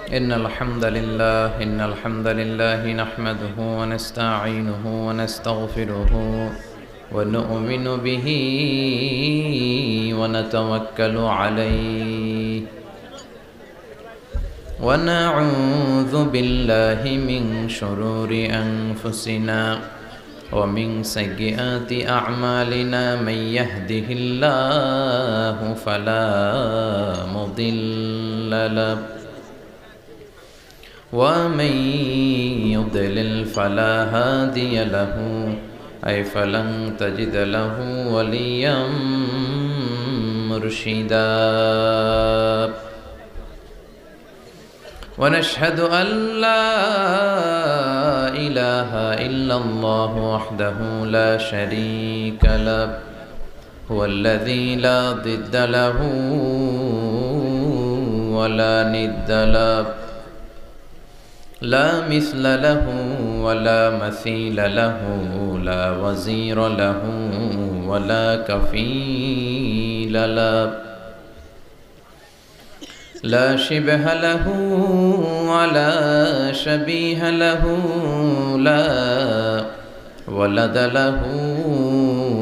إن الحمد لله نحمده ونستعينه ونستغفره ونؤمن به ونتوكل عليه ونعوذ بالله من شرور أنفسنا ومن سيئات أعمالنا من يهده الله فلا مضل له ومن يضلل فلا هادي له أي فلن تجد له وليا مرشدا ونشهد أن لا إله إلا الله وحده لا شريك له هو الذي لا ضد له ولا ند له لا مثل له ولا مثيل له لا وزير له ولا كفيل له لا شبه له ولا شبيه له لا ولد له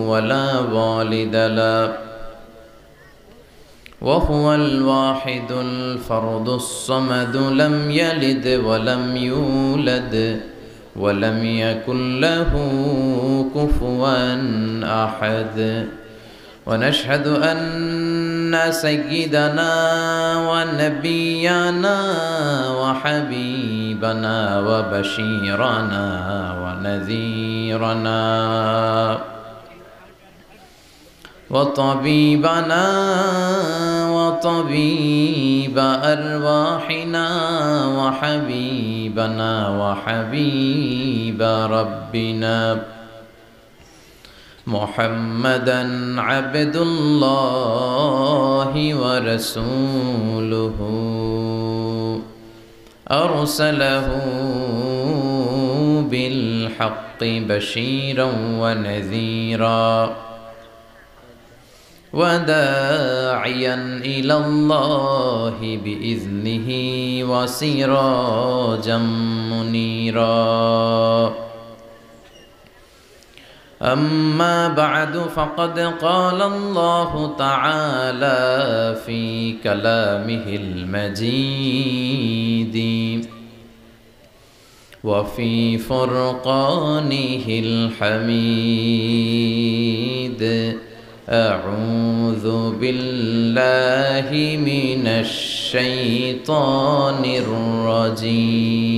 ولا والد له وهو الواحد الفرد الصمد لم يلد ولم يولد ولم يكن له كفوا أحد ونشهد أن سيدنا ونبينا وحبيبنا وبشيرنا ونذيرنا وطبيبنا وطبيب أرواحنا وحبيبنا وحبيب ربنا محمدا عبد الله ورسوله أرسله بالحق بشيرا ونذيرا وداعيا إلى الله بإذنه وسراجا منيرا أما بعد فقد قال الله تعالى في كلامه المجيد وفي فرقانه الحميد أعوذ بالله من الشيطان الرجيم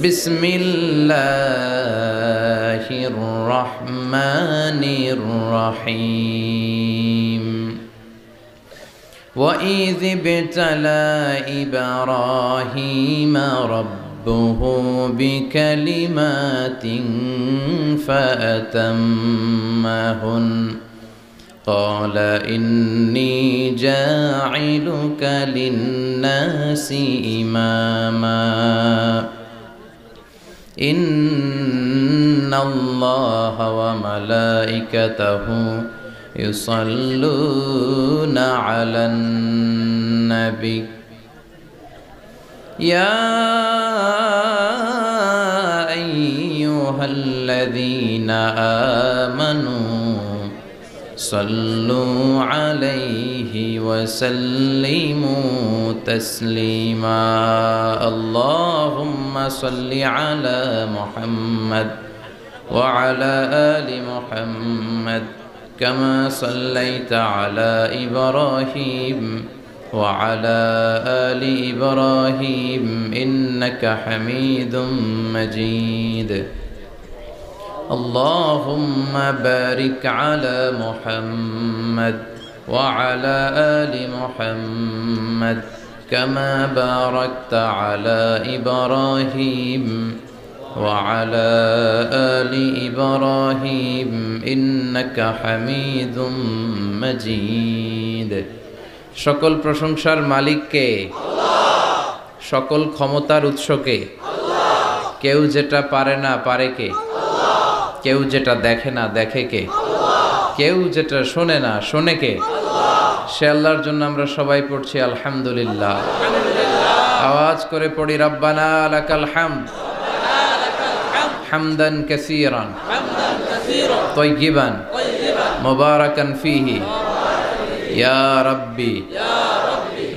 بسم الله الرحمن الرحيم وإذ ابتلى إبراهيم ربه بكلمات فأتمهن قال إني جاعلك للناس إماما إن الله وملائكته يصلون على النبي يا أيها الذين آمنوا صلوا عليه وسلموا تسليما اللهم صل على محمد وعلى آل محمد كما صليت على إبراهيم وعلى آل إبراهيم إنك حميد مجيد اللهم بارك على محمد وعلى آل محمد كما باركت على إبراهيم وعلى آل إبراهيم إنك حميد مجيد সকল প্রশংসার মালিক কে? আল্লাহ। সকল ক্ষমতার উৎস কে? আল্লাহ। কেউ যেটা পারে না পারে কে? আল্লাহ। কেউ যেটা দেখে না দেখে কে? আল্লাহ। কেউ যেটা শোনে না শোনে কে? আল্লাহ। সে আল্লাহর জন্য আমরা সবাই পড়ছি আলহামদুলিল্লাহ। আওয়াজ করে পড়ি রব্বানা লাকাল হামদ হামদান কাসীরান তাইয়িবান মুবারাকান ফীহি ইয়া রাব্বি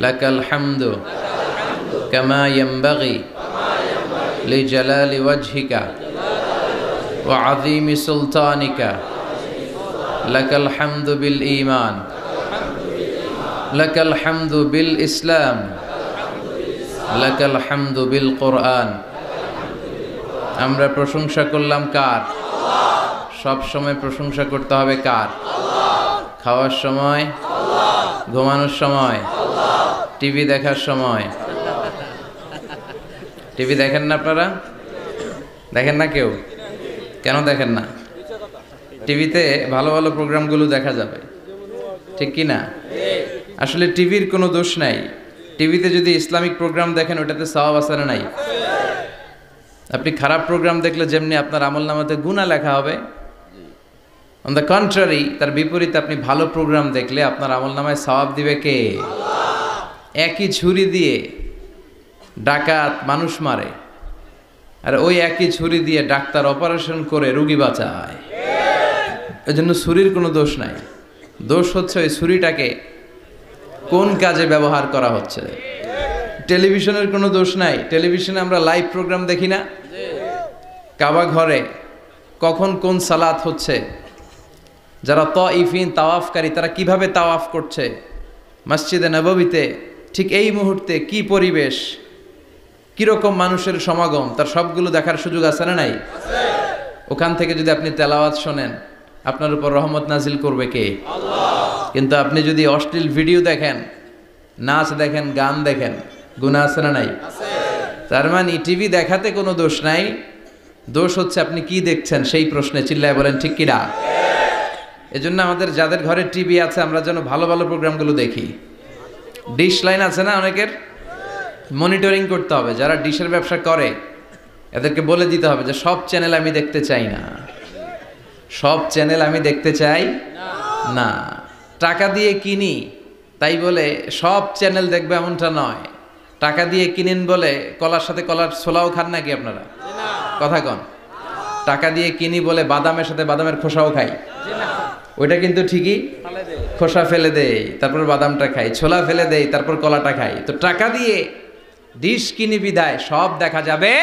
লাকাল হামদু কামা ইয়ানবাগি লিজালালি ওয়াজহিকা ওয়া আযীমি সুলতানিকা লাকাল হামদু বিল ঈমান লাকাল হামদু বিল ইসলাম লাকাল হামদু বিল কোরআন। আমরা প্রশংসা করলাম কার? সব সময় প্রশংসা করতে হবে কার? খাওয়ার সময়, ঘুমানোর সময়, টিভি দেখার সময়। টিভি দেখেন না আপনারা? দেখেন না কেউ? কেন দেখেন না? টিভিতে ভালো ভালো প্রোগ্রামগুলো দেখা যাবে, ঠিক কি না? আসলে টিভির কোনো দোষ নাই। টিভিতে যদি ইসলামিক প্রোগ্রাম দেখেন ওটাতে সওয়াব আছে না নাই? আপনি খারাপ প্রোগ্রাম দেখলে যেমনি আপনার আমলনামাতে গুনাহ লেখা হবে, অন দ্য কন্ট্রারি তার বিপরীতে আপনি ভালো প্রোগ্রাম দেখলে আপনার আমলনামায় সওয়াব দিবে কে? একই ছুরি দিয়ে ডাকাত মানুষ মারে, আর ওই একই ছুরি দিয়ে ডাক্তার অপারেশন করে রোগী বাঁচায়। এজন্য ছুরির কোনো দোষ নাই, দোষ হচ্ছে ওই ছুরিটাকে কোন কাজে ব্যবহার করা হচ্ছে। টেলিভিশনের কোনো দোষ নাই, টেলিভিশনে আমরা লাইভ প্রোগ্রাম দেখি না? কাবা ঘরে কখন কোন সালাত হচ্ছে, যারা তাইফিন তাওয়াফকারী তারা কিভাবে তাওয়াফ করছে, মসজিদে নববীতে ঠিক এই মুহূর্তে কি পরিবেশ, কিরকম মানুষের সমাগম, তার সবগুলো দেখার সুযোগ আছে না নাই? ওখান থেকে যদি আপনি তেলাওয়াত শোনেন আপনার উপর রহমত নাজিল করবে কে? কিন্তু আপনি যদি অশ্লীল ভিডিও দেখেন, নাচ দেখেন, গান দেখেন, গুনাহ আছে না নাই? তার মানে টিভি দেখাতে কোনো দোষ নাই, দোষ হচ্ছে আপনি কি দেখছেন সেই প্রশ্নে। চিল্লায় বলেন ঠিক কি না? এজন্য আমাদের যাদের ঘরে টিভি আছে আমরা যেন ভালো ভালো প্রোগ্রামগুলো দেখি। ডিশ লাইন আছে না অনেকের, মনিটরিং করতে হবে। যারা ডিশের ব্যবসা করে এদেরকে বলে দিতে হবে যে সব চ্যানেল আমি দেখতে চাই না, সব চ্যানেল আমি দেখতে চাই না। টাকা দিয়ে কিনি তাই বলে সব চ্যানেল দেখবে এমনটা নয়। টাকা দিয়ে কিনেন বলে কলার সাথে কলার ছোলাও খান নাকি আপনারা? কথা কন। টাকা দিয়ে কিনি বলে বাদামের সাথে বাদামের খোসাও খাই, ওইটা কিন্তু ঠিকই খোসা ফেলে দেই তারপর বাদামটা খাই, ছোলা ফেলে দেই তারপর কলাটা খাই। তো টাকা দিয়ে ডিশ কিনি বিদায় সব দেখা যাবে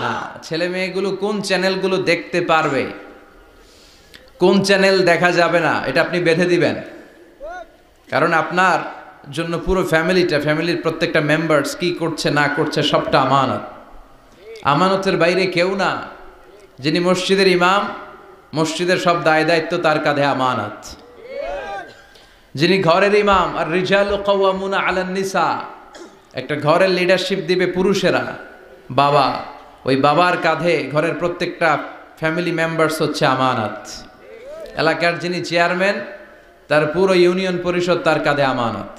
না। ছেলে মেয়েগুলো কোন চ্যানেলগুলো দেখতে পারবে, কোন চ্যানেল দেখা যাবে না, এটা আপনি বেঁধে দিবেন। কারণ আপনার জন্য পুরো ফ্যামিলির প্রত্যেকটা মেম্বার্স কি করছে না করছে সবটা আমানত। আমানতের বাইরে কেউ না। যিনি মসজিদের ইমাম, মসজিদের সব দায় দায়িত্ব তার কাঁধে আমানত। যিনি ঘরের ইমাম, আর রিজালু কাওয়ামুনা আলান নিসা, একটা ঘরের লিডারশিপ দিবে পুরুষেরা, বাবা, ওই বাবার কাঁধে ঘরের প্রত্যেকটা ফ্যামিলি মেম্বার্স হচ্ছে আমানত। এলাকার যিনি চেয়ারম্যান তার পুরো ইউনিয়ন পরিষদ তার কাঁধে আমানত।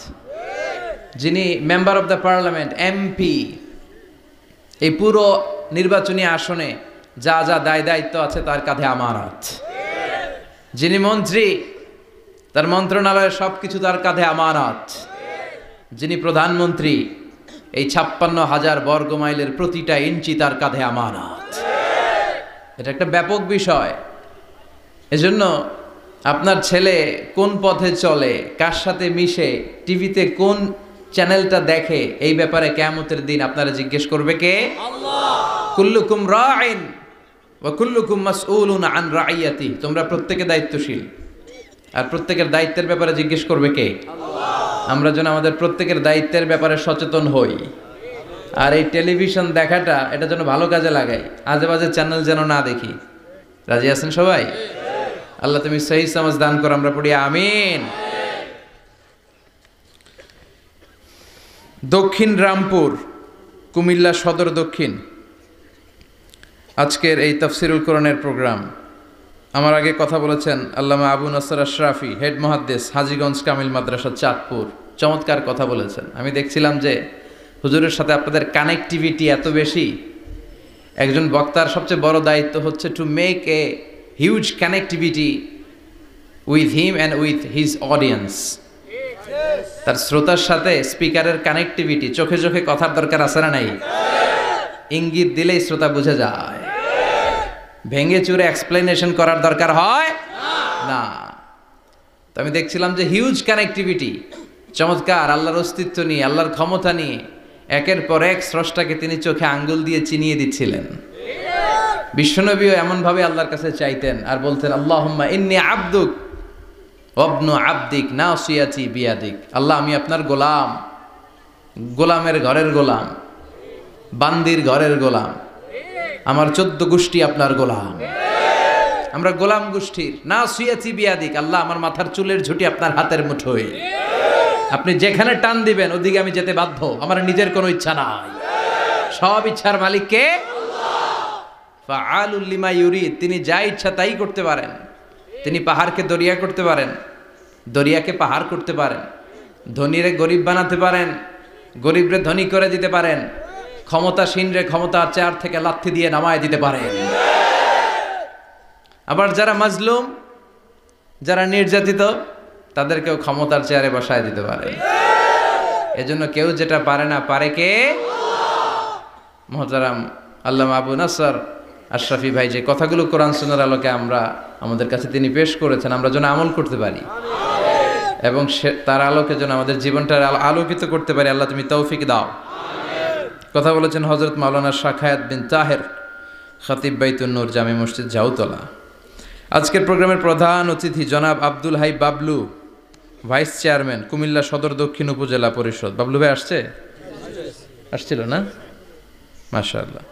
যিনি member of the parliament, MP, এই পুরো নির্বাচনী আসনে যা যা দায় দায়িত্ব আছে তার কাঁধে আমানত। যিনি মন্ত্রী তার মন্ত্রণালয়ের সবকিছু তার কাঁধে আমানত। যিনি প্রধানমন্ত্রী এই 56,000 বর্গ মাইলের প্রতিটা ইঞ্চি তার কাঁধে আমানত। এটা একটা ব্যাপক বিষয়। এজন্য আপনার ছেলে কোন পথে চলে, কার সাথে মিশে, টিভিতে কোন চ্যানেলটা দেখে, এই ব্যাপারে কিয়ামতের দিন আপনারা জিজ্ঞেস করবে কে? আল্লাহ। কুল্লুকুম রাইন ওয়া কুল্লুকুম মাসউলুন আন রাইয়াতি। তোমরা প্রত্যেকে দায়িত্বশীল, আর প্রত্যেকের দায়িত্বের ব্যাপারে জিজ্ঞেস করবে কে? আল্লাহ। আমরা যেন আমাদের প্রত্যেকের দায়িত্বের ব্যাপারে সচেতন হই। আর এই টেলিভিশন দেখাটা এটা যেন ভালো কাজে লাগাই, আজে বাজে চ্যানেল যেন না দেখি। রাজি আছেন সবাই? আল্লাহ তুমি সহি সমাজ দান করো, আমরা পড়ি আমিন। দক্ষিণ রামপুর, কুমিল্লা সদর দক্ষিণ, আজকের এই তাফসিরুল কোরআনের প্রোগ্রাম। আমার আগে কথা বলেছেন আল্লামা আবু নাসর আশরাফি, হেড মুহাদ্দিস, হাজীগঞ্জ কামিল মাদ্রাসা, চাঁদপুর। চমৎকার কথা বলেছেন। আমি দেখছিলাম যে হুজুরের সাথে আপনাদের কানেক্টিভিটি এত বেশি। একজন বক্তার সবচেয়ে বড় দায়িত্ব হচ্ছে to make a huge connectivity with him and with his audience. তার শ্রোতার সাথে স্পিকারের কানেক্টিভিটি, চোখে চোখে কথার দরকার আছে না নাই? ইঙ্গিত দিলেই শ্রোতা বুঝে যায়। ভেঙে চুরে এক্সপ্লেনেশন করার দরকার হয় না। তো আমি দেখছিলাম যে হিউজ কানেক্টিভিটি, চমৎকার আল্লাহর অস্তিত্ব নিয়ে, আল্লাহর ক্ষমতা নিয়ে একের পর এক স্রষ্টাকে তিনি চোখে আঙ্গুল দিয়ে চিনিয়ে দিচ্ছিলেন। বিশ্বনবীও এমনভাবে আল্লাহর কাছে চাইতেন আর বলতেন, আল্লাহুম্মা ইন্নী আবদুক ওয়াবনু আবদিক নাসিয়াতি বিয়াদিক। আল্লাহ, আমি আপনার গোলাম, গোলামের ঘরের গোলাম, বান্দির ঘরের গোলাম, আমার 14 গোষ্ঠী আপনার গোলাম, আমরা গোলাম গোষ্ঠীর। নাসিয়াতি বিয়াদিক, আল্লাহ আমার মাথার চুলের ঝুঁটি আপনার হাতের মুঠোয়, আপনি যেখানে টান দিবেন ওদিকে আমি যেতে বাধ্য, আমার নিজের কোনো ইচ্ছা নাই, সব ইচ্ছার মালিক কে? ফাআলুল লিমা ইউরিদ, তিনি যা ইচ্ছা তাই করতে পারেন। তিনি পাহাড়কে দরিয়া করতে পারেন, দরিয়াকে পাহাড় করতে পারেন, ধনীরে গরিব বানাতে পারেন, গরিবরে ধনী করে দিতে পারেন, ক্ষমতাসীনরে ক্ষমতার চেয়ার থেকে লাথি দিয়ে নামায় দিতে পারেন। আবার যারা মাজলুম, যারা নির্যাতিত, তাদেরকেও ক্ষমতার চেয়ারে বসায় দিতে পারে। এজন্য কেউ যেটা পারে না, পারে কে? মুহতারাম আল্লামা আবু নাসর আশরাফি ভাই যে কথাগুলো কোরআন সুন্নাহর আলোকে আমাদের কাছে তিনি পেশ করেছেন, আমরা যেন আমল করতে পারি এবং তার আলোকে যেন আমাদের জীবনটা আলোকিত করতে পারি। আল্লাহ তুমি তৌফিক দাও। কথা বলেছেন হযরত মাওলানা শাখায়াত বিন তাহের, খতিব বাইতুন নূর জামে মসজিদ জাউতলা। আজকের প্রোগ্রামের প্রধান অতিথি জনাব আব্দুল হাই বাবলু, ভাইস চেয়ারম্যান কুমিল্লা সদর দক্ষিণ উপজেলা পরিষদ। বাবলু ভাই আসছিল না? মাশাআল্লাহ।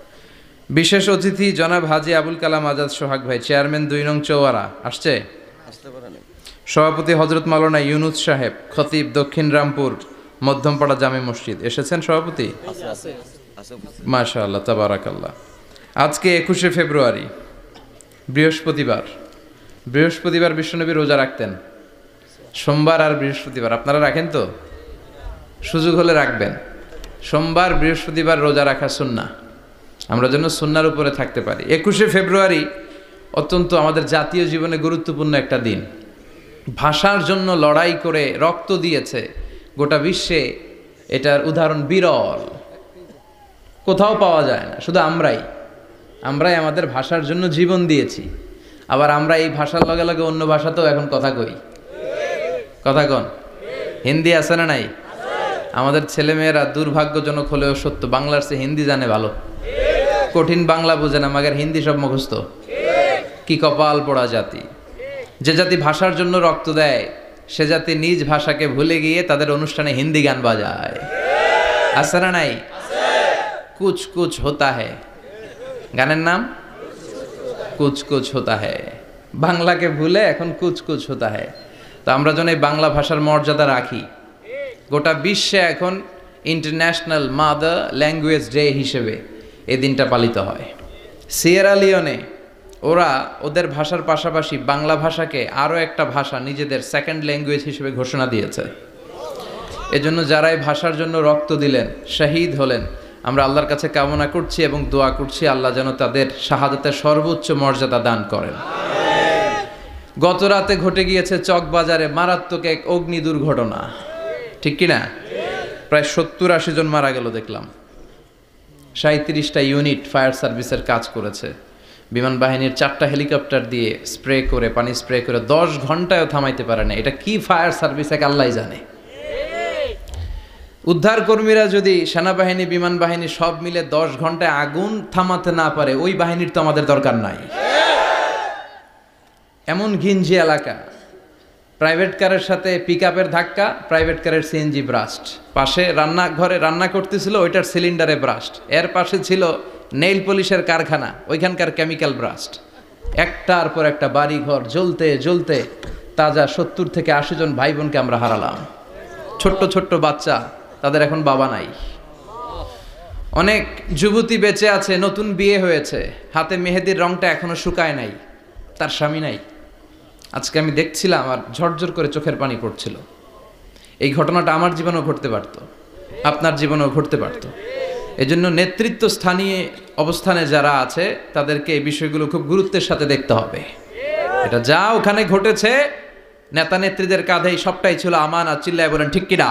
বিশেষ অতিথি জনাব হাজী আবুল কালাম আজাদ সোহাগ ভাই, চেয়ারম্যান 2 নং চৌয়ারা, আসছে? সভাপতি হযরত মাওলানা ইউনুস সাহেব, খতিব দক্ষিণ রামপুর মধ্যমপাড়া জামে মসজিদ, এসেছেন সভাপতি? মাশাআল্লাহ, তাবারাকাল্লাহ। আজকে 21শে ফেব্রুয়ারি, বৃহস্পতিবার। বৃহস্পতিবার বিশ্বনবী রোজা রাখতেন, সোমবার আর বৃহস্পতিবার। আপনারা রাখেন তো? সুযোগ হলে রাখবেন। সোমবার বৃহস্পতিবার রোজা রাখা সুন্নাহ, আমরা যেন সুন্নাহর উপরে থাকতে পারি। 21শে ফেব্রুয়ারি অত্যন্ত আমাদের জাতীয় জীবনে গুরুত্বপূর্ণ একটা দিন। ভাষার জন্য লড়াই করে রক্ত দিয়েছে গোটা বিশ্বে, এটার উদাহরণ বিরল, কোথাও পাওয়া যায় না। শুধু আমরাই আমাদের ভাষার জন্য জীবন দিয়েছি। আবার আমরা এই ভাষার লগে লগে অন্য ভাষাতেও এখন কথা কই। কথা কন, হিন্দি আছে না নাই? আমাদের ছেলেমেয়েরা দুর্ভাগ্যজনক হলেও সত্য, বাংলার চেয়ে হিন্দি জানে ভালো। কঠিন বাংলা বোঝে না, মাগের হিন্দি সব মুখস্থ। কি কপাল পোড়া জাতি! যে জাতি ভাষার জন্য রক্ত দেয়, সে জাতি নিজ ভাষাকে ভুলে গিয়ে তাদের অনুষ্ঠানে হিন্দি গান বাজায়। আছে না নাই? কুছ কুছ হোতা হ্যায়, গানের নাম কুছ কুছ হোতা হ্যায়। বাংলাকে ভুলে এখন কুছ কুছ হোতা হ্যায়। তো আমরা যেন এই বাংলা ভাষার মর্যাদা রাখি। গোটা বিশ্বে এখন ইন্টারন্যাশনাল মাদার ল্যাঙ্গুয়েজ ডে হিসেবে এই দিনটা পালিত হয়। সিয়েরা লিওনে ওরা ওদের ভাষার পাশাপাশি বাংলা ভাষাকে আরও একটা ভাষা নিজেদের সেকেন্ড ল্যাঙ্গুয়েজ হিসেবে ঘোষণা দিয়েছে। এজন্য যারা এই ভাষার জন্য রক্ত দিলেন, শহীদ হলেন, আমরা আল্লাহর কাছে কামনা করছি এবং দোয়া করছি আল্লাহ যেন তাদের শাহাদাতের সর্বোচ্চ মর্যাদা দান করেন। গত রাতে ঘটে গিয়েছে চকবাজারে মারাত্মক এক অগ্নি দুর্ঘটনা, ঠিক কিনা? প্রায় 70-80 জন মারা গেল দেখলাম। 37টা ইউনিট ফায়ার সার্ভিসের কাজ করেছে। বিমান বাহিনীর 4টা হেলিকপ্টার দিয়ে স্প্রে করে, পানি স্প্রে করে 10 ঘন্টায়ও থামাইতে পারে না। এটা কি ফায়ার সার্ভিস এক আল্লাহই জানে। উদ্ধার কর্মীরা যদি সেনাবাহিনী, বিমান বাহিনী সব মিলে 10 ঘন্টায় আগুন থামাতে না পারে, ওই বাহিনীর তো আমাদের দরকার নাই। এমন ঘিঞ্জি এলাকা, প্রাইভেট কারের সাথে পিকআপের ধাক্কা, প্রাইভেট কারের সিএনজি ব্রাস্ট, পাশে রান্নাঘরে রান্না করতেছিল, ওইটার সিলিন্ডারে ব্রাস্ট, এর পাশে ছিল নেইল পলিশের কারখানা, ওইখানকার কেমিক্যাল ব্রাস্ট। একটার পর একটা বাড়ি ঘর জ্বলতে জ্বলতে তাজা 70 থেকে 80 জন ভাই বোনকে আমরা হারালাম। ছোট্ট ছোট্ট বাচ্চা, তাদের এখন বাবা নাই। অনেক যুবতী বেঁচে আছে, নতুন বিয়ে হয়েছে, হাতে মেহেদির রংটা এখনো শুকায় নাই, তার স্বামী নাই। আজকে আমি দেখছিলাম আর ঝরঝর করে চোখের পানি পড়ছিল। এই ঘটনাটা আমার জীবনেও ঘটতে পারত, আপনার জীবনেও ঘটতে পারত। এজন্য নেতৃত্ব স্থানীয় অবস্থানে যারা আছে তাদেরকে এই বিষয়গুলো খুব গুরুত্বের সাথে দেখতে হবে। এটা যা ওখানে ঘটেছে, নেতা নেত্রীদের কাঁধেই সবটাই ছিল আমানত। চিল্লায় বলেন ঠিক কিনা?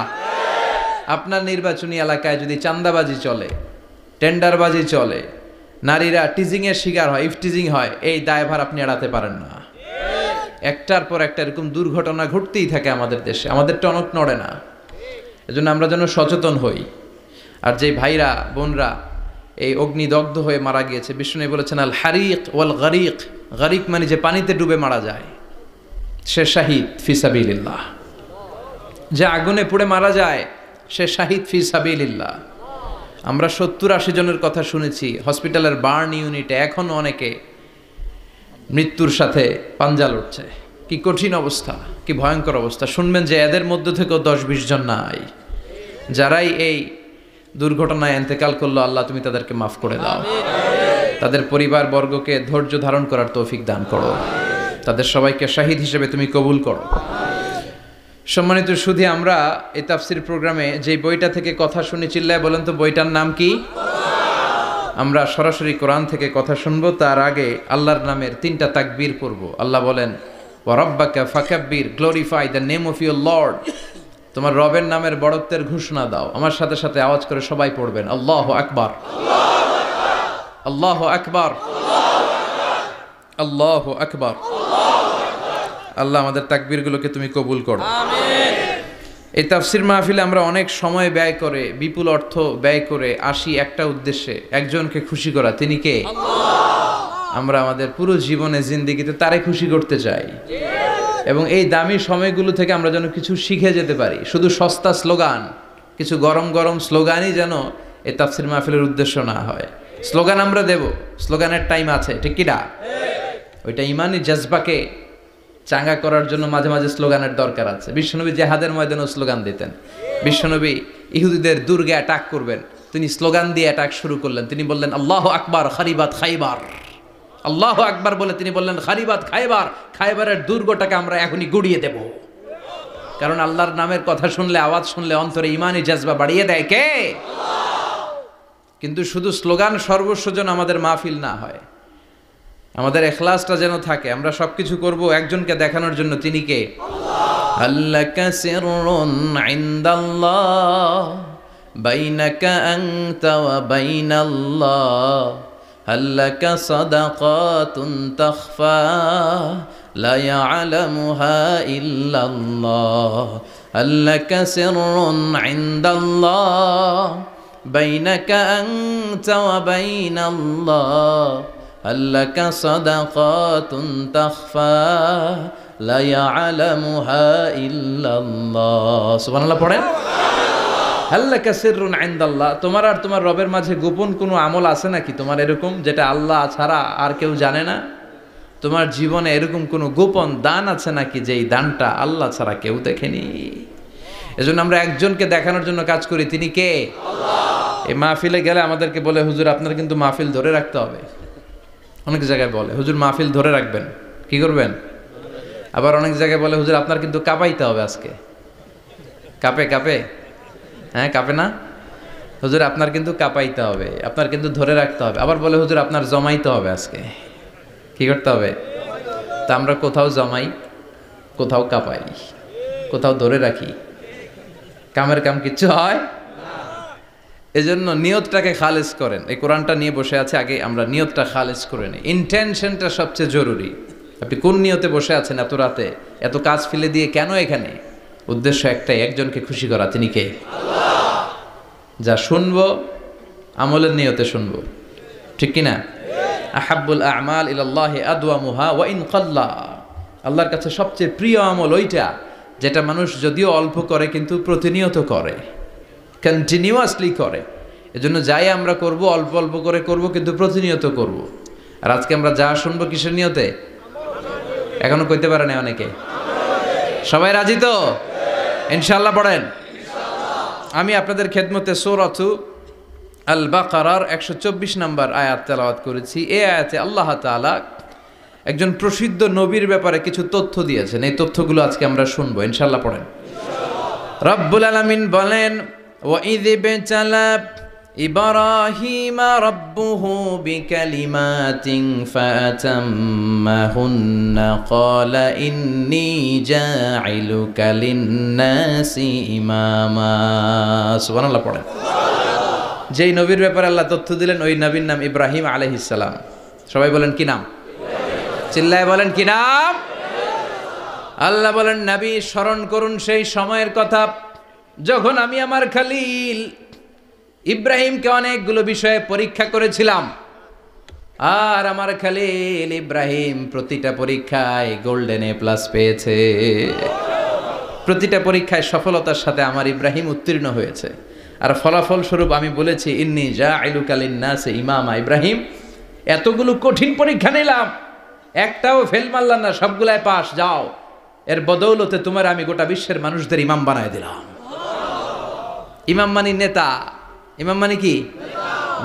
আপনার নির্বাচনী এলাকায় যদি চাঁদাবাজি চলে, টেন্ডারবাজি চলে, নারীরা টিজিংয়ের শিকার হয়, ইফটিজিং হয়, এই দায়ভার আপনি এড়াতে পারেন না। একটার পর একটা এরকম দুর্ঘটনা ঘটতেই থাকে আমাদের দেশে, আমাদের টনক নড়ে না। এজন্য আমরা যেন সচেতন হই। আর যে ভাইরা বোনরা এই অগ্নিদগ্ধ হয়ে মারা গিয়েছে, বিষ্ণু বলেছেন আল হারিক ওয়াল গারিক, গারিক মানে যে পানিতে ডুবে মারা যায়, সে শাহিদ ফি সাবিলিল্লাহ। যে আগুনে পুড়ে মারা যায় সে শাহিদ ফি সাবিলিল্লাহ। আমরা 70-80 জনের কথা শুনেছি হসপিটালের বার্ন ইউনিটে, এখনো অনেকে মৃত্যুর সাথে পাঞ্জা লড়ছে। কি কঠিন অবস্থা, কি ভয়ঙ্কর অবস্থা। শুনবেন যে এদের মধ্য থেকেও 10-20 জন নাই, যারাই এই দুর্ঘটনায় ইন্তেকাল করলো, আল্লাহ তুমি তাদেরকে মাফ করে দাও, তাদের পরিবার বর্গকে ধৈর্য ধারণ করার তৌফিক দান করো, তাদের সবাইকে শাহিদ হিসেবে তুমি কবুল করো। সম্মানিত সুধী, আমরা এই তাফসির প্রোগ্রামে যে বইটা থেকে কথা শুনি, চিল্লায় বলেন তো বইটার নাম কি? আমরা সরাসরি কোরআন থেকে কথা শুনবো। তার আগে আল্লাহর নামের 3টা তাকবীর পড়ব। আল্লাহ বলেন ওয়া রাব্বাকা ফাকাব্বির, glorify the name of your lord. তোমার রবের নামের বড়ত্বের ঘোষণা দাও। আমার সাথে সাথে আওয়াজ করে সবাই পড়বেন আল্লাহু আকবার, আল্লাহু আকবার, আল্লাহু আকবার। আল্লাহ আমাদের তাকবীরগুলোকে তুমি কবুল করো, আমিন। এই তাফসির মাহফিলে আমরা অনেক সময় ব্যয় করে, বিপুল অর্থ ব্যয় করে আসি একটা উদ্দেশ্যে, একজনকে খুশি করা। তিনি কে? আল্লাহ। আমরা আমাদের পুরো জীবনে জিন্দেগিতে তারে খুশি করতে চাই, এবং এই দামি সময়গুলো থেকে আমরা যেন কিছু শিখে যেতে পারি। শুধু সস্তা স্লোগান, কিছু গরম গরম স্লোগানই যেন এই তাফসির মাহফিলের উদ্দেশ্য না হয়। স্লোগান আমরা দেব, স্লোগানের টাইম আছে, ঠিক কিনা? ওইটা ইমানি জজবাকে চাঙ্গা করার জন্য মাঝে মাঝে স্লোগানের দরকার আছে। বিশ্বনবী জেহাদের ময়দানেও স্লোগান দিতেন। বিশ্বনবী ইহুদিদের দুর্গে অ্যাটাক করবেন, তিনি স্লোগান দিয়ে অ্যাটাক শুরু করলেন। তিনি বললেন আল্লাহু আকবার খারিবাত খাইবার, আল্লাহু আকবার বলে তিনি বললেন খারিবাত খাইবার, খাইবারের দুর্গটাকে আমরা এখনই গুড়িয়ে দেব। কারণ আল্লাহর নামের কথা শুনলে, আওয়াজ শুনলে অন্তরে ইমানি জজবা বাড়িয়ে দেয় কে? আল্লাহ। কিন্তু শুধু স্লোগান সর্বস্ব যেন আমাদের মাহফিল না হয়, আমাদের ইখলাসটা যেন থাকে। আমরা সবকিছু করব একজনকে দেখানোর জন্য। তিনি কে? আল্লাহ। আল্লাকা সিররুন ইনদাল্লাহ বাইনাকা আনতা ওয়া বাইনাল্লাহ, আল্লাকা সাদাকাতুন তাখফা লা ইয়ালামুহা ইল্লাল্লাহ, আল্লাকা সিররুন ইনদাল্লাহ বাইনাকা আনতা ওয়া বাইনাল্লাহ, আল্লাকা সাদাকাতুন তাখফা লা ইয়ালামুহা ইল্লাল্লাহ। সুবহানাল্লাহ পড়েন। আল্লাকা সিররুন ইনদাল্লাহ, তোমার আর তোমার রবের মাঝে গোপন কোনো আমল আছে নাকি তোমার এরকম, যেটা আল্লাহ ছাড়া আর কেউ জানে না? তোমার জীবনে এরকম কোনো গোপন দান আছে নাকি, যেই দানটা আল্লাহ ছাড়া কেউ দেখেনি? এজন্য আমরা একজনকে দেখানোর জন্য কাজ করি। তিনি কে? আল্লাহ। এই মাহফিলে গেলে আমাদেরকে বলে হুজুর আপনার কিন্তু মাহফিল ধরে রাখতে হবে। অনেক জায়গায় বলে হুজুর মাহফিল ধরে রাখবেন, কি করবেন? আবার অনেক জায়গায় বলে হুজুর আপনার কিন্তু কাঁপাইতে হবে আজকে। কাঁপে কাঁপে? হ্যাঁ কাঁপে না? হুজুর আপনার কিন্তু কাঁপাইতে হবে, আপনার কিন্তু ধরে রাখতে হবে। আবার বলে হুজুর আপনার জমাইতে হবে আজকে। কি করতে হবে? তা আমরা কোথাও জমাই, কোথাও কাঁপাই, কোথাও ধরে রাখি, কামের কাম কিচ্ছু হয়। এজন্য নিয়তটাকে খালেজ করেন। এই কোরআনটা নিয়ে বসে আছে, আগে আমরা নিয়তটা খালেজ করে নিই। ইন্টেনশনটা সবচেয়ে জরুরি। আপনি কোন নিয়তে বসে আছেন এত রাতে, এত কাজ ফেলে দিয়ে কেন এখানে? উদ্দেশ্য একটাই, একজনকে খুশি করা। তিনি কে? আল্লাহ। যা শুনবো আমলের নিয়তে শুনবো, ঠিক কিনা? আহাব্বুল আমাল ইলাল্লাহি আদওয়ামুহা ওয়া ইন কাল্লা। আল্লাহর কাছে সবচেয়ে প্রিয় আমল ওইটা যেটা মানুষ যদিও অল্প করে কিন্তু প্রতিনিয়ত করে, কন্টিনিউয়াসলি করে। এজন্য যাই আমরা করব অল্প অল্প করে করব, কিন্তু প্রতিনিয়ত করব। আর আজকে আমরা যা শুনবো কিসের নিয়তে? এখনো কইতে পারে না অনেকে। সবাই রাজি তো? ইনশাআল্লাহ পড়েন। আমি আপনাদের খেদমতে সূরাতু আল বাকারার 124 নম্বর আয়াত তেলাওয়াত করেছি। এই আয়াতে আল্লাহ তাআলা একজন প্রসিদ্ধ নবীর ব্যাপারে কিছু তথ্য দিয়েছেন। এই তথ্যগুলো আজকে আমরা শুনবো, ইনশাআল্লাহ পড়েন। রব্বুল আলামিন বলেন ওয়াইয বিতালা ইব্রাহিমা রাব্বুহু বিকালিমাতিন ফাতাম্মাহুন্না ক্বালা ইন্নী জাইলুকা লিন-নাসি ইমামা। সুবহানাল্লাহ পড়েন। যেই নবীর ব্যাপারে আল্লাহ তথ্য দিলেন ওই নবীর নাম ইব্রাহিম আলাইহিস সালাম। সবাই বলেন কি নাম? চিল্লায় বলেন কি নাম? আল্লাহ বলেন নবী স্মরণ করুন সেই সময়ের কথা যখন আমি আমার খলিল ইব্রাহিমকে অনেকগুলো বিষয়ে পরীক্ষা করেছিলাম, আর আমার খলিল ইব্রাহিম প্রতিটা পরীক্ষায় গোল্ডেন এ প্লাস পেয়েছে। প্রতিটা পরীক্ষায় সফলতার সাথে আমার ইব্রাহিম উত্তীর্ণ হয়েছে। আর ফলাফল স্বরূপ আমি বলেছি ইন্নী জাইলুকা লিন-নাসি ইমামা। ইব্রাহিম এতগুলো কঠিন পরীক্ষা নিলাম, একটাও ফেল মারলাম না, সবগুলায় পাস। যাও, এর বদৌলতে তোমার আমি গোটা বিশ্বের মানুষদের ইমাম বানায় দিলাম। ইমাম মানে নেতা। ইমাম মানে কি?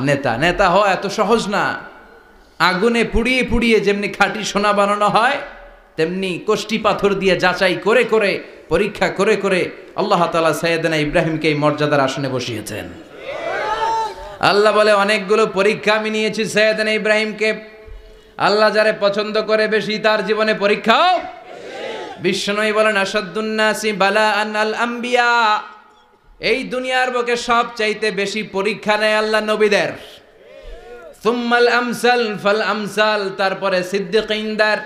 নেতা। নেতা হওয়া এত সহজ না। আগুনে পুড়িয়ে পুড়িয়ে যেমনি খাঁটি সোনা বানানো হয়, তেমনি কষ্টি পাথর দিয়ে যাচাই করে করে পরীক্ষা করে করে আল্লাহ তাআলা সাইয়েদনা ইব্রাহিমকে এই মর্যাদার আসনে বসিয়েছেন। আল্লাহ বলে অনেকগুলো পরীক্ষা আমি নিয়েছি সাইয়েদনা ইব্রাহিমকে। আল্লাহ যারে পছন্দ করে বেশি তার জীবনে পরীক্ষাও। বিশ্বনবী বলেন আসাদুন নাসি বালাআন আল আম্বিয়া। এই দুনিয়ার বুকে সবচাইতে বেশি পরীক্ষা নেয় আল্লাহ নবীদের। সুম্মাল আমসাল ফাল আমসাল, তারপরে সিদ্দিকিনদের,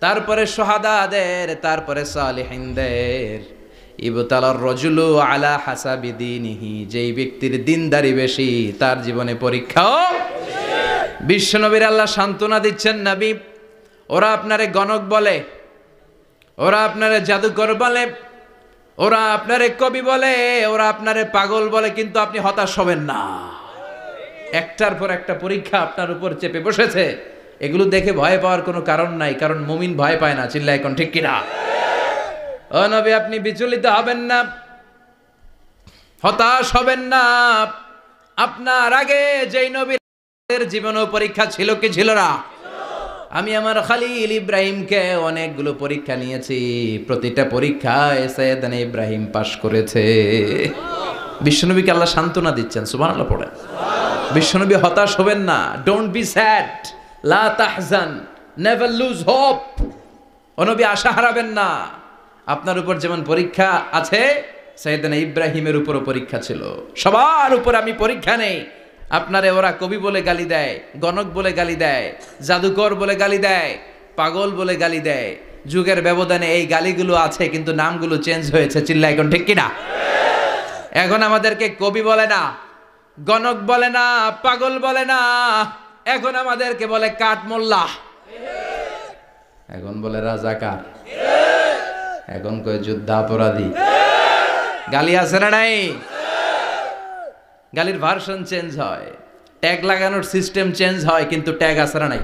তারপরে শুহাদাদের, তারপরে সালিহিনদের। ইবতালার রাজুলু আলা হাসাবি দীনিহি, যেই ব্যক্তির দিনদারি বেশি তার জীবনে পরীক্ষাও। বিশ্বনবীর আল্লাহ সান্ত্বনা দিচ্ছেন, নবী ওরা আপনারে গণক বলে, ওরা আপনারে জাদুকর বলে, ওরা আপনারে কবি বলে, ওরা আপনারে পাগল বলে, কিন্তু আপনি হতাশ হবেন না। একটার পর একটা পরীক্ষা আপনার উপর চেপে বসেছে, এগুলো দেখে ভয় পাওয়ার কোনো কারণ নাই, কারণ মুমিন ভয় পায় না। চিল্লা এখন ঠিক কিনা? ও নবী আপনি বিচলিত হবেন না, হতাশ হবেন না। আপনার আগে যেই নবীর জীবনেও পরীক্ষা ছিল কি ছিল না? আমি আমার খলিল ইব্রাহিমকে অনেকগুলো পরীক্ষা নিয়েছি, প্রতিটা পরীক্ষায় সাইয়েদনা ইব্রাহিম পাশ করেছে। বিশ্বনবীকে আল্লাহ সান্ত্বনা দিচ্ছেন। সুবহানাল্লাহ পড়েন। বিশ্বনবী হতাশ হবেন না। ডোন্ট বি স্যাড, লা তাহজান, নেভার লুজ হোপ। ও নবী আশা হারাবেন না। আপনার উপর যেমন পরীক্ষা আছে, সাইয়েদনা ইব্রাহিমের উপরও পরীক্ষা ছিল। সবার উপর আমি পরীক্ষা নেই। আপনারে ওরা কবি বলে গালি দেয়, গণক বলে গালি দেয়, জাদুকর বলে গালি দেয়, পাগল বলে গালি দেয়। যুগের ব্যবধানে এই গালিগুলো আছে, কিন্তু নামগুলো চেঞ্জ হয়েছে। চিল্লা এখন ঠিক কিনা? এখন আমাদেরকে কবি বলে না, গণক বলে না, পাগল বলে না, এখন আমাদেরকে বলে কাঠ মোল্লা, এখন বলে রাজাকার, এখন কয় যুদ্ধাপরাধী। গালি আছে না নাই? গালির ভার্সন চেঞ্জ হয়, ট্যাগ লাগানোর সিস্টেম চেঞ্জ হয়, কিন্তু ট্যাগ আছে না নাই?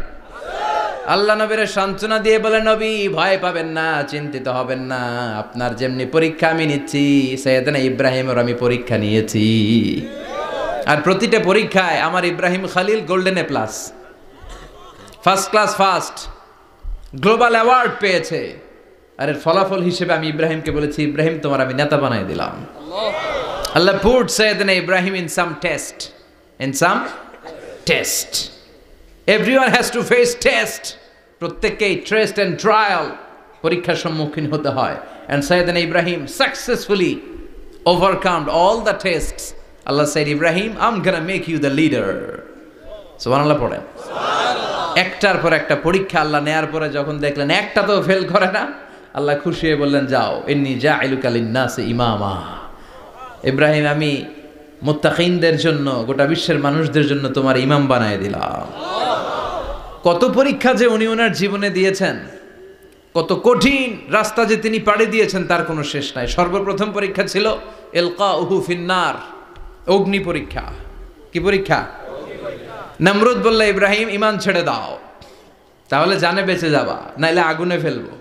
আল্লাহ নবীর সান্ত্বনা দিয়ে বলে নবী ভয় পাবেন না, চিন্তিত হবেন না। আপনার যেমনি পরীক্ষা আমি নিচ্ছি, সাইয়েদনা ইব্রাহিমের আমি পরীক্ষা নিয়েছি। আর প্রতিটা পরীক্ষায় আমার Ibrahim Khalil golden A plus, first class first, global award পেয়েছে। আর এর ফলাফল হিসেবে আমি ইব্রাহিমকে বলেছি, ইব্রাহিম তোমার আমি নেতা বানাই দিলাম। Allah put Sayyidina Ibrahim in some test. In some test. Everyone has to face test. প্রত্যেককেই টেস্ট and trial, পরীক্ষার সম্মুখীন হতে হয়। And Sayyidina Ibrahim successfully overcome all the tests. Allah said, Ibrahim, I'm gonna make you the leader. সুবহানাল্লাহ পড়েন। একটার পর একটা পরীক্ষা আল্লাহ নেয়ার পরে যখন দেখলেন একটা তো ফেল করে না, আল্লাহ খুশি হয়ে বললেন, যাও, ইন্নী জাইলুকা লিন-নাসি ইমামা। ইব্রাহিম আমি মুত্তাকিনদের জন্য, গোটা বিশ্বের মানুষদের জন্য তোমার ইমাম বানায় দিলাম। কত পরীক্ষা যে উনি ওনার জীবনে দিয়েছেন, কত কঠিন রাস্তা যে তিনি পাড়ি দিয়েছেন তার কোনো শেষ নাই। সর্বপ্রথম পরীক্ষা ছিল ইলকাউহু ফিন্নার, অগ্নি পরীক্ষা। কি পরীক্ষা? নমরুদ বলল, ইব্রাহিম ইমান ছেড়ে দাও, তাহলে জানে বেঁচে যাবা, নাইলে আগুনে ফেলবো।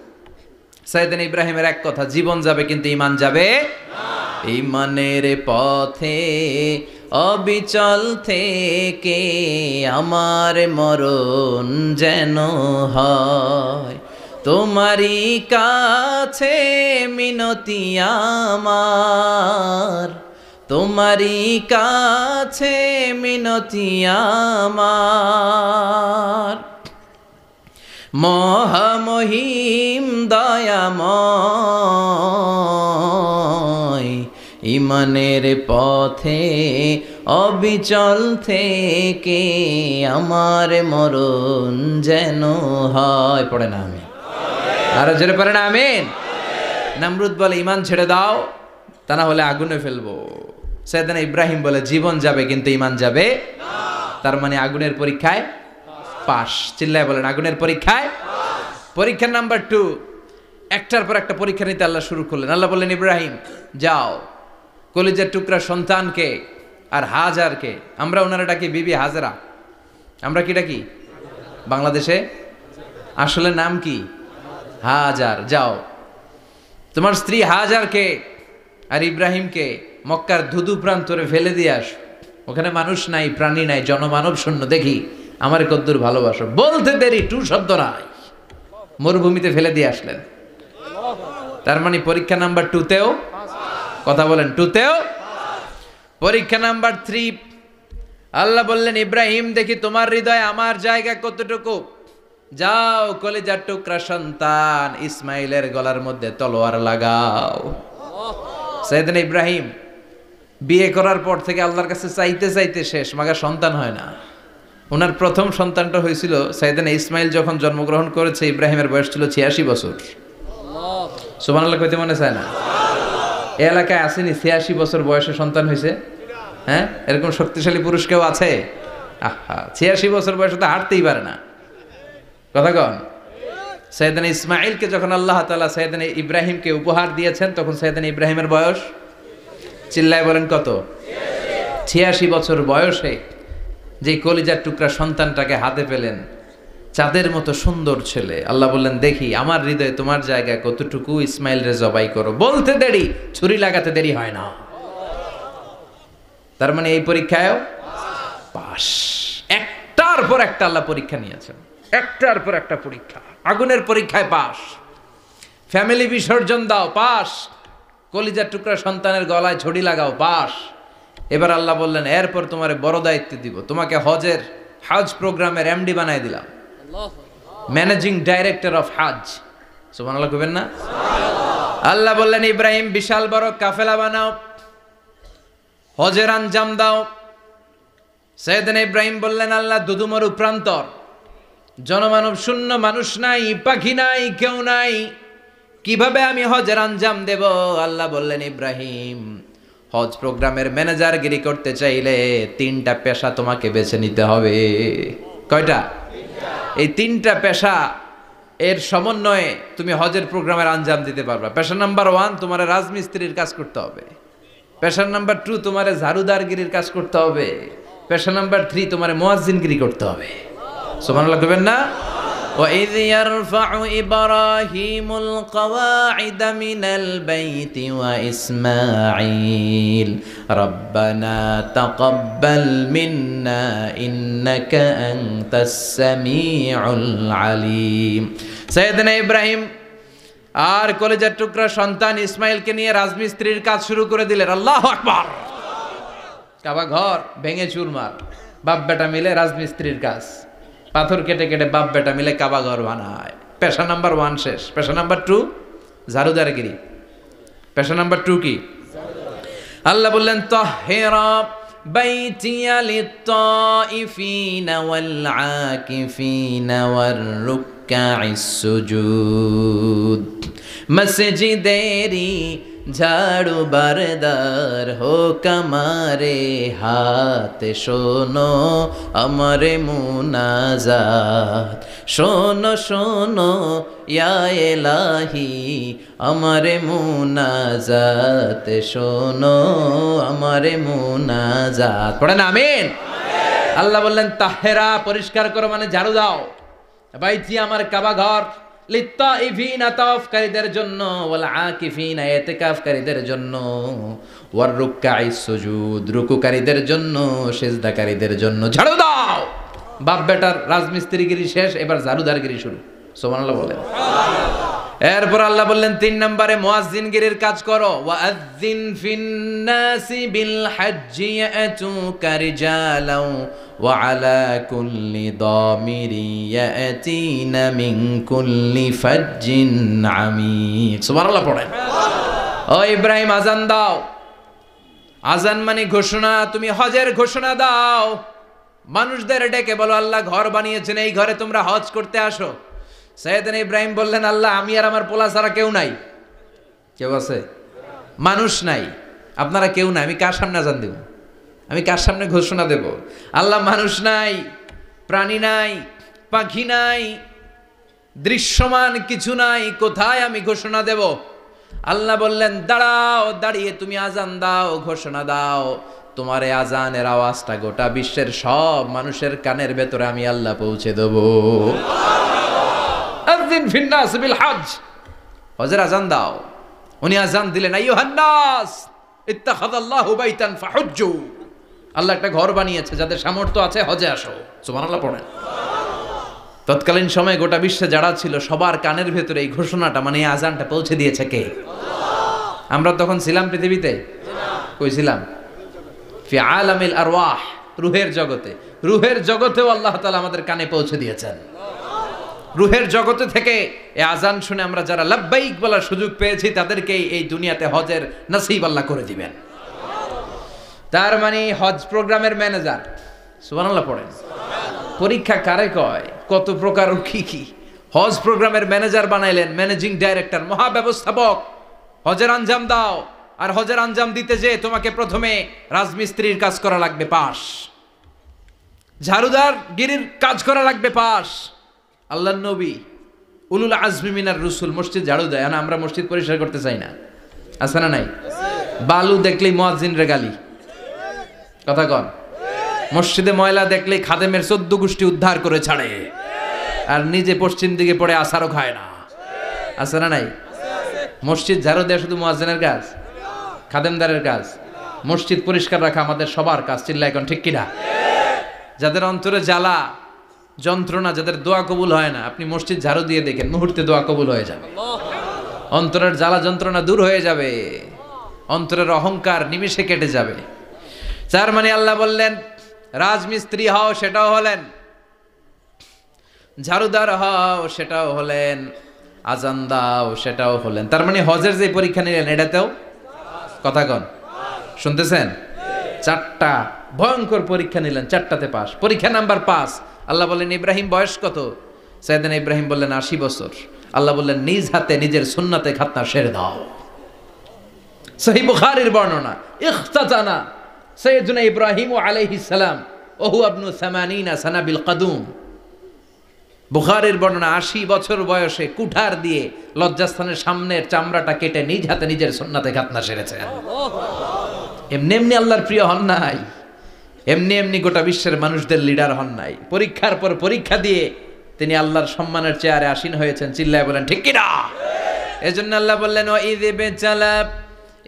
সাইয়েদনা ইব্রাহিমের এক কথা, জীবন যাবে কিন্তু ইমান যাবে না। ইমানের পথে অবিচল থেকে আমার মরণ যেন হয়, তোমারই কাছে মিনতি আমার, তোমারই কাছে মিনতি আমার, মহামহিম দয়াময়, ইমানের পথে অবিচল থেকে আমার মরণ যেন হয়। পড়ে না আমিন? আরো জোরে পড়ে না আমিন? নমরুদ বলে ইমান ছেড়ে দাও, তা না হলে আগুনে ফেলবো। সাইয়েদনা ইব্রাহিম বলে জীবন যাবে কিন্তু ইমান যাবে না। তার মানে আগুনের পরীক্ষায় পাস। চিল্লায় বলেন আগুনের পরীক্ষায়। পরীক্ষা নাম্বার 2, একটার পর একটা পরীক্ষা নিতে আল্লাহ শুরু করলেন। আল্লাহ বললেন ইব্রাহিম যাও, কলিজার টুকরা সন্তানকে আর হাজারকে, আমরা ওনারা ডাকি বিবি হাজরা, আমরা কি ডাকি বাংলাদেশে? আসলে নাম কি? হাজার। যাও তোমার স্ত্রী হাজারকে আর ইব্রাহিমকে মক্কার ধুধু প্রান্তরে ফেলে দিয়ে আস। ওখানে মানুষ নাই, প্রাণী নাই, জনমানব শূন্য। দেখি আমার কদ্দুর ভালোবাসো। বলতে দেরি, টু শব্দ নাই, মরুভূমিতে ফেলে দিয়ে আসলেন। তার মানে পরীক্ষা নাম্বার 2তেও, কথা বলেন 2তেও। পরীক্ষা নাম্বার 3, আল্লাহ বললেন ইব্রাহিম দেখি তোমার হৃদয়ে আমার জায়গা কতটুকু। যাও কলিজার টুকরা সন্তান ইসমাইলের গলার মধ্যে তলোয়ার লাগাও। সাইয়েদনা ইব্রাহিম বিয়ে করার পর থেকে আল্লাহর কাছে চাইতে চাইতে শেষ, মাগা সন্তান হয় না। ওনার প্রথম সন্তানটা হয়েছিল সাইয়েদনা ইসমাইল যখন জন্মগ্রহণ করেছে, ইব্রাহিমের বয়স ছিল 86 বছর। সুবহানাল্লাহ কইতে মনে চায় না? এই এলাকায় আসেনি 86 বছর বয়সে সন্তান হয়েছে? হ্যাঁ, এরকম শক্তিশালী পুরুষ কেউ আছে? আহা, 86 বছর বয়সে তো হাঁটতেই পারে না। কথা কন। সাইয়েদনা ইসমাইলকে যখন আল্লাহ তাআলা সাইয়েদনা ইব্রাহিমকে উপহার দিয়েছেন, তখন সাইয়েদনা ইব্রাহিমের বয়স, চিল্লায় বলেন কত? 86 বছর বয়সে যে কলিজার টুকরা সন্তানটাকে হাতে পেলেন, চাঁদের মতো সুন্দর ছেলে। আল্লাহ বললেন দেখি আমার হৃদয়ে তোমার জায়গা কতটুকু, ইসমাইল রে জবাই করো। বলতে দেরি, ছুরি লাগাতে দেরি হয় না। তার মানে এই পরীক্ষায়ও পাস। একটার পর একটা আল্লাহ পরীক্ষা নিয়েছেন, একটার পর একটা পরীক্ষা। আগুনের পরীক্ষায় পাস, ফ্যামিলি বিসর্জন দাও পাস, কলিজার টুকরা সন্তানের গলায় ছড়ি লাগাও পাস। এবার আল্লাহ বললেন এরপর তোমারে বড় দায়িত্ব দিব, তোমাকে হজ প্রোগ্রামের এমডি বানাই দিলাম, ম্যানেজিং ডাইরেক্টর অফ হজ। সুবহানাল্লাহ কইবেন না? আল্লাহ বললেন ইব্রাহিম বিশাল বড় কাফেলা বানাও, হজের আঞ্জাম দাও। সাইয়েদনা ইব্রাহিম বললেন আল্লাহ দুদুমরু প্রান্তর, জনমানব শূন্য, মানুষ নাই, পাখি নাই, কেউ নাই, কিভাবে আমি হজের আঞ্জাম দেব? আল্লাহ বললেন ইব্রাহিম হজ প্রোগ্রামের ম্যানেজারগিরি করতে চাইলে 3টা পেশা তোমাকে বেছে নিতে হবে। কয়টা? এই 3টা পেশা এর সমন্বয়ে তুমি হজের প্রোগ্রামের আঞ্জাম দিতে পারবা। পেশা নাম্বার 1 তোমার রাজমিস্ত্রির কাজ করতে হবে। পেশা নাম্বার 2 তোমার ঝাড়ুদারগিরির কাজ করতে হবে। পেশা নাম্বার 3 তোমার মুয়াজ্জিনগিরি করতে হবে। সুবহানাল্লাহ কইবেন না? وَإِذْ يَرْفَعُ إِبْرَاهِيمُ الْقَوَاعِدَ مِنَ الْبَيْتِ وَإِسْمَاعِيلُ رَبَّنَا تَقَبَّلْ مِنَّا إِنَّكَ أَنْتَ السَّمِيعُ الْعَلِيمُ। সাইয়েদনা ইব্রাহিম আর কলেজের টুকরা সন্তান ইসমাইলকে নিয়ে রাজমিস্ত্রির কাজ শুরু করে দিলেন। আল্লাহু আকবার। কাবা ঘর ভেঙে চুরমার, বাপ বেটা মিলে রাজমিস্ত্রির কাজ, পাথর কেটে কেটে বাপ বেটা মিলে কাবা ঘর বানায়। পেশা নাম্বার 1 শেষ। পেশা নাম্বার 2 ঝাড়ুদারগিরি। পেশা নাম্বার 2 কি? আল্লাহ বললেন তাহহিরা বাইতিয়া লিত-তাইফিনা ওয়াল আকিফিনা ওয়ার রুকআইস সুজুদ। মসজিদেরি ঝাড়ু বারদার হোক আমারে হাত, শোনো আমারে মুনাজাত, শোনো শোনো ইয়া ইলাহি আমারে মুনাজাত, শোনো আমারে মুনাজাত। পড়েন আমিন। আল্লাহ বললেন তাহেরা পরিষ্কার করো মানে ঝাড়ু দাও, বাইতি আমার কাবা ঘর, লিত্তাইফিনা তাওয়াফকারীদের জন্য, ওয়াল আকিফিনা ইতিকাফকারীদের জন্য, ওয়ার রুকআইস সুজুদ রুকুকারীদের জন্য, সিজদাকারীদের জন্য। ঝাড়ু দাও। বাপ বেটার রাজমিস্ত্রিগিরি শেষ, এবার ঝাড়ুদারগিরি শুরু। সুবহানাল্লাহ বলেন। এরপর আল্লাহ বললেন 3 নম্বরে মুয়াজ্জিনগিরির কাজ করো, ওয়াআযযিন ফিন-নাসি বিল হাজ্জি ইয়াতুকা রিজালাও ওয়া আলা কুল্লি দামিরি ইয়াতিনা মিন কুল্লি ফাজ্জিন আমিক। সুবহানাল্লাহ পড়েন। ও ইব্রাহিম আযান দাও। আযান মানে ঘোষণা, তুমি হজের ঘোষণা দাও। মানুষদের ডেকে বলো আল্লাহ ঘর বানিয়েছেন, এই ঘরে তোমরা হজ করতে আসো। সাইয়েদনা ইব্রাহিম বললেন আল্লাহ আমি আর আমার পোলা ছাড়া কেউ নাই। কেউ আছে? মানুষ নাই, আপনারা কেউ নাই, আমি কার সামনে আযান দেব? আমি কার সামনে ঘোষণা দেব? আল্লাহ মানুষ নাই, প্রাণী নাই, পাখি নাই, দৃশ্যমান কিছু নাই, কোথায় আমি ঘোষণা দেব? আল্লাহ বললেন দাঁড়াও, দাঁড়িয়ে তুমি আযান দাও, ঘোষণা দাও। তোমার এই আযানের আওয়াজটা গোটা বিশ্বের সব মানুষের কানের ভেতরে আমি আল্লাহ পৌঁছে দেব। আযিন ফিন-নাস বিল হজ, হজের আযান দাও। উনি আযান দিলেন আইয়ুহান নাস ইত্তাখাযাল্লাহু বাইতান ফাহুজ্জু। আল্লাহ একটা ঘর বানিয়েছে, যাদের সামর্থ্য আছে হজে আসো। সুবহানাল্লাহ পড়েন। তৎকালীন সময়ে গোটা বিশ্বে যারা ছিল সবার কানের ভেতরে এই ঘোষণাটা মানে এই আযানটা পৌঁছে দিয়েছে কে? আমরা তখন ছিলাম পৃথিবীতে? কই ছিলাম? ফি আলামিল আরওয়াহ, রূহের জগতে। রূহের জগতেও আল্লাহ তাআলা আমাদের কানে পৌঁছে দিয়েছেন। রূহের জগতে থেকে এই আযান শুনে আমরা যারা লাব্বাইক বলার সুযোগ পেয়েছি তাদেরকে এই দুনিয়াতে হজের নসিব আল্লাহ করে দিবেন। তার মানে হজ প্রোগ্রামের ম্যানেজার। সুবহানাল্লাহ পড়েন। পরীক্ষা কারে কয়? কত প্রকার ও কি কি। হজ প্রোগ্রামের ম্যানেজার বানাইলেন, ম্যানেজিং ডাইরেক্টর, মহাব্যবস্থাপক। হজের আঞ্জাম দাও, আর হজের আঞ্জাম দিতে যে তোমাকে প্রথমে রাজমিস্ত্রির কাজ করা লাগবে পাস, ঝাড়ুদার গিরির কাজ করা লাগবে পাস। আল্লাহর নবী উলুল আজমি মিনার রসুল মসজিদ ঝাড়ু দেয়, না আমরা মসজিদ পরিষ্কার করতে চাই না? আছে না নাই? বালু দেখলেই মুয়াজ্জিনরে গালি, কথা কন। মসজিদে ময়লা দেখলেই খাদেমের 14 গোষ্ঠী উদ্ধার করে ছাড়ে, আর নিজে পশ্চিম দিকে পড়ে আসারও খায় না। আছে না নাই? মসজিদ ঝাড়ু দেওয়া শুধু মুয়াজ্জিনের কাজ? খাদেমদারের কাজ? মসজিদ পরিষ্কার রাখা আমাদের সবার কাজ। চিল্লা এখন ঠিক কিনা? যাদের অন্তরে জ্বালা যন্ত্রণা, যাদের দোয়া কবুল হয় না, আপনি মসজিদ ঝাড়ু দিয়ে দেখেন মুহূর্তে দোয়া কবুল হয়ে যাবে। অন্তরের জ্বালা যন্ত্রণা দূর হয়ে যাবে, অন্তরের অহংকার নিমেষে কেটে যাবে। তার মানে আল্লাহ বললেন রাজমিস্ত্রি হও, সেটাও হলেন। ঝাড়ুদার হও, সেটাও হলেন। আযান দাও, সেটাও হলেন। তার মানে হজের যে পরীক্ষা নিলেন এটাতেও, কথা কন, শুনতেছেন? 4টা ভয়ঙ্কর পরীক্ষা নিলেন, 4টাতে পাস। পরীক্ষা নাম্বার 5। আল্লাহ বললেন ইব্রাহিম বয়স কত? সাইয়েদনা ইব্রাহিম বললেন 80 বছর। আল্লাহ বললেন নিজ হাতে নিজের সুন্নাতে খাতনা সেরে দাও। সহিহ বুখারীর বর্ণনা, ইখতাতানা সাইয়েদনা ইব্রাহিম আলাইহিস সালাম ওহু ইবনু 80 সানা বিল কাদুম। বুখারীর বর্ণনা 80 বছর বয়সে কুঠার দিয়ে লজ্জাস্থানের সামনের চামড়াটা কেটে নিজ হাতে নিজের সুন্নাতে খাতনা সেরেছেন। এমনি এমনি আল্লাহর প্রিয় হন নাই, এমনি এমনি গোটা বিশ্বের মানুষদের লিডার হন নাই। পরীক্ষার পর পরীক্ষা দিয়ে তিনি আল্লাহর সম্মানের চেয়ারে আসীন হয়েছেন। চিল্লায় বলেন ঠিক কিনা? এজন্য আল্লাহ বললেন ওয়াইয ইবতালা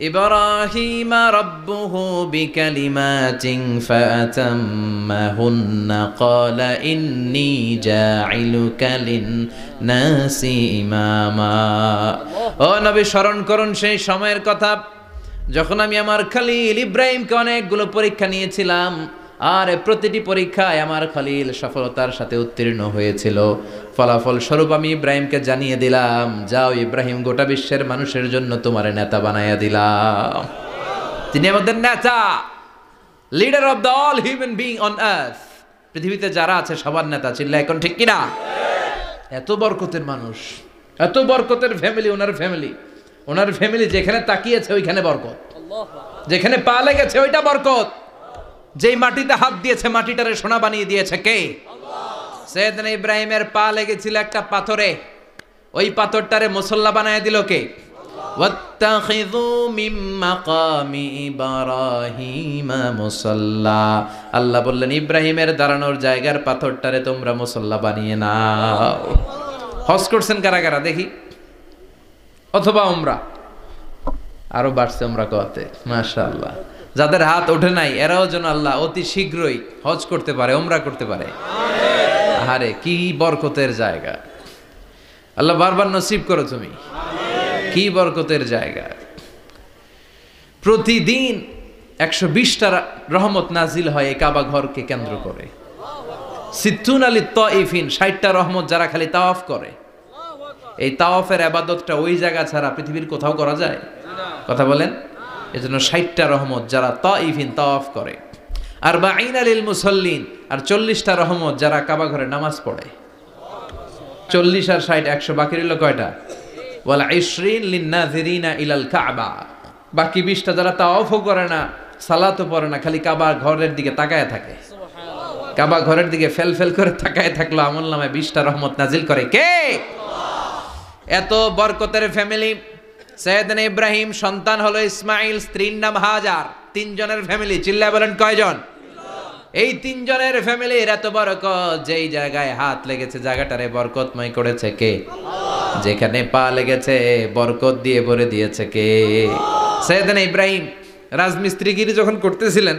ইব্রাহিমা রাব্বুহু বিকালিমাতিন ফাআতাম্মাহুন্না ক্বালা ইন্নী জাঈলুকা লিন-নাসি ইমামা। ও নবী স্মরণ করুন সেই সময়ের কথা যখন আমি আমার খলিল ইব্রাহিমকে অনেকগুলো পরীক্ষা নিয়েছিলাম, আর প্রতিটি পরীক্ষায় আমার খলিল সফলতার সাথে উত্তীর্ণ হয়েছিল। ফলাফল স্বরূপ আমি ইব্রাহিমকে জানিয়ে দিলাম, যাও ইব্রাহিম, গোটা বিশ্বের মানুষের জন্য তোমার নেতা বানাইয়া দিলাম। তিনি আমাদের নেতা, leader of the all human being on earth. পৃথিবীতে যারা আছে সবার নেতা। চিল্লা এখন ঠিক কিনা? এত বরকতের মানুষ, এত বরকতের ফ্যামিলি। ওনার ফ্যামিলি যেখানে তাকিয়েছে ওইখানে বরকত, যেখানে পা লেগেছে ওইটা বরকত। যেই মাটিতে হাত দিয়েছে মাটিটারে সোনা বানিয়ে দিয়েছে কে? সাইয়েদনা ইব্রাহিমের পা লেগেছিল একটা পাথরে, ওই পাথরটারে মুসল্লা বানায় দিল কে? ওয়াত্তাখিযু মিন মাকামি ইব্রাহিমা মুসাল্লা। আল্লাহ বললেন ইব্রাহিমের দাঁড়ানোর জায়গার পাথরটারে তোমরা মুসল্লা বানিয়ে নাও। হজ করছেন কারা কারা দেখি? অথবা উমরা? আরো বাড়ছে উমরা করতে, মাশাআল্লাহ। যাদের হাত ওঠে নাই এরাও যেন আল্লাহ অতি শীঘ্রই হজ করতে পারে, উমরা করতে পারে। আরে কি বরকতের জায়গা! আল্লাহ বারবার নসিব করো তুমি। কি বরকতের জায়গা। প্রতিদিন 120টা রহমত নাজিল হয় এই কাবা ঘরকে কেন্দ্র করে। সিত্তুন আলী তাইফিন, 60টা রহমত যারা খালি তাওয়াফ করে। এই তাওয়াফের ইবাদতটা ওই জায়গা ছাড়া পৃথিবীর কোথাও করা যায়? কথা বলেন। এজন্য 60টা রহমত যারা তাইফিন তাওয়াফ করে। আর বাঈনা লিল মুসাল্লিন, আর 40টা রহমত যারা কাবা ঘরে নামাজ পড়ে। 40 আর 60 100, বাকি রইল কয়টা? ওয়াল 20 লিন-নাযিরিনা ইলাল কাবা। বাকি 20টা যারা তাওয়াফও করে না, সালাতও পড়ে না, খালি কাবা ঘরের দিকে তাকায় থাকে। কাবা ঘরের দিকে ফেল ফেল করে তাকায় থাকলো, আমলনামায় 20টা রহমত নাজিল করে কে? এত বরকতের ফ্যামিলি। সাইয়েদনা ইব্রাহিম সন্তান হলো ইসমাইল, স্ত্রীর নাম হাজার। 3 জনের ফ্যামিলি। চিল্লায় বলেন কয়জন? এই 3 জনের ফ্যামিলির এত বরকত, যেই জায়গায় হাত লেগেছে জায়গাটারে বরকতময় করেছে কে? যেখানে পা লেগেছে বরকত দিয়ে ভরে দিয়েছে কে? সাইয়েদনা ইব্রাহিম রাজমিস্ত্রিগিরি যখন করতেছিলেন,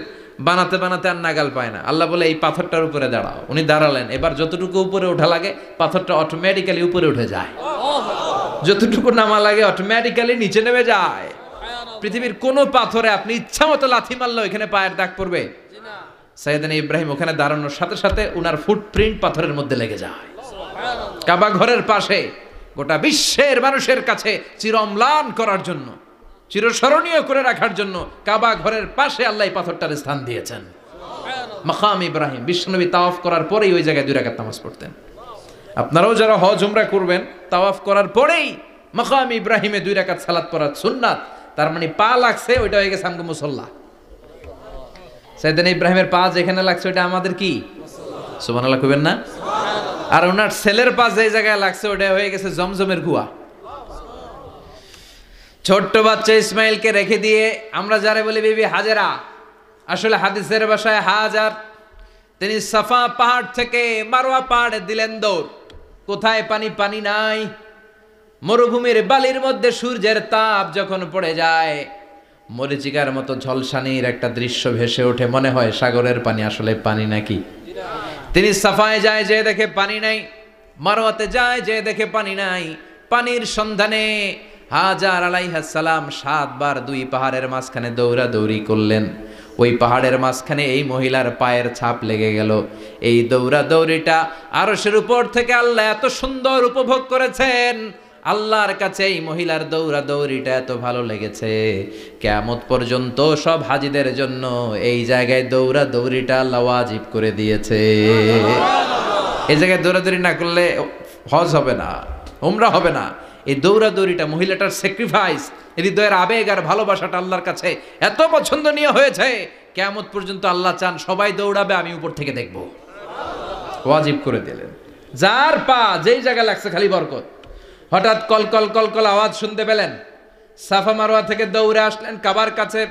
বানাতে বানাতে আর নাগাল পায় না। আল্লাহ বলে এই পাথরটার উপরে দাঁড়াও। উনি দাঁড়ালেন। এবার যতটুকু উপরে ওঠা লাগে পাথরটা অটোমেটিক্যালি উপরে উঠে যায়, যতটুকু নামা লাগে অটোমেটিক্যালি নিচে নেমে যায়। পৃথিবীর কোন পাথরে আপনি ইচ্ছা মতো লাথি মারলে এখানে পায়ের দাগ পড়বে? সাইয়েদনা ইব্রাহিম ওখানে দাঁড়ানোর সাথে সাথে উনার ফুটপ্রিন্ট পাথরের মধ্যে লেগে যায়। কাবা ঘরের পাশে গোটা বিশ্বের মানুষের কাছে চিরম্লান করার জন্য, চিরস্মরণীয় করে রাখার জন্য কাবা ঘরের পাশে আল্লাহ এই পাথরটার স্থান দিয়েছেন। মাকাম ইব্রাহিম। বিশ্বনবী তাওয়াফ করার পরেই ওই জায়গায় 2 রাকাত নামাজ পড়তেন। আপনারাও যারা হজ উমরা করবেন, তাওয়াফ করার পরেই মাকাম ইব্রাহিমে 2 রাকাত সালাত পড়া সুন্নাত। তার মানে পা লাগছে, ওইটা হয়ে গেছে আমগো মুসাল্লা। সাইয়েদনা ইব্রাহিমের পা যেখানে লাগছে ওইটা আমাদের কি? সুবহানাল্লাহ কইবেন না? আর ওনার ছেলের পা যে জায়গায় লাগছে ওটা হয়ে গেছে জমজমের কুয়া। ছোট্ট বাচ্চা ইসমাইলকে রেখে দিয়ে আমরা যারা বলি বিবি হাজেরা, আসলে হাদিসের ভাষায় হাজার, তিনি সাফা পাহাড় থেকে মারওয়া পাহাড়ে দিলেন দৌড়। কোথায় পানি? পানি নাই। মরুভূমির বালির মধ্যে সূর্যের তাপ যখন পড়ে যায়, মরিচিকার মতো ঝলসানির একটা দৃশ্য ভেসে ওঠে, মনে হয় সাগরের পানি, আসলে পানি নাকি? তিনি সাফায় যায়, যে দেখে পানি নাই। মারওয়াতে যায়, যে দেখে পানি নাই। পানির সন্ধানে হাজার আলাইহিস সালাম 7 বার 2 পাহাড়ের মাঝখানে দৌড়াদৌড়ি করলেন। ওই পাহাড়ের মাঝখানে এই মহিলার পায়ের ছাপ লেগে গেল। এই দৌড়াদৌড়িটা আরশের উপর থেকে আল্লাহ এত সুন্দর উপভোগ করেছেন। আল্লাহর কাছে এই মহিলার দৌড়াদৌড়িটা এত ভালো লেগেছে, কিয়ামত পর্যন্ত সব হাজীদের জন্য এই জায়গায় দৌড়াদৌড়িটা আল্লাহ ওয়াজিব করে দিয়েছে। এই জায়গায় দৌড়াদৌড়ি না করলে হজ হবে না, উমরা হবে না। এই দৌড়াদৌড়িটা, মহিলাটার স্যাক্রিফাইস, হৃদয়ের আবেগ আর ভালোবাসাটা আল্লাহর কাছে এত পছন্দনীয় হয়েছে, কিয়ামত পর্যন্ত আল্লাহ চান সবাই দৌড়াবে, আমি উপর থেকে দেখব। ওয়াজিব করে দিলেন। যার পা যেই জায়গায় লাগছে খালি বরকত। হঠাৎ কলকল কলকল আওয়াজ শুনতে পেলেন। সাফা মারওয়া থেকে দৌড়ে আসলেন কাবার কাছে।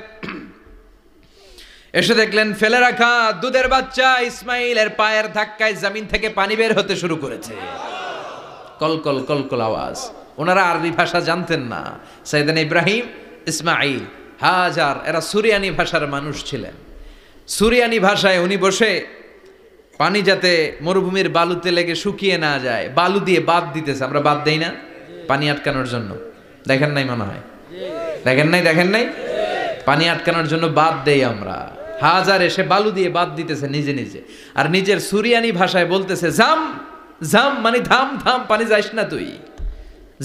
এসে দেখলেন ফেলে রাখা দুধের বাচ্চা ইসমাইলের পায়ের ধাক্কায় জমিন থেকে পানি বের হতে শুরু করেছে। কলকল কলকল আওয়াজ। ওনারা আরবি ভাষা জানতেন না। সাইয়েদনা ইব্রাহিম, ইসমাইল, হাজার এরা সুরিয়ানি ভাষার মানুষ ছিলেন। সুরিয়ানি ভাষায় উনি বসে পানি যাতে মরুভূমির বালুতে লেগে শুকিয়ে না যায়, বালু দিয়ে বাঁধ দিতেছে। আমরা বাঁধ দেই না পানি আটকানোর জন্য? দেখেন নাই মনে হয়? দেখেন নাই? পানি আটকানোর জন্য বাঁধ দেই আমরা। হাজার এসে বালু দিয়ে বাঁধ দিতেছে নিজে নিজে, আর নিজের সুরিয়ানি ভাষায় বলতেছে জাম জাম, মানে থাম থাম, পানি যাইস না তুই।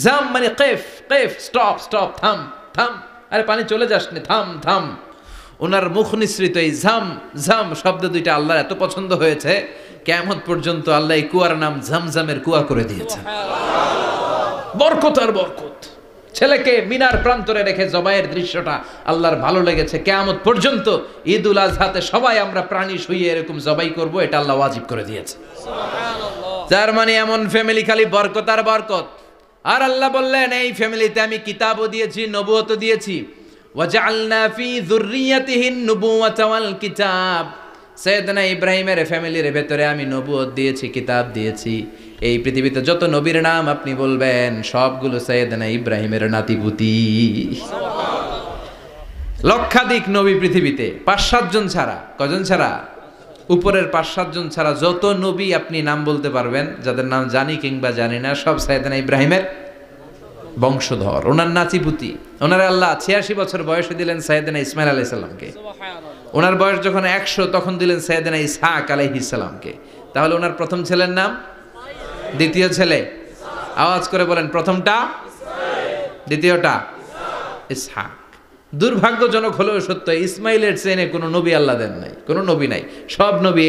জাম মানে কেফ কেফ, স্টপ স্টপ, থাম থাম, আরে পানি চলে যাস না, থাম থাম। ওনার মুখ নিঃসৃত এই ঝাম ঝাম শব্দ দুইটা আল্লাহর এত পছন্দ হয়েছে, কিয়ামত পর্যন্ত আল্লাহ এই কুয়ার নাম ঝমঝমের কুয়া করে দিয়েছেন। বরকত আর বরকত। ছেলেকে মিনার প্রান্তরে রেখে জবাইয়ের দৃশ্যটা আল্লাহর ভালো লেগেছে। কিয়ামত পর্যন্ত ঈদুল আজহাতে সবাই আমরা প্রাণী শুইয়ে এরকম জবাই করব, এটা আল্লাহ ওয়াজিব করে দিয়েছে। তার মানে এমন ফ্যামিলি খালি বরকত আর বরকত। আর আল্লাহ বললেন এই ফ্যামিলিতে আমি কিতাবও দিয়েছি, নবুয়তও দিয়েছি। ওয়াজআলনা ফি যুররিয়াতিহি নুবুওয়াতা ওয়াল কিতাব। সাইয়েদনা ইব্রাহিমের ফ্যামিলির ভেতরে আমি নবুয়ত দিয়েছি, কিতাব দিয়েছি। এই পৃথিবীতে যত নবীর নাম আপনি বলবেন সবগুলো সাইয়েদনা ইব্রাহিমের নাতিপুতি। লক্ষাধিক নবী পৃথিবীতে, 5-7 জন ছাড়া। কজন ছাড়া? উপরের 5-7 জন ছাড়া যত নবী আপনি নাম বলতে পারবেন, যাদের নাম জানি কিংবা জানি না, সব সাইয়েদনা ইব্রাহিমের বংশধর, ওনার নাতিপুতি। ওনার আল্লাহ 86 বছর বয়সে দিলেন সাইয়েদনা ইসমাইল আলাইহিস সালামকে। ওনার বয়স যখন 100 তখন দিলেন সাইয়েদনা ইসহাক আলাইহিস সালামকে। তাহলে ওনার প্রথম ছেলের নাম, দ্বিতীয় ছেলে আওয়াজ করে বলেন, প্রথমটা দ্বিতীয়টা ইসহাক। দুর্ভাগ্যজনক হলেও সত্য, ইসমাইলের চেনে কোনো নবী আল্লাহ দেন নাই, কোনো নবী নাই। সব নবী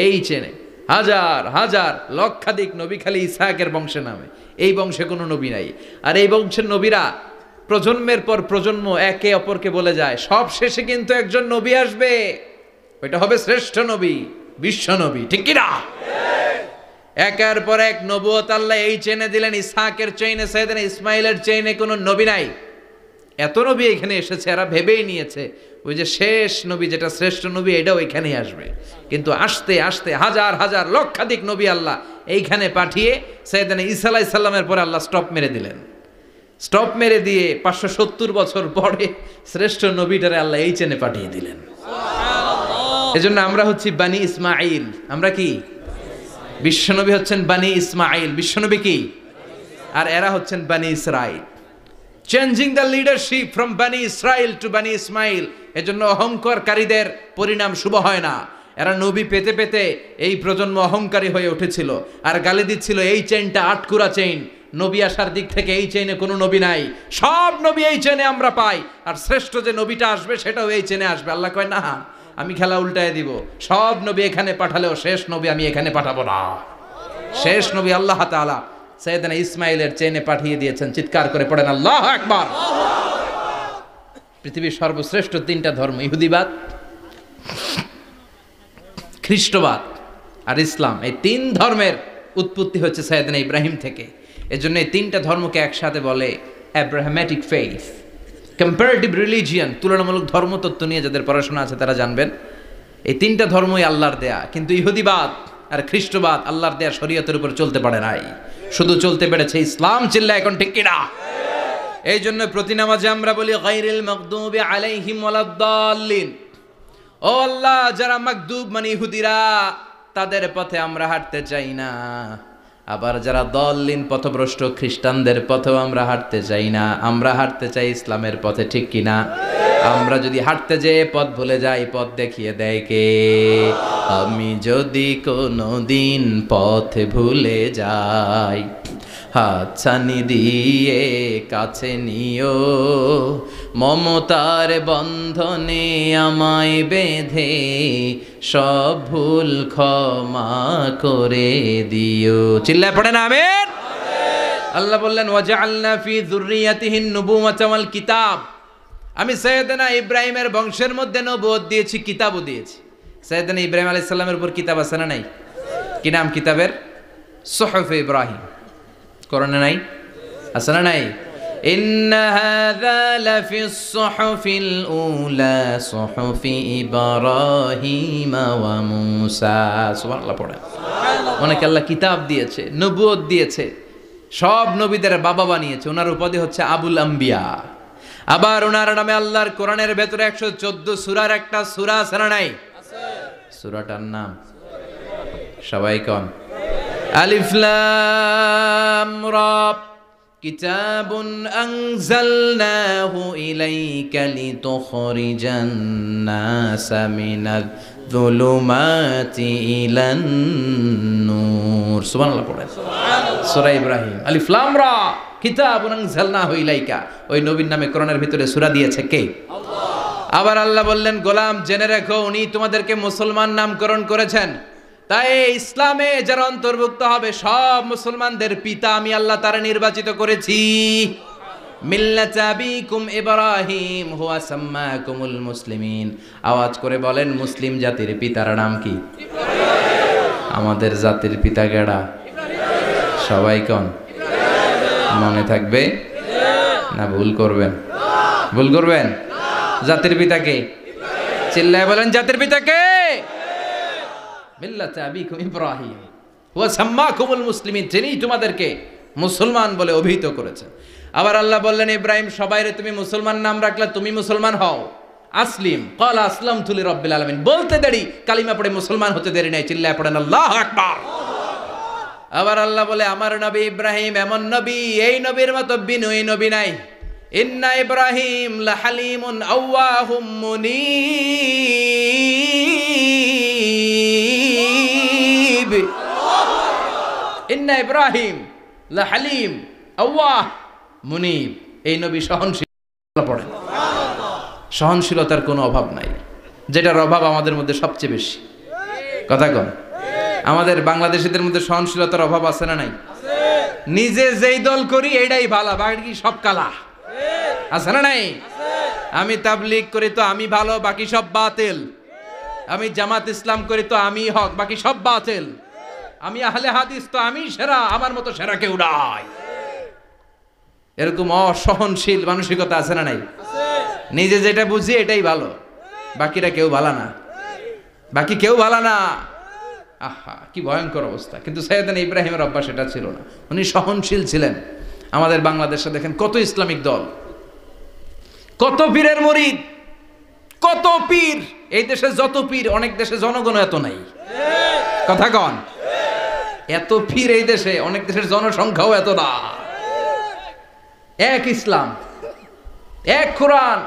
এই চেনে হাজার হাজার লক্ষাধিক নবী খালি ইসহাকের বংশে নামে, এই বংশে কোনো নবী নাই। আর এই বংশের নবীরা প্রজন্মের পর প্রজন্ম একে অপরকে বলে যায়, সব শেষে কিন্তু একজন নবী আসবে, ওইটা হবে শ্রেষ্ঠ নবী, বিশ্ব নবী, ঠিক কি না? একের পর এক নবুয়ত আল্লাহ এই চেনে দিলেন। ইসহাকের চেইনে, সাইয়েদনা ইসমাইলের চেইনে কোনো নবী নাই। এত নবী এখানে এসেছে, এরা ভেবেই নিয়েছে ওই যে শেষ নবী যেটা শ্রেষ্ঠ নবী এটাও এখানেই আসবে। কিন্তু আস্তে আস্তে হাজার হাজার লক্ষাধিক নবী আল্লাহ এইখানে পাঠিয়ে সাইয়েদনা ঈসা আলাইহিস সালামের পরে আল্লাহ স্টপ মেরে দিলেন। স্টপ মেরে দিয়ে 570 বছর পরে শ্রেষ্ঠ নবীটারে আল্লাহ এই চেনে পাঠিয়ে দিলেন। এজন্য আমরা হচ্ছি বানি ইসমাইল। আমরা কি? বিশ্বনবী হচ্ছেন বানি ইসমাইল, বিশ্বনবী কি? আর এরা হচ্ছেন বানি Israil. Changing the leadership from বানি ইসরাইল টু বানি ইসমাইল। এজন্য অহংকারকারীদের পরিণাম শুভ হয় না। এরা নবী পেতে পেতে এই প্রজন্ম অহংকারী হয়ে উঠেছিল আর গালি দিচ্ছিল এই চেইনটা আটকুরা চেইন, নবী আসার দিক থেকে এই চেইনে কোনো নবী নাই, সব নবী এই চেইনে আমরা পাই, আর শ্রেষ্ঠ যে নবীটা আসবে সেটাও এই চেইনে আসবে। আল্লাহ কয় না, আমি খেলা উল্টায় দিব, সব নবী এখানে পাঠালেও শেষ নবী আমি এখানে পাঠাবো না। শেষ নবী আল্লাহ তাআলা সাইয়েদনা ইসমাইলের চেইনে পাঠিয়ে দিয়েছেন। চিৎকার করে পড়েন আল্লাহু আকবার। পৃথিবীর সর্বশ্রেষ্ঠ 3টা ধর্ম, ইহুদিবাদ, খ্রিস্টবাদ আর ইসলাম, এই 3 ধর্মের উৎপত্তি হচ্ছে সাইয়েদনা ইব্রাহিম থেকে। এজন্য এই 3টা ধর্মকে একসাথে বলে অ্যাব্রাহামেটিক ফেইথ, কম্পারেটিভ রিলিজিয়ান। তুলনামূলক ধর্মতত্ত্ব নিয়ে যাদের পড়াশোনা আছে তারা জানবেন এই 3টা ধর্মই আল্লাহর দেয়া। কিন্তু ইহুদিবাদ আর খ্রিস্টবাদ আল্লাহর দেয়া শরীয়তের উপর চলতে পারে নাই, শুধু চলতে পেরেছে ইসলাম। চিল্লা এখন ঠিক কিনা? এই জন্য প্রতি নামাজে আমরা বলি গায়রিল মাগদুবি আলাইহিম ওয়ালাদ-দাল্লিন। ও আল্লাহ, যারা মাগদুব মানে ইহুদিরা, তাদের পথে আমরা হাঁটতে চাই না। আবার যারা দল্লিন পথভ্রষ্ট খ্রিস্টানদের পথেও আমরা হাঁটতে চাই না, আমরা হাঁটতে চাই ইসলামের পথে, ঠিক কিনা? আমরা যদি হাঁটতে যেয়ে পথ ভুলে যাই, পথ দেখিয়ে দেয় কে? আমি যদি কোনো দিন পথ ভুলে যাই, হাতছানি দিয়ে কাছে নিও, মমতার বন্ধনে আমায় বেঁধে সব ভুল ক্ষমা করে দিও। চিল্লায় পড়েন আমিন। আল্লাহ বললেন ওয়াজআলনা ফি যুররিয়াতিহিন নুবুওয়াতা ওয়াল কিতাব। আমি সাইয়েদনা ইব্রাহিমের বংশের মধ্যে নবুয়ত দিয়েছি, কিতাবও দিয়েছি। সাইয়েদনা ইব্রাহিম আলাইহিস সালামের উপর কিতাব আছে না নাই? কি নাম কিতাবের? সুহুফ ইব্রাহিম। কোরআনে নাই? আছে না নাই? ইন্না হাযা লাফিস সুহুফিল উলা সুহুফি ইব্রাহিম ওয়া মূসা। সুবহানাল্লাহ পড়ে। অনেক আল্লাহ কিতাব দিয়েছে, নবুয়ত দিয়েছে, সব নবীদের বাবা বানিয়েছে। ওনার উপাধি হচ্ছে আবুল আম্বিয়া। আবার ওনার নামে আল্লাহর কোরআনের ভেতরে 114 সূরার একটা সূরা আছে না নাই? আছে। সূরাটার নাম সবাই কোন? আলিফ লাম রা। কিতাবুন আনজালনাহু ইলাইকা লিতুখরিজান নাসা মিনাল যুলুমাতি ইলান নূর। সুবহানাল্লাহ পড়েন। সূরা ইব্রাহিম। আলিফ লাম রা। কিতাবুন আনজালনাহু ইলাইকা। ওই নবীর নামে কোরআনের ভিতরে সূরা দিয়েছে কে? আল্লাহ। আবার আল্লাহ বললেন, গোলাম জেনে রাখো, উনি তোমাদেরকে মুসলমান নামকরণ করেছেন। তাই ইসলামে যারা অন্তর্ভুক্ত হবে সব মুসলমানদের পিতা আমি আল্লাহ তারা নির্বাচিত করেছি। মিল্লাতা আবিকুম ইব্রাহিম হুয়া সাম্মাকুমুল মুসলিমিন। আওয়াজ করে বলেন, মুসলিম জাতির পিতার নাম কি? ইব্রাহিম। আমাদের জাতির পিতা কেডা? ইব্রাহিম। সবাই কোন? ইব্রাহিম। মনে থাকবে না ভুল করবেন? ভুল করবেন? জাতির পিতা কে? ইব্রাহিম। চিল্লায় বলেন, জাতির পিতা কে? মিল্লাতা আবিকুম ইব্রাহিম ওয়া সাম্মাকুমুল মুসলিমিন। তিনি তোমাদেরকে মুসলমান বলে অভিহিত করেছেন। আবার আল্লাহ বললেন, ইব্রাহিম সবাইরে তুমি মুসলমান নাম রাখলে, তুমি মুসলমান হও। আসলিম ক্বালা আসলামতু লিরাব্বিল আলামিন, বলতে দেরি কালিমা পড়ে মুসলমান হতে দেরি নাই, চিল্লায় পড়েন আল্লাহু আকবার। আবার আল্লাহ বলে আমার নবী ইব্রাহিম এমন নবী, এই নবীর মতো বিনয়ী নবী নাই। ইন্না ইব্রাহিম লাহালিমুন আওয়াহুম মুনীব। ইন্না ইব্রাহিম লাহালিম আওয়াহ মুনীব, এই নবী সহনশীল। পড়ে সহনশীলতার কোনো অভাব নাই, যেটার অভাব আমাদের মধ্যে সবচেয়ে বেশি। কথা কম, আমাদের বাংলাদেশিদের মধ্যে সহনশীলতার অভাব আছে না নাই? নিজে যেই দল করি এটাই ভালো, বাকি সব কালা, আছে না নাই? আমি তাবলীগ করি তো আমি ভালো, বাকি সব বাতিল। আমি জামাত ইসলাম করি তো আমি হক, বাকি সব বাতিল। আমি আহলে হাদিস তো আমি সেরা, আমার মতো সেরা কেউ নাই। এরকম অসহনশীল মানসিকতা আছে না নাই? নিজে যেটা বুঝি এটাই ভালো, বাকিরা কেউ ভালো না, বাকি কেউ ভালো না। আহা কি ভয়ঙ্কর অবস্থা। কিন্তু সাইয়েদনা ইব্রাহিমের অভ্যাস এটা ছিল না, উনি সহনশীল ছিলেন। আমাদের বাংলাদেশে দেখেন কত ইসলামিক দল, কত পীরের মুরিদ, কত পীর। এই দেশে যত পীর, অনেক দেশে জনগণ এত নাই। কথা কন, এত পীর এই দেশে, অনেক দেশের জনসংখ্যাও এত না। এক ইসলাম, এক কোরআন,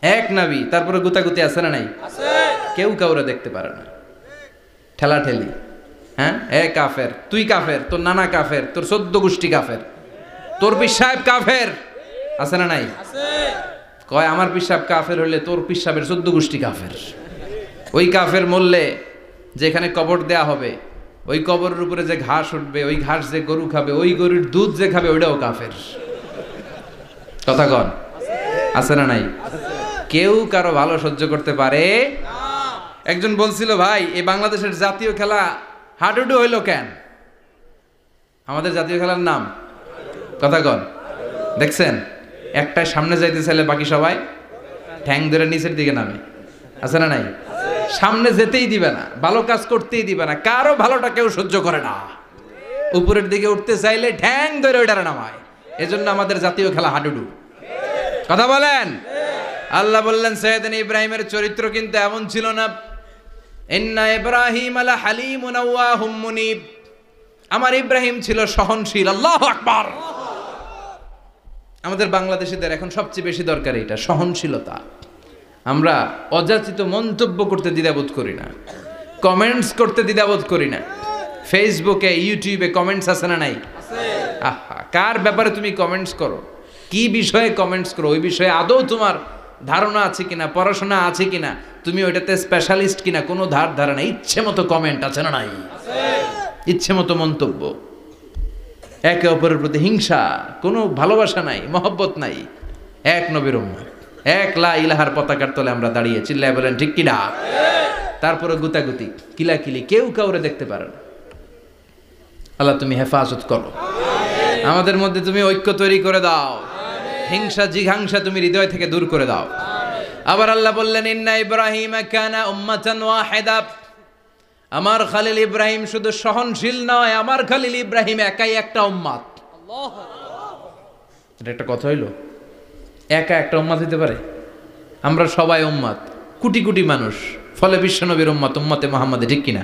এক নবী, তারপরে গুতাগুতি আছে না নাই? কেউ কাউরে দেখতে পারে না, ঠেলাঠেলি। হ্যাঁ, এ কাফের, তুই কাফের, তোর নানা কাফের, তোর 14 গোষ্ঠী কাফের, তোর পীর সাহেব কাফের, আছে না নাই? কয় আমার পীর সাহেব কাফের হলে তোর পীর সাহেবের 14 গোষ্ঠী কাফের। ওই কাফের মরলে যেখানে কবর দেয়া হবে, ওই কবরের উপরে যে ঘাস উঠবে, ওই ঘাস যে গরু খাবে, ওই গরুর দুধ যে খাবে, ওইটাও কাফের। কথা কন, আছে না নাই? কেউ কারো ভালো সহ্য করতে পারে না। একজন বলছিল, ভাই এই বাংলাদেশের জাতীয় খেলা হাডুডু হইল কেন? আমাদের জাতীয় খেলার নাম, কথা কন, দেখছেন একটা সামনে যাইতে চাইলে বাকি সবাই ঠ্যাং ধরে নিচের দিকে নামে, আছে না নাই? সামনে যেতেই দিবে না, ভালো কাজ করতেই দিবে না, কারো ভালোটা কেউ সহ্য করে না। উপরের দিকে উঠতে চাইলে ঠ্যাং ধরে ওইটারে নামায়। এজন্য আমাদের জাতীয় খেলা হাডুডু। কথা বলেন। আল্লাহ বললেন সাইয়েদনা ইব্রাহিমের চরিত্র কিন্তু এমন ছিল না। ইন্না ইব্রাহিম আলা হালিমুন আওয়াহুম মুনীব, আমার ইব্রাহিম ছিল সহনশীল। আল্লাহু আকবার। আমাদের বাংলাদেশিদের এখন সবচেয়ে বেশি দরকার এটা, সহনশীলতা। আমরা অযাচিত মন্তব্য করতে দ্বিধাবোধ করি না, কমেন্টস করতে দ্বিধাবোধ করি না। ফেসবুকে ইউটিউবে কমেন্টস আছে না নাই? আহা, কার ব্যাপারে তুমি কমেন্টস করো, কি বিষয়ে কমেন্টস করো, ওই বিষয়ে আদৌ তোমার ধারণা আছে কিনা, পড়াশোনা আছে কিনা, তুমি ওইটাতে স্পেশালিস্ট কিনা, কোনো ধারণা। ইচ্ছে মতো কমেন্ট আছে না নাই? ইচ্ছে মতো মন্তব্য, একে অপরের প্রতি হিংসা, কোনো ভালোবাসা নাই, মহব্বত নাই। এক নবীর উম্মত, এক লা ইলাহার পতাকার তলে আমরা দাঁড়িয়ে, চিল্লায় বলেন ঠিক কিনা? তারপরে গুতাগুতি, কিলাকিলি, কেউ কাউরে দেখতে পারে না। আল্লাহ তুমি হেফাজত করো, আমাদের মধ্যে তুমি ঐক্য তৈরি করে দাও, হিংসা জিঘাংসা তুমি হৃদয় থেকে দূর করে দাও। আবার আল্লাহ বললেন ইন্না ইব্রাহিম কানা উম্মাতান ওয়াহিদা, আমার খলিল ইব্রাহিম শুধু সহনশীল নয়, আমার খলিল ইব্রাহিম একাই একটা উম্মত। এটা একটা কথা হইল, একা একটা উম্মত হইতে পারে? আমরা সবাই উম্মত, কোটি কোটি মানুষ, ফলে বিশ্বনবীর উম্মত, উম্মতে মুহাম্মাদে, ঠিক কিনা?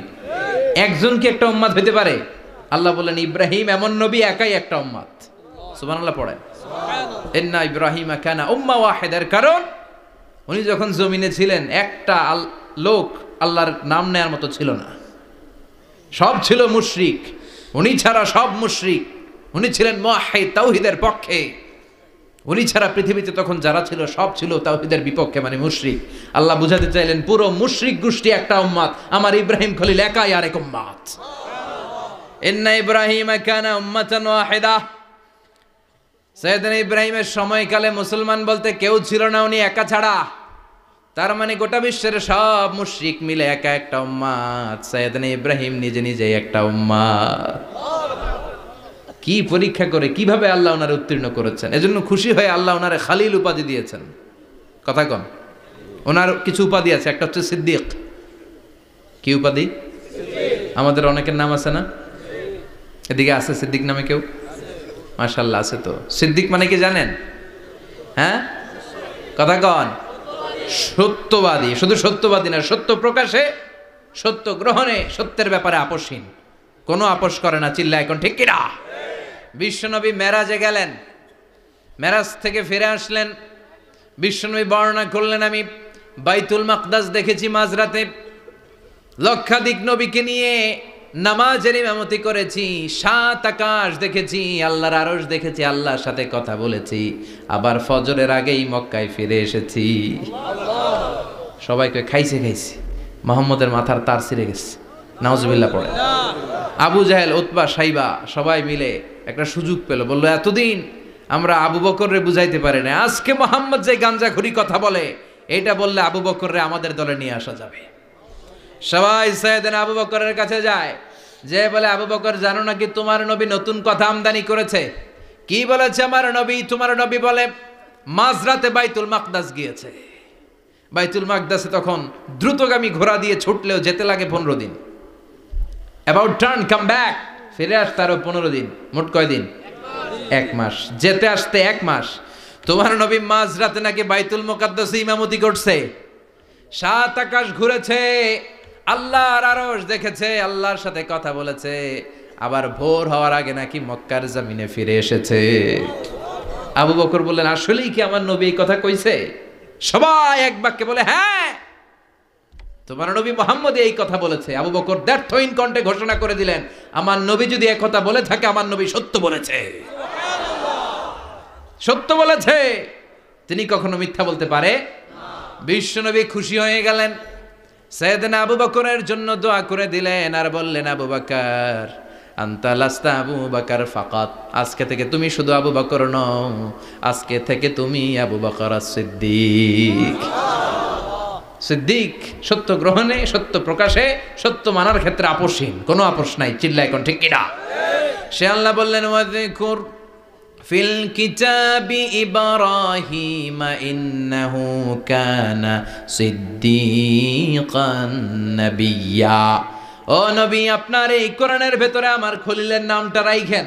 একজন কি একটা উম্মত হইতে পারে? আল্লাহ বলেন ইব্রাহিম এমন নবী, একাই একটা উম্মত। সুবহানাল্লাহ পড়েন। ইন্না ইব্রাহিম কানা উম্মা ওয়াহিদার, কারণ উনি যখন জমিনে ছিলেন একটা লোক আল্লাহর নাম নেয়ার মতো ছিল না, সব ছিল মুশরিক, উনি ছাড়া সব মুশরিক। উনি ছিলেন মুওয়াহহিদ, তাওহীদের পক্ষে। উনি ছাড়া পৃথিবীতে তখন যারা ছিল সব ছিল তাওহীদের বিপক্ষে, মানে মুশরিক। আল্লাহ বুঝাতে চাইলেন পুরো মুশরিক গোষ্ঠী একটা উম্মত, আমার ইব্রাহিম খলিল একাই আরেক উম্মত। ইন্না ইব্রাহিম কানা উম্মাতান ওয়াহিদা, সাইয়েদনা ইব্রাহিমের সময়কালে মুসলমান বলতে কেউ ছিল না, উনি একা ছাড়া। তার মানে গোটা বিশ্বের সব মুশরিক মিলে একা একটা উম্মত, সাইয়েদনা ইব্রাহিম নিজে নিজে একটা উম্মত। কি পরীক্ষা করে কিভাবে আল্লাহ ওনারে উত্তীর্ণ করেছেন, এজন্য খুশি হয়ে আল্লাহ ওনারে খালিল উপাধি দিয়েছেন। কথা কন, ওনার কিছু উপাধি আছে, একটা হচ্ছে সিদ্দিক। কি উপাধি? আমাদের অনেকের নাম আছে না? এদিকে আছে সিদ্দিক নামে কেউ? মাশাআল্লাহ আছে। তো সিদ্দিক মানে কি জানেন? হ্যাঁ, কথা কন। সত্যবাদী, শুধু সত্যবাদী না, সত্য প্রকাশে, সত্য গ্রহণে, সত্যের ব্যাপারে আপোষহীন, কোনো আপোষ করে না। চিল্লা এখন ঠিক কিনা? বিশ্বনবী মেরাজে গেলেন, মেরাজ থেকে ফিরে আসলেন। বিশ্বনবী বর্ণনা করলেন, আমি বাইতুল মাকদাস দেখেছি মাঝরাতে, লক্ষাধিক নবীকে নিয়ে নামাজের ইমামতি করেছি, 7 আকাশ দেখেছি, আল্লাহর আরশ দেখেছি, আল্লাহর সাথে কথা বলেছি, আবার ফজরের আগেই মক্কায় ফিরে এসেছি। সবাইকে খাইছে খাইছে, মুহাম্মদের মাথার তার ছিঁড়ে গেছে, নাউজুবিল্লাহ পড়ে। আবু জাহেল, উতবা, সাইবা সবাই মিলে একটা সুযোগ পেল, বলল এতদিন আমরা আবু বকররে বুঝাইতে পারি না, আজকে মুহাম্মদ যে গাঞ্জাখুরি কথা বলে এটা বললে আবু বকররে আমাদের দলে নিয়ে আসা যাবে। সবাই সাইয়েদনা আবু বকরের কাছে যায়, যে বলে আবু বকর জানো নাকি তোমার নবী নতুন কথা আমদানি করেছে? কি বলেছে আমার নবী? তোমার নবী বলে মাঝরাতে বাইতুল মাকদাস গিয়েছে। বাইতুল মাকদাসে তখন দ্রুতগামী ঘোড়া দিয়ে ছুটলেও যেতে লাগে 15 দিন। অ্যাবাউট টার্ন কাম ব্যাক, ফিরে আসতে আরো 15 দিন, মোট কয় দিন? 1 মাস, যেতে আসতে 1 মাস। তোমার নবী মাঝরাতে নাকি বাইতুল মুকাদ্দাসে ইমামতি করছে, 7 আকাশ ঘুরেছে, আল্লাহর আরশ দেখেছে, আল্লাহর সাথে কথা বলেছে, আবার ভোর হওয়ার আগে নাকি মক্কার জমিনে ফিরে এসেছে। আবু বকর বললেন আসলেই কি আমার নবী এই কথা কইছে? সবাই এক বাক্যে বলে হ্যাঁ, তোমার নবী মুহাম্মদ এই কথা বলেছে। আবু বকর দ্ব্যর্থহীন কণ্ঠে ঘোষণা করে দিলেন, আমার নবী যদি এই কথা বলে থাকে, আমার নবী সত্য বলেছে, সত্য বলেছে, তিনি কখনো মিথ্যা বলতে পারে। বিশ্বনবী খুশি হয়ে গেলেন, সাইয়েদনা আবু বকরের জন্য দোয়া করে দিলেন, আর বললেন আবু বকর আনতা লাস্তা আবু বকর ফাকাত, আজকে থেকে তুমি শুধু আবু বকর নও, আজকে থেকে তুমি আবু বকর সিদ্দিক। সিদ্দিক, সত্য গ্রহণে, সত্য প্রকাশে, সত্য মানার ক্ষেত্রে আপোষহীন, কোনো আপোষ নাই। চিল্লা এখন ঠিক কিনা? সে আল্লাহ বললেন ওয়াযকুর ফিল কিতাবি ইব্রাহিম ইন্নাহু কানা সিদ্দিকান নাবিয়্যা। ও নবী, আপনার এই কোরআনের ভেতরে আমার খলিলের নামটা রাখেন,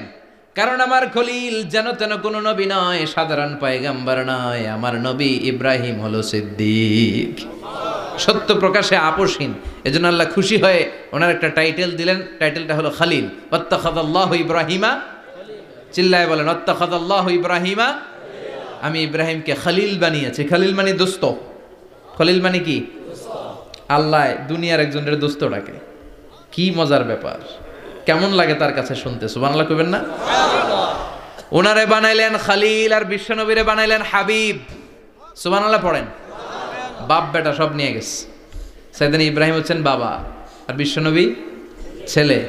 কারণ আমার খলিল যেন তেন কোনো নবী নয়, সাধারণ পয়গম্বর নয়, আমার নবী ইব্রাহিম হলো সিদ্দিক, সত্য প্রকাশে আপোষহীন। এজন্য আল্লাহ খুশি হয়ে ওনার একটা টাইটেল দিলেন, টাইটেলটা হলো খলিল। ওয়াত্তাখাযাল্লাহু ইব্রাহিমা, চিল্লায় বলেন ওয়াত্তাখাযাল্লাহু ইব্রাহিমা, আমি ইব্রাহিমকে খলিল বানিয়েছি। খলিল মানে দোস্ত, খলিল মানে কি? আল্লাহ দুনিয়ার একজনের দোস্ত ডাকে, কি মজার ব্যাপার, কেমন লাগে তার কাছে শুনতে, সুবহানাল্লাহ কইবেন না? ওনারে বানাইলেন খলিল, আর বিশ্বনবীরে বানাইলেন হাবিব, সুবহানাল্লাহ পড়েন। বাপ বেটা সব নিয়ে গেছে। সাইয়েদনা ইব্রাহিম হচ্ছেন বাবা, আর বিশ্বনবী ছেলে।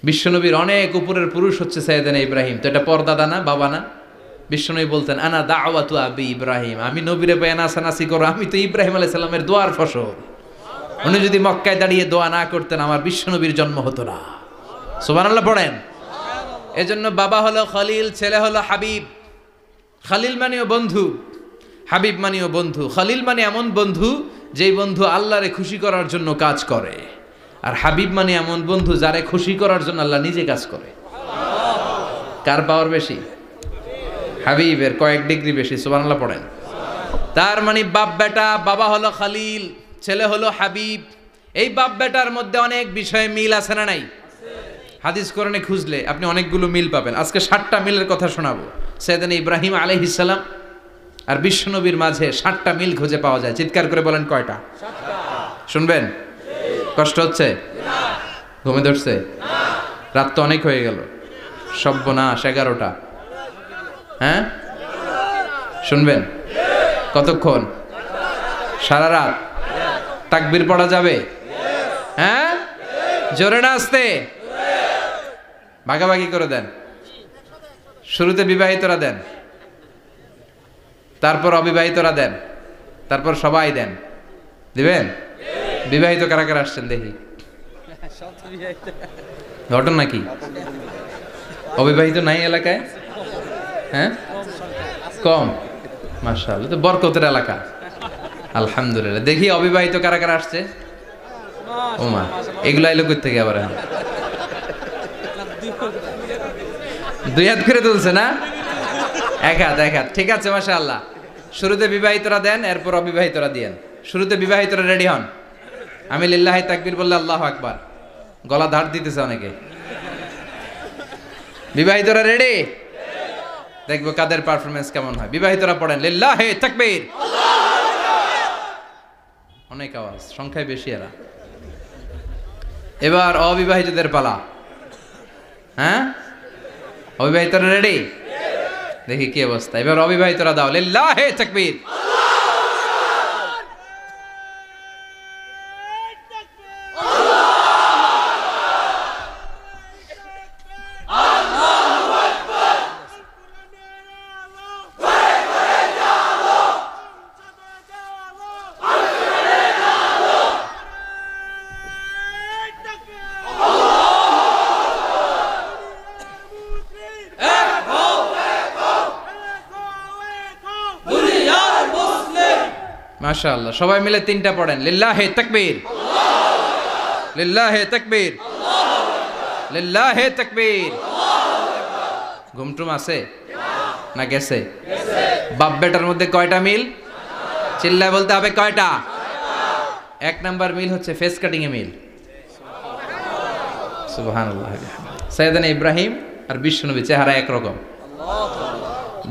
বিশ্বনবীর অনেক উপরের পুরুষ হচ্ছে সাইয়েদনা ইব্রাহিম, তো এটা পরদাদা না, বাবা না? বিশ্বনবী বলতেন আনা দাওয়াতু আবি ইব্রাহিম, আমি নবীরে পেয়ে নাসানাসি করো, আমি তো ইব্রাহিম আলাইহিস সালামের দোয়ার ফসল। উনি যদি মক্কায় দাঁড়িয়ে দোয়া না করতেন, আমার বিশ্বনবীর জন্ম হতো না। সুবহানাল্লাহ পড়েন। এজন্য বাবা হলো খলিল, ছেলে হলো হাবিব। খলিল মানেও বন্ধু, হাবিব মানেও বন্ধু। খলিল মানে এমন বন্ধু যেই বন্ধু আল্লাহরে খুশি করার জন্য কাজ করে, আর হাবিব মানে এমন বন্ধু যারে খুশি করার জন্য আল্লাহ নিজে কাজ করে। কার পাওয়ার বেশি? হাবিবের কয়েক ডিগ্রি বেশি। সুবহানাল্লাহ পড়েন। তার মানে বাপ বেটা, বাবা হলো খলিল, ছেলে হলো হাবিব। এই বাপ বেটার মধ্যে অনেক বিষয়ে মিল আছে না নাই? হাদিস কোরআনে খুঁজলে আপনি অনেকগুলো মিল পাবেন। আজকে 7টা মিলের কথা শোনাবো। সাইয়েদনা ইব্রাহিম আলাইহিস সালাম আর বিশ্বনবীর মাঝে 7টা মিল খুঁজে পাওয়া যায়। চিৎকার করে বলেন কয়টা? 7টা। শুনবেন? কষ্ট হচ্ছে? ঘুমে ধরছে? রাত তো অনেক হয়ে গেল, সর্বনাশ 11টা। হ্যাঁ শুনবেন? কতক্ষণ? সারা রাত। তাকবীর পড়া যাবে? হ্যাঁ জোরে না আসতে? ভাগাভাগি করে দেন। শুরুতে বিবাহিতরা দেন, তারপর অবিবাহিতরা দেন, তারপর সবাই দেন। দিবেন? বিবাহিত কারা কারা আসছেন দেখি? ঘটনা কি? অবিবাহিত নাই এলাকায়? হ্যাঁ কম, মাশাআল্লাহ, তো বরকতের এলাকা, আলহামদুলিল্লাহ। দেখি অবিবাহিত কারা কারা আসছে? ওমা, এগুলো আইলো কই থেকে আবার? 2 হাত করে তুলছে না? 1 হাত, 1 হাত, ঠিক আছে মাশাআল্লাহ। শুরুতে বিবাহিতরা দেন, এরপর অবিবাহিতরা দিয়েন। শুরুতে বিবাহিতরা রেডি হন। আমি লিল্লাহি তাকবীর বললে আল্লাহু আকবার, গলা ধার দিতেছে অনেকে। বিবাহিতরা রেডি? দেখবো কাদের পারফরমেন্স কেমন হয়। বিবাহিতরা পড়েন লিল্লাহি তাকবীর। অনেক আওয়াজ, সংখ্যায় বেশি এরা। এবার অবিবাহিতদের পালা। হ্যাঁ, অবিবাহিতরা রেডি? দেখি কি অবস্থা। এবার অবিবাহিতরা দাও লিল্লাহি তাকবীর। মাশাআল্লাহ, সবাই মিলে তিনটা পড়েন লিল্লাহি তাকবীর, লিল্লাহি তাকবীর, লিল্লাহি তাকবীর। ঘুমটুম আছে না গেছে? বাপ বেটার মধ্যে কয়টা মিল? চিল্লায় বলতে হবে কয়টা? এক নাম্বার মিল হচ্ছে ফেস কাটিং এ মিল। সুবহানাল্লাহ। সাইয়েদনা ইব্রাহিম আর বিশ্বনবী চেহারা একরকম।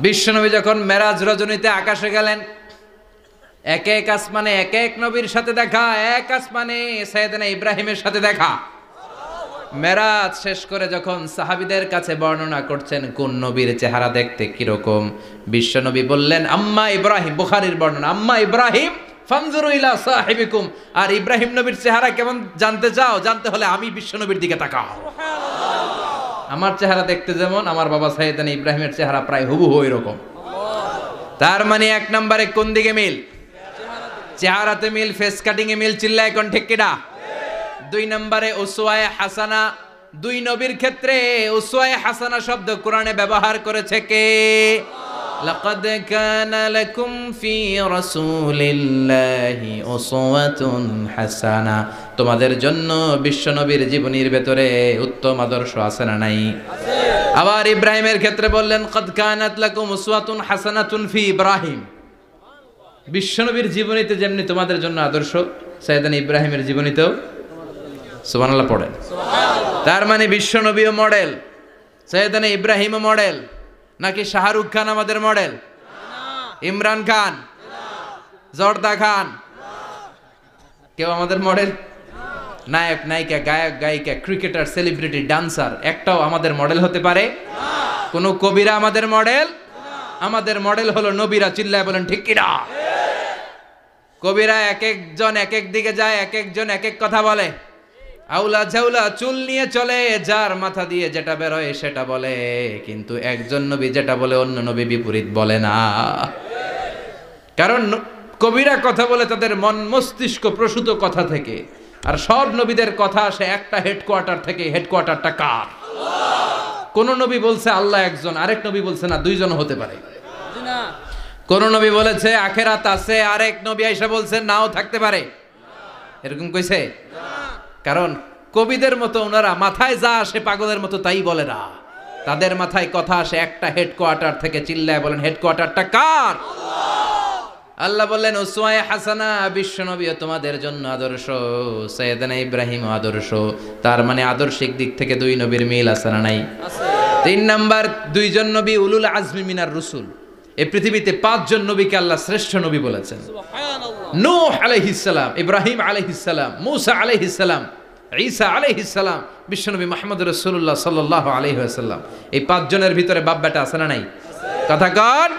বিশ্বনবী যখন মেরাজ রজনীতে আকাশে গেলেন, এক এক আসমানে এক এক নবীর সাথে দেখা, এক আসমানে সাইয়েদনা ইব্রাহিমের সাথে দেখা। মেরাজ শেষ করে যখন সাহাবীদের কাছে বর্ণনা করছেন কোন নবীর চেহারা দেখতে কিরকম, বিশ্বনবী বললেন আম্মা ইব্রাহিম, বুখারীর বর্ণনা, আম্মা ইব্রাহিম ফানজুরু ইলা সাহিবিকুম। আর ইব্রাহিম নবীর চেহারা কেমন জানতে চাও? জানতে হলে আমি বিশ্বনবীর দিকে তাকাও। আমার চেহারা দেখতে যেমন, আমার বাবা সাইয়েদনা ইব্রাহিমের চেহারা প্রায় হুবহু এরকম। তার মানে এক নম্বরে কোন দিকে মিল? চেহারাতে মিল, ফেস কাটিং এ মিল। চিল্লায় কোন ঠিক কিনা? দুই নম্বরে উসওয়ায়ে হাসানা। দুই নবীর ক্ষেত্রে উসওয়ায়ে হাসানা শব্দ কোরআনে ব্যবহার করেছে কে? লাকাদ কানা লাকুম ফি রাসূলিল্লাহি উসওয়াতুন হাসানা। তোমাদের জন্য বিশ্বনবীর জীবনীর ভেতরে উত্তম আদর্শ আছে না নাই? আবার ইব্রাহিমের ক্ষেত্রে বললেন কাদ কানাত লাকুম উসওয়াতুন হাসানাতুন ফি ইব্রাহিম। বিশ্বনবীর জীবনীতে যেমনি তোমাদের জন্য আদর্শ, সাইয়েদনা ইব্রাহিমের জীবনীতেও। সুবহানাল্লাহ পড়েন। তার মানে বিশ্বনবীও মডেল, সাইয়েদনা ইব্রাহিমও মডেল। নাকি শাহরুখ খান আমাদের মডেল? ইমরান খান, জর্দা খান, কেউ আমাদের মডেল? নায়ক নায়িকা, গায়ক গায়িকা, ক্রিকেটার, সেলিব্রিটি, ডান্সার একটাও আমাদের মডেল হতে পারে? কোন কবিরা আমাদের মডেল? আমাদের মডেল হলো নবীরা। চিল্লায় বলেন ঠিক কিনা? কবিরা এক একজন এক এক দিকে যায়, এক একজন এক এক কথা বলে। আউলা ঝাউলা চুল নিয়ে চলে, যার মাথা দিয়ে যেটা বের হয় সেটা বলে। কিন্তু একজন নবী যেটা বলে অন্য নবী বিপরীত বলে না। কারণ কবিরা কথা বলে তাদের মন মস্তিষ্ক প্রসূত কথা থেকে, আর সব নবীদের কথা আসে একটা হেডকোয়ার্টার থেকে। হেডকোয়ার্টারটা কার? কোন নবী বলছে আল্লাহ একজন, আরেক নবী বলছে না দুইজন হতে পারে। কোন নবী বলেছে আখেরাত আছে, আরেক নবী আইসা বলছে নাও থাকতে পারে। এরকম কইছে? কারণ কবিদের মতো ওনারা মাথায় যা আসে পাগলের মতো তাই বলে না। তাদের মাথায় কথা আসে একটা হেডকোয়ার্টার থেকে। চিল্লায় বলেন হেডকোয়ার্টারটা কার? আল্লাহ বললেন উসওয়ায়ে হাসানা, বিশ্বনবী তোমাদের জন্য আদর্শ, সাইয়েদনা ইব্রাহিম আদর্শ। তার মানে আদর্শিক দিক থেকে দুই নবীর মিল আছে না নাই? তিন নাম্বার, দুইজন নবী উলুল আজমি মিনার রসুল। এই পৃথিবীতে পাঁচজন নবীকে আল্লাহ শ্রেষ্ঠ নবী বলেছেন। নূহ আলাইহিস সালাম, ইব্রাহিম আলাইহিস সালাম, মূসা আলাইহিস সালাম, ঈসা আলাইহিস সালাম, বিশ্বনবী মুহাম্মদ রাসূলুল্লাহ সাল্লাল্লাহু আলাইহি ওয়াসাল্লাম। এই পাঁচজনের ভিতরে বাপ বেটা আছে না নাই? কথা কন।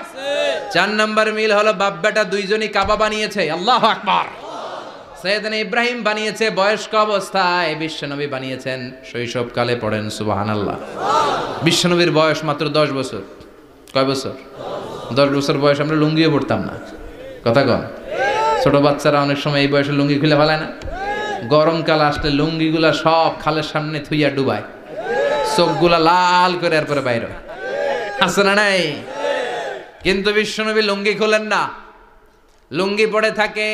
চার নাম্বার মিল হলো বাপ বেটা দুইজনই কাবা বানিয়েছে। আল্লাহু আকবার। সাইয়েদনা ইব্রাহিম বানিয়েছে বয়স্ক অবস্থায়, বিশ্বনবী বানিয়েছেন শৈশবকালে। পড়েন সুবহানাল্লাহ। বিশ্বনবীর বয়স মাত্র 10 বছর। কয় বছর? 10 বছর বয়স আমরা লুঙ্গিও পড়তাম না। কথা কন। ছোট বাচ্চারা অনেক সময় এই বয়সে লুঙ্গি খুলে ফেলায় না? গরমকাল আসলে লুঙ্গিগুলা সব খালের সামনে থুইয়া ডুবায়, চোখগুলা লাল করে এরপরে বাইরে আছে না নাই? কিন্তু বিশ্বনবী লুঙ্গি খোলেন না, লুঙ্গি পড়ে থাকে।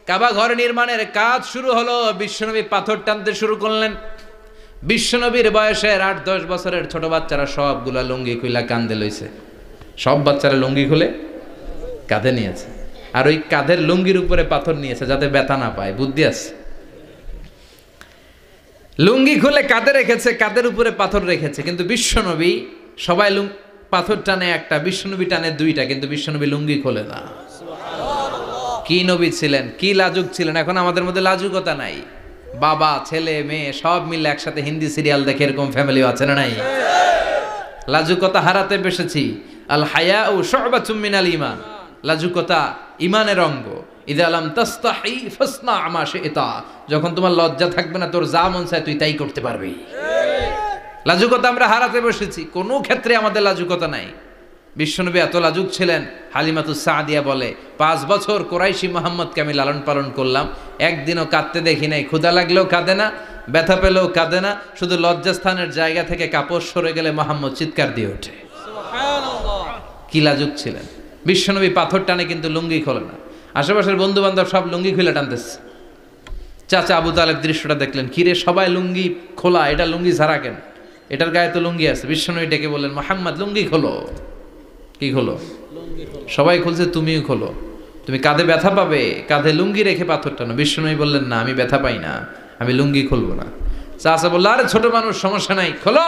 কাবা ঘর নির্মাণের কাজ শুরু হলো, বিশ্বনবী পাথর টানতে শুরু করলেন। বিশ্বনবীর বয়সের 8-10 বছরের ছোট বাচ্চারা সবগুলা লুঙ্গি খুইলা কান্দে লইছে। সব বাচ্চারা লুঙ্গি খুলে কাঁধে নিয়েছে, আর ওই কাঁধের লুঙ্গির উপরে পাথর নিয়েছে যাতে ব্যথা না পায়। বুদ্ধি আছে। লুঙ্গি খুলে কাঁধে রেখেছে, কাঁধের উপরে পাথর রেখেছে, কিন্তু বিশ্বনবী সবাই পাথর টানে একটা, বিশ্বনবী টানে দুইটা, কিন্তু বিশ্বনবী লুঙ্গি খোলে না। কি নবী ছিলেন, কি লাজুক ছিলেন। এখন আমাদের মধ্যে লাজুকতা নাই, বাবা ছেলে মেয়ে সব মিলে একসাথে হিন্দি সিরিয়াল দেখে, এরকম ফ্যামিলিও আছে না নাই? লাজুকতা হারাতে বসেছি। আল হায়া ও শুবাতুম মিনাল ঈমান, লাজুকতা ঈমানের অঙ্গ। ইযা লাম তাস্তাহি ফাসনা মা শি'তা, যখন তোমার লজ্জা থাকবে না, তোর যা মন চায় তুই তাই করতে পারবি। লাজুকতা আমরা হারাতে বসেছি, কোনো ক্ষেত্রে আমাদের লাজুকতা নাই। বিশ্বনবী এত লাজুক ছিলেন, হালিমাতুস সাদিয়া বলে 5 বছর কোরাইশি মুহাম্মদকে আমি লালন পালন করলাম, একদিনও কাঁদতে দেখি নাই। ক্ষুধা লাগলেও কাঁদে না, ব্যথা পেলেও কাঁদে না, শুধু লজ্জাস্থানের জায়গা থেকে কাপড় সরে গেলে মুহাম্মদ চিৎকার দিয়ে ওঠে। কি লাজুক ছিলেন বিশ্বনবী। পাথর টানে কিন্তু লুঙ্গি খোলে না। আশেপাশের বন্ধু বান্ধব সব লুঙ্গি খুলে টানতেছে। চাচা আবু তালেব দৃশ্যটা দেখলেন, কিরে সবাই লুঙ্গি খোলা, এটা লুঙ্গি ছাড়া কেন? এটার গায়ে তো লুঙ্গি আছে। বিশ্বনবী ডেকে বললেন, মুহাম্মদ লুঙ্গি খোলো। কি খোলো? সবাই খুলছে, তুমিও খোলো, তুমি কাঁধে ব্যথা পাবে, কাঁধে লুঙ্গি রেখে পাথর টানো। বিশ্বনবী বললেন, না আমি ব্যথা পাই না, আমি লুঙ্গি খুলবো না। চাচা বলল, আরে ছোট মানুষ, সমস্যা নাই, খোলো।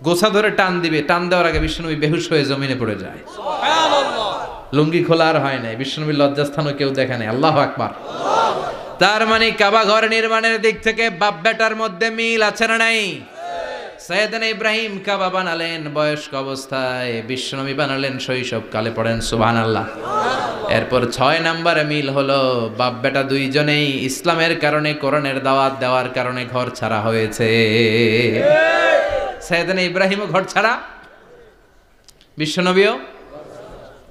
গোছা ধরে টান দিবে, টান দেওয়ার আগে বিশ্বনবী বেহুশ হয়ে জমিনে পড়ে যায়। লুঙ্গি খোলা আর হয় নাই। বিশ্বনবীর লজ্জাস্থানও কেউ দেখে নাই। আল্লাহু আকবার। তার মানে কাবা ঘর নির্মাণের দিক থেকে বাপ বেটার মধ্যে মিল আছে না নাই? সাইয়েদনা ইব্রাহিম কাবা বানালেন বয়স্ক অবস্থায়, বিশ্বনবী বানালেন শৈশবকালে। পড়েন সুবহানাল্লাহ। এরপর 6 নম্বরে মিল হলো, বাপ বেটা দুইজনেই ইসলামের কারণে, কোরআনের দাওয়াত দেওয়ার কারণে ঘর ছাড়া হয়েছে। সাইয়েদনা ইব্রাহিমও ঘর ছাড়া,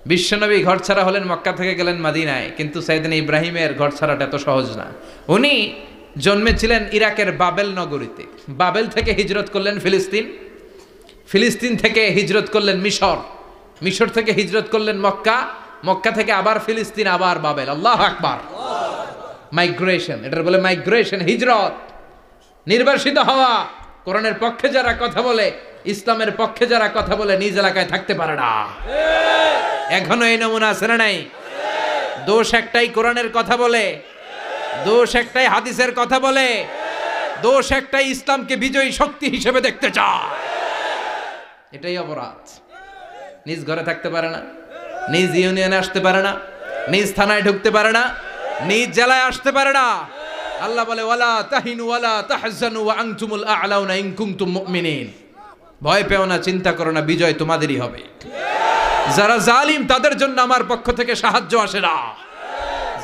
বিশ্বনবী ঘর ছাড়া হলেন, মক্কা থেকে গেলেন মদিনায়। কিন্তু সাইয়েদনা ইব্রাহিমের ঘর ছাড়াটা এত সহজ না। উনি জন্মেছিলেন ইরাকের বাবেল নগরীতে। বাবেল থেকে হিজরত করলেন ফিলিস্তিন, ফিলিস্তিন থেকে হিজরত করলেন মিশর, মিশর থেকে হিজরত করলেন মক্কা, মক্কা থেকে আবার ফিলিস্তিন, আবার বাবেল। আল্লাহু আকবার। মাইগ্রেশন, এটার বলে মাইগ্রেশন, হিজরত, নির্বাসিত হওয়া। কোরআনের পক্ষে যারা কথা বলে, ইসলামের পক্ষে যারা কথা বলে, নিজ এলাকায় থাকতে পারে না। এখনো এই নমুনা আছে না নাই? দোষ একটাই, কোরআনের কথা বলে, দোষ একটাই, হাদিসের কথা বলে, দোষ একটাই, ইসলামকে বিজয়ী শক্তি হিসেবে দেখতে চায়। এটাই অপরাধ। নিজ ঘরে থাকতে পারে না, নিজ ইউনিয়নে আসতে পারে না, নিজ থানায় ঢুকতে পারে না, নিজ জেলায় আসতে পারে না। আল্লাহ বলে, ওয়ালা তাহিনু ওয়ালা তাহজানু ওয়া আনতুমুল আ'লাউনা ইন কুনতুম মুমিনিন। ভয় পেও না, চিন্তা করো না, বিজয় তোমাদেরই হবে। যারা জালিম তাদের জন্য আমার পক্ষ থেকে সাহায্য আসে না।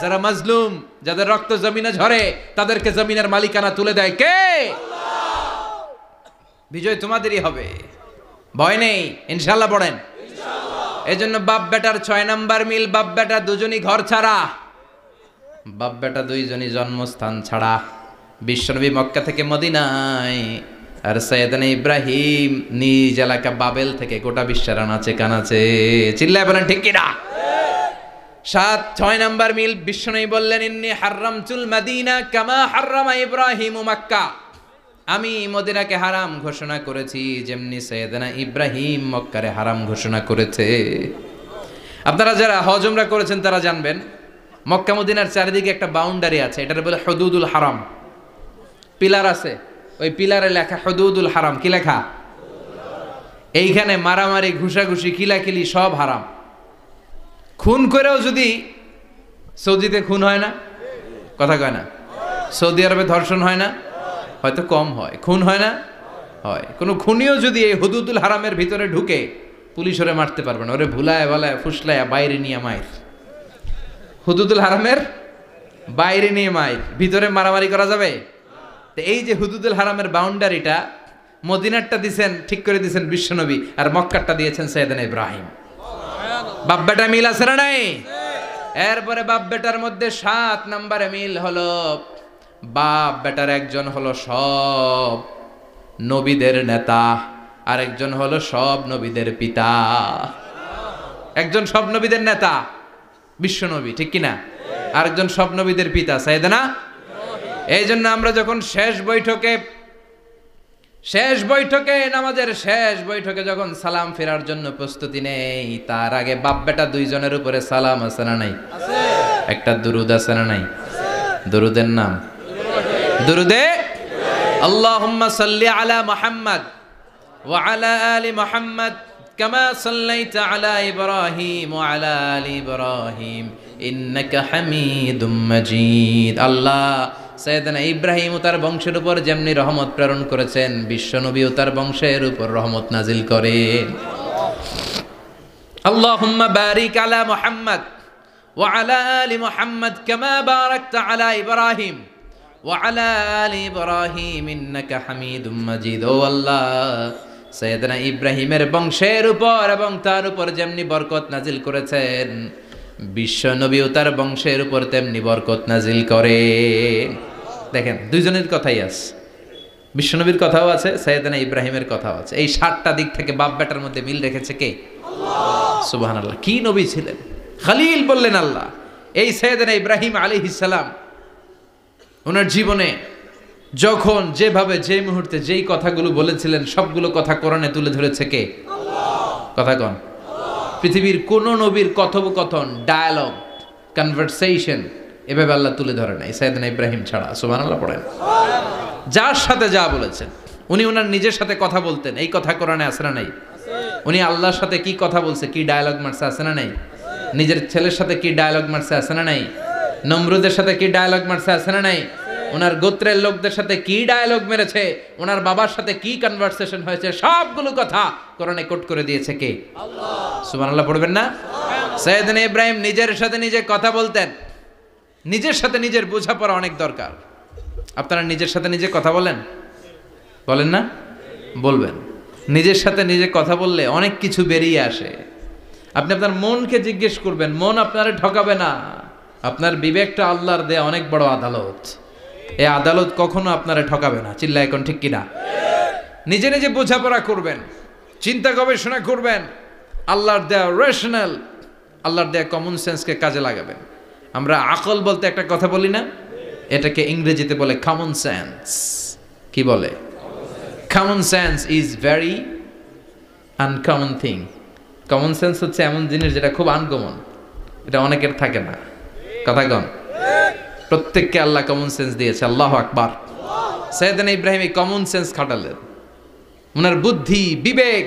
যারা মাজলুম, যাদের রক্ত জমিনে ঝরে, তাদেরকে জমিনের মালিকানা তুলে দেয় কে? বিজয় তোমাদেরই হবে, ভয় নেই, ইনশাআল্লাহ। পড়েন এই জন্য বাপ বেটার 6 নাম্বার মিল, বাপ বেটা দুজনই ঘর ছাড়া, বাপ বেটা দুইজনই জন্মস্থান ছাড়া। বিশ্বনবী মক্কা থেকে মদিনায়, আর সাইয়েদনা ইব্রাহিম নিজ এলাকা বাবেল থেকে গোটা বিশ্বের আনাচে কানাচে। চিল্লায় বলেন ঠিক কিনা? 6 নাম্বার মিল, বিশ্বনবী বললেন, ইন্নী হারামতুল মদিনা কামা হারামা ইব্রাহিম মক্কা। আমি মদিনাকে হারাম ঘোষণা করেছি যেমনি সাইয়েদনা ইব্রাহিম মক্কারে হারাম ঘোষণা করেছে। আপনারা যারা হজ উমরা করেছেন তারা জানবেন, মক্কা মদিনার চারিদিকে একটা বাউন্ডারি আছে, এটার বলে হুদুদুল হারাম। পিলার আছে, ওই পিলারে লেখা হুদুদুল হারাম। কি লেখা? এইখানে মারামারি, ঘুষাঘুষি, কিলাকিলি সব হারাম। খুন করেও যদি, সৌদিতে খুন হয় না, কথা কয় না? সৌদি আরবে ধর্ষণ হয় না? হয়তো কম হয়, খুন হয় না? হয়। কোনো খুনিও যদি এই হুদুদুল হারামের ভিতরে ঢুকে, পুলিশ ওরে মারতে পারবে না। ওরে ভুলায় ভালায় ফুসলায় বাইরে নিয়ে মায়ের, হুদুদুল হারামের বাইরে নিয়ে মায়ের, ভিতরে মারামারি করা যাবে? তো এই যে হুদুদুল হারামের বাউন্ডারিটা, মদিনারটা দিয়েছেন, ঠিক করে দিয়েছেন বিশ্বনবী, আর মক্কারটা দিয়েছেন সাইয়েদনা ইব্রাহিম। বাপ বেটা মিল আছে না নাই? এরপরে বাপ বেটার মধ্যে 7 নম্বরে মিল হলো, বাপ বেটার একজন হলো সব নবীদের নেতা, আর একজন হলো সব নবীদের পিতা। একজন সব নবীদের নেতা বিশ্বনবী, ঠিক কিনা? আরেকজন সব নবীদের পিতা সাইয়েদনা। এই জন্য আমরা যখন শেষ বৈঠকে শেষ বৈঠকে, নামাজের শেষ বৈঠকে যখন সালাম ফেরার জন্য প্রস্তুতি নেই, তার আগে বাপ বেটা দুইজনের উপরে সালাম আছে না নাই? একটা দুরুদ আছে না নাই? দুরুদের নাম দুরুদে আল্লাহুম্মা সাল্লি আলা মুহাম্মদ ওয়া আলা আলি মুহাম্মদ কামা সাল্লাইতা আলা ইব্রাহিম ওয়া আলা আলি ইব্রাহিম ইন্নাকা হামিদুম মাজিদ। আল্লাহ সাইয়েদনা ইব্রাহিম ও তার বংশের উপর যেমনি রহমত প্রেরণ করেছেন, বিশ্বনবী ও তার বংশের উপর রহমত নাজিল করেন। আল্লাহুম্মা বারিক আলা মুহাম্মদ ওয়া আলা আলি মুহাম্মদ কামা বারাকতা আলা ইব্রাহিম ওয়া আলা আলি ইব্রাহিম ইন্নাকা হামিদুম মাজিদ। ও আল্লাহ, সাইয়েদনা ইব্রাহিমের বংশের উপর এবং তার উপর যেমনি বরকত নাজিল করেছেন, বিশ্বনবী ও তার বংশের উপর তেমনি বরকত নাজিল করেন। দেখেন, দুইজনের কথাই আছে, বিশ্বনবীর কথাও আছে, সাইয়েদনা ইব্রাহিমের কথাও আছে। এই 7টা দিক থেকে বাপ বেটার মধ্যে মিল রেখেছে কে? আল্লাহ। সুবহানাল্লাহ। কি নবী ছিলেন! খলিল বললেন আল্লাহ। এই সাইয়েদনা ইব্রাহিম আলাইহিস সালাম ওনার জীবনে যখন যেভাবে যে মুহূর্তে যেই কথাগুলো বলেছিলেন, সবগুলো কথা কোরআনে তুলে ধরেছে কে? আল্লাহ। কথা কোন? পৃথিবীর কোন নবীর কথোপকথন, ডায়ালগ, কনভারসেশন এভাবে আল্লাহ তুলে ধরে নাই সাইয়েদনা ইব্রাহিম ছাড়া। সুবহানাল্লাহ পড়েন। যার সাথে যা বলেছেন, উনি ওনার নিজের সাথে কথা বলতেন, এই কথা কোরআনে আছে না নাই? উনি আল্লাহর সাথে কি কথা বলছে, কি ডায়ালগ মারছে, আছে না নাই? নিজের ছেলের সাথে কি ডায়ালগ মারছে, আছে না নাই? নমরুদের সাথে কি ডায়ালগ মারছে, আছে না নাই? ওনার গোত্রের লোকদের সাথে কি ডায়ালগ মেরেছে, ওনার বাবার সাথে কি কনভারসেশন হয়েছে, সবগুলো কথা কোরআনে কোট করে দিয়েছে কে? আল্লাহ। সুবহানাল্লাহ পড়বেন না? সাইয়েদনা ইব্রাহিম নিজের সাথে নিজে কথা বলতেন। নিজের সাথে নিজের বোঝাপড়া অনেক দরকার। আপনারা নিজের সাথে নিজে কথা বলেন? বলেন না? বলবেন। নিজের সাথে নিজে কথা বললে অনেক কিছু বেরিয়ে আসে। আপনি আপনার মনকে জিজ্ঞেস করবেন, মন আপনারে ঠকাবে না। আপনার বিবেকটা আল্লাহর দেয়া অনেক বড় আদালত। এই আদালত কখনো আপনারে ঠকাবে না। চিল্লা এখন ঠিক কিনা? নিজে নিজে বোঝাপড়া করবেন, চিন্তা গবেষণা করবেন, আল্লাহর দেয়া রেশনাল, আল্লাহর দেয়া কমন সেন্সকে কাজে লাগাবেন। আমরা আকল বলতে একটা কথা বলি না, এটাকে ইংরেজিতে বলে কমন সেন্স। কি বলে? Common sense is very uncommon thing. Common sense হচ্ছে এমন জিনিস যেটা খুব আনকমন, এটা অনেকের থাকে না। কথা কন? প্রত্যেককে আল্লাহ কমন সেন্স দিয়েছে। আল্লাহু আকবার। সাইয়েদনা ইব্রাহিম এই কমন সেন্স খাটালেন, ওনার বুদ্ধি বিবেক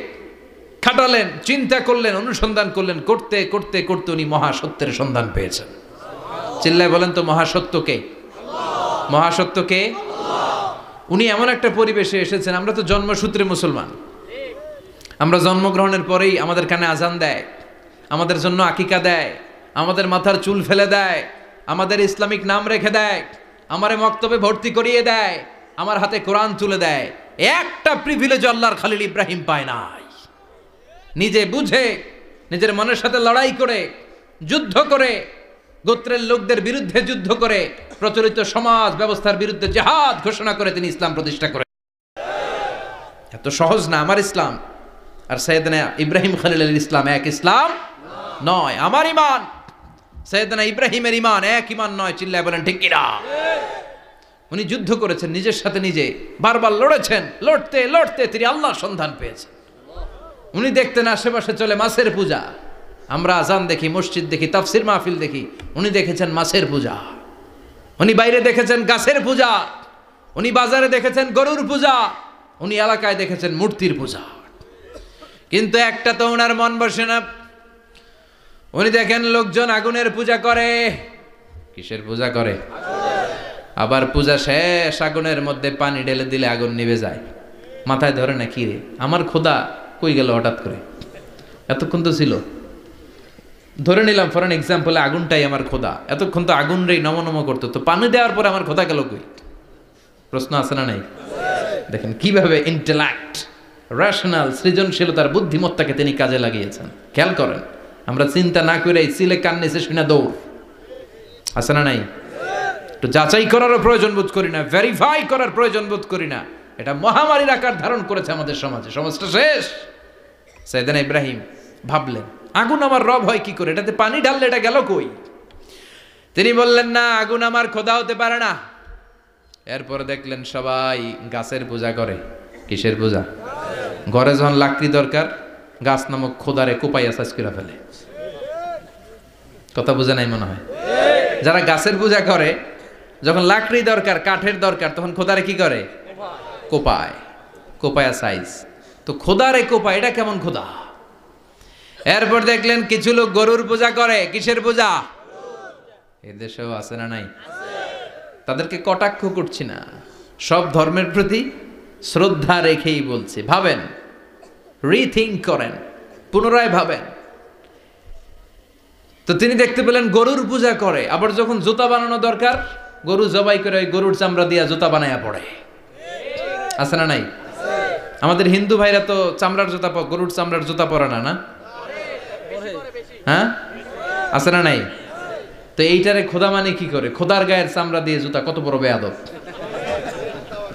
খাটালেন, চিন্তা করলেন, অনুসন্ধান করলেন, করতে করতে করতে উনি মহাসত্যের সন্ধান পেয়েছেন। চিল্লায় বলেন তো, মহাসত্যকে? মহাসত্যকে? উনি এমন একটা পরিবেশে এসেছেন, আমরা তো জন্মসূত্রে মুসলমান। আমরা জন্মগ্রহণের পরেই আমাদের কানে আজান দেয়, আমাদের জন্য আকিকা দেয়, আমাদের মাথার চুল ফেলে দেয়, আমাদের ইসলামিক নাম রেখে দেয়, আমারে মক্তবে ভর্তি করিয়ে দেয়, আমার হাতে কোরআন তুলে দেয়। একটা প্রিভিলেজ আল্লাহর খলিল ইব্রাহিম পায় নাই। নিজে বুঝে, নিজের মনের সাথে লড়াই করে, যুদ্ধ করে, গোত্রের লোকদের বিরুদ্ধে যুদ্ধ করে, প্রচলিত সমাজ ব্যবস্থার বিরুদ্ধে জিহাদ ঘোষণা করে তিনি ইসলাম প্রতিষ্ঠা করেন। এত সহজ না আমার ইসলাম আর সাইয়েদনা ইব্রাহিম খলিলের ইসলাম এক ইসলাম নয়। আমার ঈমান সাইয়েদনা ইব্রাহিমের ঈমান এক ঈমান নয়। চিল্লায় বলেন ঠিক কিনা? উনি যুদ্ধ করেছেন নিজের সাথে নিজে, বারবার লড়েছেন, লড়তে লড়তে তিনি আল্লাহর সন্ধান পেয়েছেন। উনি দেখতেন আশেপাশে চলে মাছের পূজা। আমরা আজান দেখি, মসজিদ দেখি, তাফসির মাহফিল দেখি, উনি দেখেছেন মাছের পূজা। উনি বাইরে দেখেছেন গাছের পূজা, উনি বাজারে দেখেছেন গরুর পূজা, উনি এলাকায় দেখেছেন মূর্তির পূজা। কিন্তু একটা তো ওনার মন বসে না। উনি দেখেন লোকজন আগুনের পূজা করে। কিসের পূজা করে? আবার পূজা শেষ, আগুনের মধ্যে পানি ঢেলে দিলে আগুন নিভে যায়। মাথায় ধরে না, কি রে আমার খোদা কই গেল হঠাৎ করে, এতক্ষণ তো ছিল। ধরে নিলাম ফর অ্যান এক্সাম্পল, আগুনটাই আমার খোদা, এতক্ষণ তো আগুন রেই নম নম করতো, তো পানি দেওয়ার পরে আমার খোদা গেল কই? প্রশ্ন আছে না নাই? দেখেন কিভাবে ইন্টেলেক্ট, রেশনাল, সৃজনশীলতার বুদ্ধিমত্তাকে তিনি কাজে লাগিয়েছেন। খেয়াল করেন, আমরা চিন্তা না করে সিলে কান্নেছে শুনে দৌড়। আছে না নাই? একটু যাচাই করারও প্রয়োজন বোধ করি না, ভেরিফাই করার প্রয়োজন বোধ করি না। এটা মহামারীর আকার ধারণ করেছে আমাদের সমাজে, সমাজটা শেষ। সাইয়েদনা ইব্রাহিম ভাবলেন, আগুন আমার রব হয় কি করে, এটাতে পানি ঢাললে এটা গেল কই? তিনি বললেন, না, আগুন আমার খোদা হতে পারে না। এরপর দেখলেন সবাই গাছের পূজা করে। কিসের পূজা? ঘরে যখন লাকড়ি দরকার গাছ নামক খোদারে কোপাইয়া সাজ করে ফেলে। কথা বোঝা নাই মনে হয়? যারা গাছের পূজা করে যখন লাকড়ি দরকার কাঠের দরকার তখন খোদারে কি করে? কোপায়, কোপায়া সাইজ। তো খোদারে কোপায়, এটা কেমন খোদা? এরপর দেখলেন কিছু লোক গরুর পূজা করে। কিসের পূজা? এদেশেও আছে না নাই? তাদেরকে কটাক্ষ করছি না, সব ধর্মের প্রতি শ্রদ্ধা রেখেই বলছি। ভাবেন, রিথিঙ্ক করেন, পুনরায় ভাবেন। তো তিনি দেখতে পেলেন গরুর পূজা করে, আবার যখন জুতা বানানো দরকার গরু জবাই করে ওই গরুর চামড়া দিয়া জুতা বানায়া পড়ে। আছে না নাই? আমাদের হিন্দু ভাইরা তো চামড়ার জুতা, গরুর চামড়ার জুতা পরে না, না? হ্যাঁ, আছে না নাই? তো এইটারে খোদা মানে কি করে? খোদার গায়ের চামড়া দিয়ে জুতা, কত বড় বেয়াদব!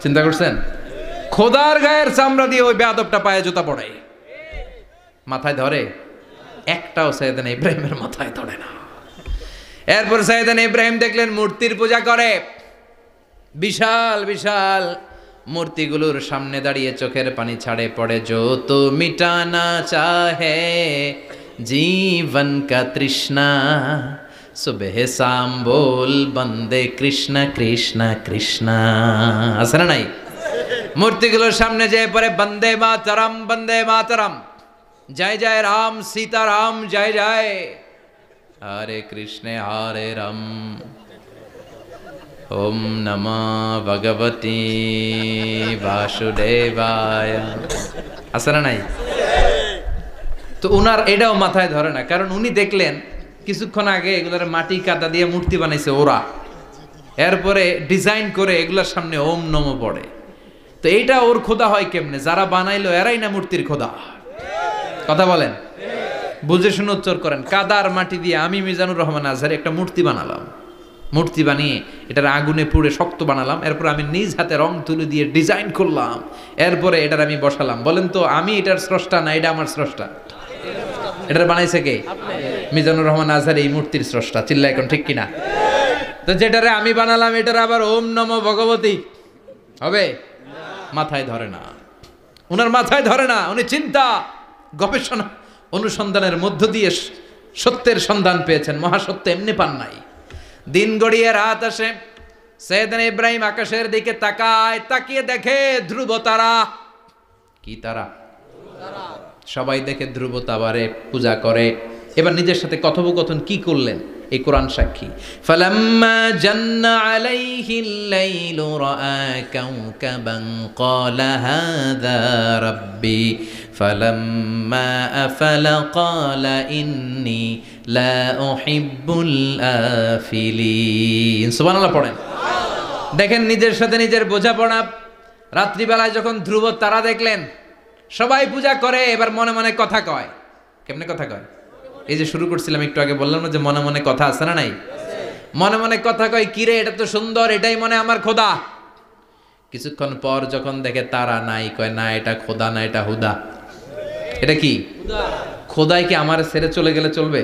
চিন্তা করছেন? খোদার গায়ের চামড়া দিয়ে ওই বেয়াদবটা পায়ে জুতা পড়ে, মাথায় ধরে? একটাও সাইয়েদনা ইব্রাহিমের মাথায় ধরে না। এরপর সাইয়েদনা ইব্রাহিম দেখলেন মূর্তির পূজা করে। বিশাল বিশাল মূর্তিগুলোর সামনে দাঁড়িয়ে চোখের পানি ছাড়ে পড়ে। जो तो मिटाना चाहे जीवन का तृष्णा सुबह शाम बोल बंदे कृष्ण कृष्ण कृष्ण। আছে না নাই? মূর্তিগুলোর সামনে যেয়ে পড়ে বন্দে মাতরম, বন্দে মাতরম, জয় জয় রাম সীতারাম, জয় জয় হরে কৃষ্ণ হরে রাম, ওম নমঃ ভগবতে বাসুদেবায়। আছে না নাই? তো উনার এটাও মাথায় ধরে না, কারণ উনি দেখলেন কিছুক্ষণ আগে এগুলোর মাটি কাদা দিয়ে মূর্তি বানাইছে ওরা, এরপরে ডিজাইন করে এগুলোর সামনে ওম নমঃ পড়ে। তো এইটা ওর খোদা হয় কেমনে? যারা বানাইলো এরাই না মূর্তির খোদা। কথা বলেন, বুঝে শুনে উচ্চার করেন। কাদার মাটি দিয়ে আমি মিজানুর রহমান আজহারি একটা মূর্তি বানালাম, মূর্তি বানিয়ে এটার আগুনে পুড়ে শক্ত বানালাম, এরপর আমি নিজ হাতে রং তুলি দিয়ে ডিজাইন করলাম, এরপরে এটার আমি বসালাম। বলেন তো আমি এটার স্রষ্টা না এটা আমার স্রষ্টা? এটার বানাইছে কে? মিজানুর রহমান আজহারি এই মূর্তির স্রষ্টা। চিল্লা এখন ঠিক কিনা? তো যেটারে আমি বানালাম এটার আবার ওম নমঃ ভগবতী হবে? মাথায় ধরে না, উনার মাথায় ধরে না। উনি চিন্তা গবেষণা অনুসন্ধানের মধ্য দিয়ে সত্যের সন্ধান পেয়েছেন। মহাসত্য এমনি পান নাই। দিন গড়িয়ে রাত আসে, সাইয়েদনা ইব্রাহিম আকাশের দিকে তাকায়, তাকিয়ে দেখে ধ্রুব তারা। কি তারা? সবাই দেখে ধ্রুব তারারে পূজা করে। এবার নিজের সাথে কথোপকথন কি করলেন এই কোরআন সাক্ষী। ফালাম্মা জান্না আলাইহিল লাইলু রাআ কাওকাবান ক্বালা হাযা রাব্বি ফালাম্মা আফালা ক্বালা ইন্নী লা উহিব্বুল আফিলিন। সুবহানাল্লাহ পড়েন। দেখেন নিজের সাথে নিজের বোঝাপড়া। রাত্রিবেলায় যখন ধ্রুব তারা দেখলেন, সবাই পূজা করে, এবার মনে মনে কথা কয়। কেমনে কথা কয়? এই যে শুরু করছিলাম একটু আগে, বললাম না যে মনে মনে কথা আছে না নাই? মনে মনে কথা কয়, কিরে এটা তো সুন্দর, এটাই মনে আমার খোদা। কিছুক্ষণ পর যখন দেখে তারা নাই, কয় না এটা খোদা না, এটা হুদা। এটা কি? খোদাই কি আমার ছেড়ে চলে গেলে চলবে?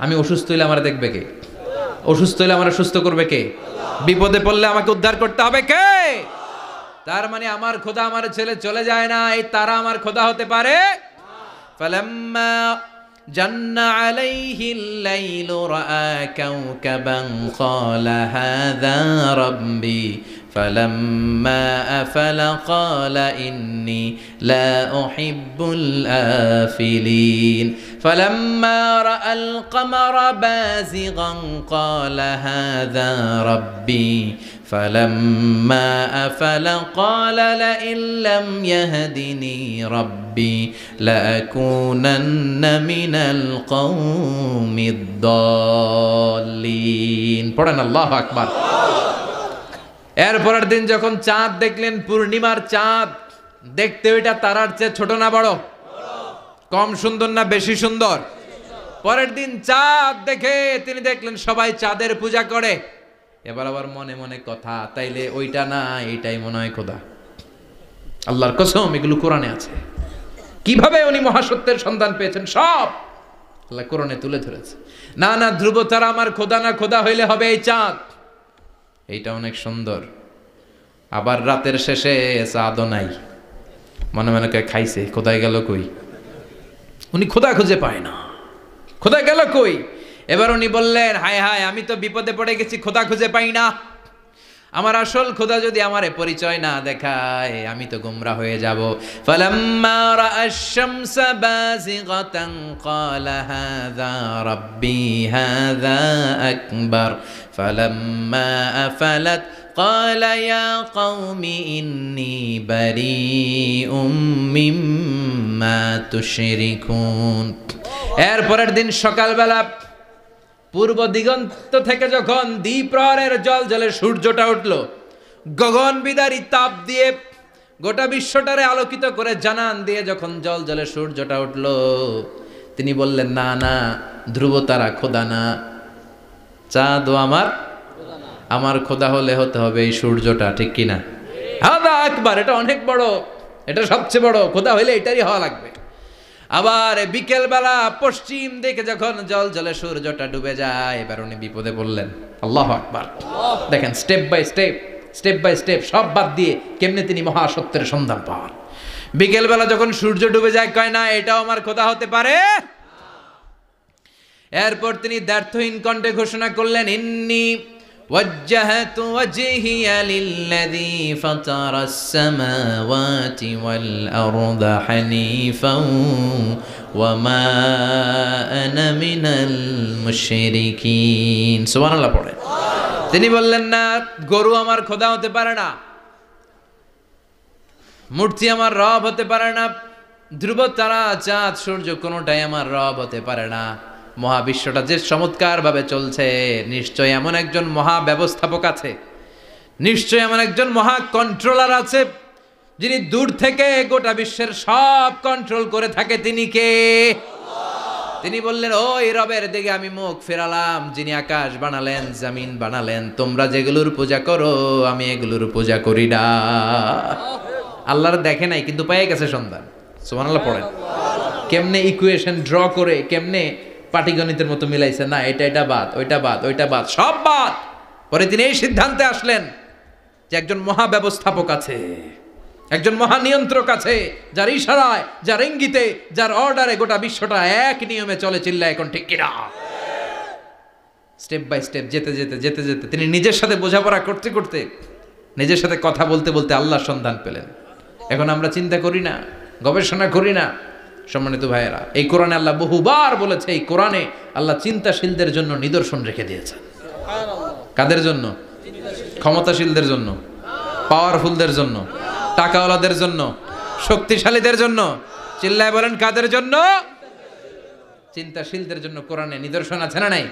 আমি অসুস্থ হইলে আমার দেখবে কে? অসুস্থ হইলে আমার সুস্থ করবে কে? বিপদে পড়লে আমাকে উদ্ধার করতে হবে কে? তার মানে আমার খোদা আমার ছেলে চলে যায় না, এই তারা আমার খোদা হতে পারে? ফালাম্মা জান্না আলাইহিল লাইলু রাআ কাওকাবান ক্বালা হাযা রাব্বি ফালাম্মা আফালা ক্বালা ইন্নী লা উহিব্বুল আফিলিন ফালাম্মা রাআল কমারা বাযিগান ক্বালা হাযা রাব্বি فلما أفل قال لئن لم يهدني ربي لأكونن من القوم الضالين। পড়েন আল্লাহু আকবার। এরপরের দিন যখন চাঁদ দেখলেন, পূর্ণিমার চাঁদ, দেখতে ওইটা তারার চেয়ে ছোট না বড়? কম সুন্দর না বেশি সুন্দর? পরের দিন চাঁদ দেখে তিনি দেখলেন সবাই চাঁদের পূজা করে। এবার আবার মনে মনে কথা, তাইলে ওইটা না এইটাই মনে হয় খোদা। আল্লাহর কসম এগুলো কোরআনে আছে। কিভাবে উনি মহাসত্যের সন্ধান পেয়েছেন সব আল্লাহ কোরআনে তুলে ধরেছে। না না, ধ্রুব তারা আমার খোদা না, খোদা হইলে হবে এই চাঁদ। এইটা অনেক সুন্দর। আবার রাতের শেষে চাঁদও নাই, মনে মনে খাইছে, খোদায় গেল কই? উনি খোদা খুঁজে পায় না, খোদা গেল কই? এবার উনি বললেন, হায় হায়, আমি তো বিপদে পড়ে গেছি, খোদা খুঁজে পাই না। আমার আসল খোদা যদি আমারে পরিচয় না দেখায়, আমি তো গুমরা হয়ে যাব। ফালাম্মা রাআশ শামসা বাযিগাতান ক্বালা হাযা রাব্বি হাযা আকবার ফালাম্মা আফালাত ক্বালা ইয়া কওমি ইন্নী বারীউম মিম্মা তুশরিকুন। এর পরের দিন সকালবেলা পূর্ব দিগন্ত থেকে যখন দ্বিপ্রহরের জলে সূর্যটা উঠল, গগন বিদারী তাপ দিয়ে গোটা বিশ্বটারে আলোকিত করে জানান দিয়ে যখন জলে সূর্যটা উঠল, তিনি বললেন, না না, ধ্রুব তারা খোদা না, চাঁদও আমার খোদা হলে হতে হবে এই সূর্যটা, ঠিক কিনা? হাদা আকবার, এটা অনেক বড়, এটা সবচেয়ে বড়, খোদা হইলে এটারই হওয়া লাগবে। আবার বিকেল বেলা পশ্চিম দিকে যখন জলে সূর্যটা ডুবে যায়, এবার উনি বিপদে পড়লেন। আল্লাহু আকবার। দেখেন, স্টেপ বাই স্টেপ সব বাদ দিয়ে কেমনে তিনি মহাসত্যের সন্ধান পান। বিকেল বেলা যখন সূর্য ডুবে যায়, কয় না এটাও আমার খোদা হতে পারে। এরপর তিনি দ্ব্যর্থহীন কণ্ঠে ঘোষণা করলেন, ইন্নী ওয়াজ্জাহতু ওয়াজহিয়া লিল্লাযী ফাতারাস সামাওয়াতি ওয়াল আরদা হানিফান ওয়া মা আনা মিনাল মুশরিকিন। সুবহানাল্লাহ পড়ে। তিনি বললেন, না, গরু আমার খোদা হতে পারে না, মূর্তি আমার রব হতে পারে না, ধ্রুব তারা চাঁদ সূর্য কোনোটাই আমার রব হতে পারে না। মহাবিশ্বটা যে চমৎকার ভাবে চলছে, নিশ্চয় এমন একজন মহা ব্যবস্থাপক আছে, নিশ্চয় এমন একজন মহা কন্ট্রোলার আছে, যিনি দূর থেকে গোটা বিশ্বের সব কন্ট্রোল করে থাকে। তিনি কে? তিনি বললেন, ওই রবের দিকে আমি মুখ ফেরালাম, যিনি আকাশ বানালেন, জমিন বানালেন। তোমরা যেগুলোর পূজা করো, আমি এগুলোর পূজা করি না। আল্লাহর দেখে নাই, কিন্তু পেয়ে গেছে সন্ধান। সুবহানাল্লাহ পড়েন। কেমনে ইকুয়েশন ড্র করে, কেমনে পাটিগণিতের মতো মিলাইছে, না এটা বাদ, ওইটা বাদ, সব বাদ। পরে তিনি এই সিদ্ধান্তে আসলেন যে একজন মহা ব্যবস্থাপক আছে, একজন মহা নিয়ন্ত্রক আছে, যার ইশারায়, যার ইঙ্গিতে, যার অর্ডারে গোটা বিশ্বটা এক নিয়মে চলে। চিল্লা এখন ঠিক কিনা? স্টেপ বাই স্টেপ যেতে যেতে তিনি নিজের সাথে বোঝাপড়া করতে করতে, নিজের সাথে কথা বলতে বলতে আল্লাহর সন্ধান পেলেন। এখন আমরা চিন্তা করি না, গবেষণা করি না। সম্মানিত ভাইয়েরা, এই কোরআনে আল্লাহ বহুবার বলেছে, এই কোরআনে আল্লাহ চিন্তাশীলদের জন্য নিদর্শন রেখে দিয়েছেন। কাদের জন্য? ক্ষমতাশীলদের জন্য, পাওয়ারফুলদের জন্য, টাকাওয়ালাদের জন্য, শক্তিশালীদের জন্য। চিল্লায় বলেন, কাদের জন্য? চিন্তাশীলদের জন্য কোরআনে নিদর্শন আছে না নাই?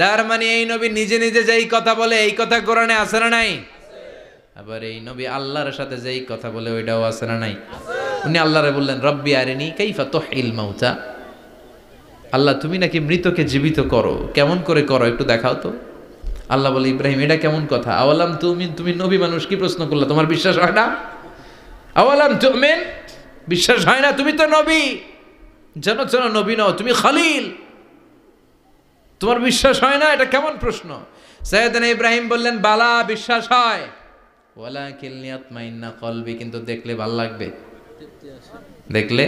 তার মানে এই নবী নিজে নিজে যেই কথা বলে, এই কথা কোরআনে আছে না নাই? আবার এই নবী আল্লাহর সাথে যেই কথা বলে, ওইটাও আছে না নাই? উনি আল্লাহরে বললেন, রব্বি আরিনি কাইফা তুহিল মাউতা। আল্লাহ, তুমি নাকি মৃতকে জীবিত করো, কেমন করে করো একটু দেখাও তো। আল্লাহ বলে, ইব্রাহিম, এটা কেমন কথা? আওয়ালাম তুমিন, তুমি নবী মানুষ, কি প্রশ্ন করলা? তোমার বিশ্বাস হয় না? আওয়ালাম তুমিন, বিশ্বাস হয় না? তুমি তো নবী, জানো নবী নও, তুমি খলিল, তোমার বিশ্বাস হয় না? এটা কেমন প্রশ্ন? সাইয়েদনা ইব্রাহিম বললেন, বালা, বিশ্বাস হয়, ওয়ালাকিন লিয়াতমাইন্না কলবি, কিন্তু দেখলে ভাল লাগবে, দেখলে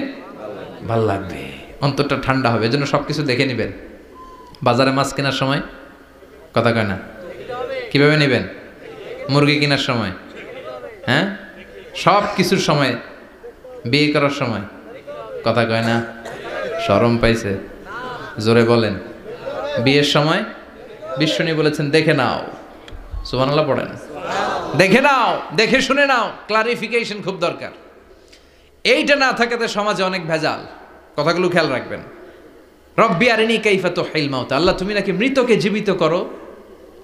ভাল লাগবে, অন্তরটা ঠান্ডা হবে। এজন্য সবকিছু দেখে নেবেন। বাজারে মাছ কেনার সময় কথা কয় না, কিভাবে নেবেন? মুরগি কেনার সময়, হ্যাঁ, সব কিছুর সময়, বিয়ে করার সময় কথা কয় না, শরম পাইছে, জোরে বলেন। বিয়ের সময় বিশ্বনী বলেছেন, দেখে নাও। সুবহানাল্লাহ পড়েন। দেখে নাও, দেখে শুনে নাও, ক্লারিফিকেশন খুব দরকার। এইটা না থাকাতে সমাজে অনেক ভেজাল। কথাগুলো খেয়াল রাখবেন। রব্বি আরিনি কাইফা তুহিল মাউতা, আল্লাহ, তুমি নাকি মৃতকে জীবিত করো।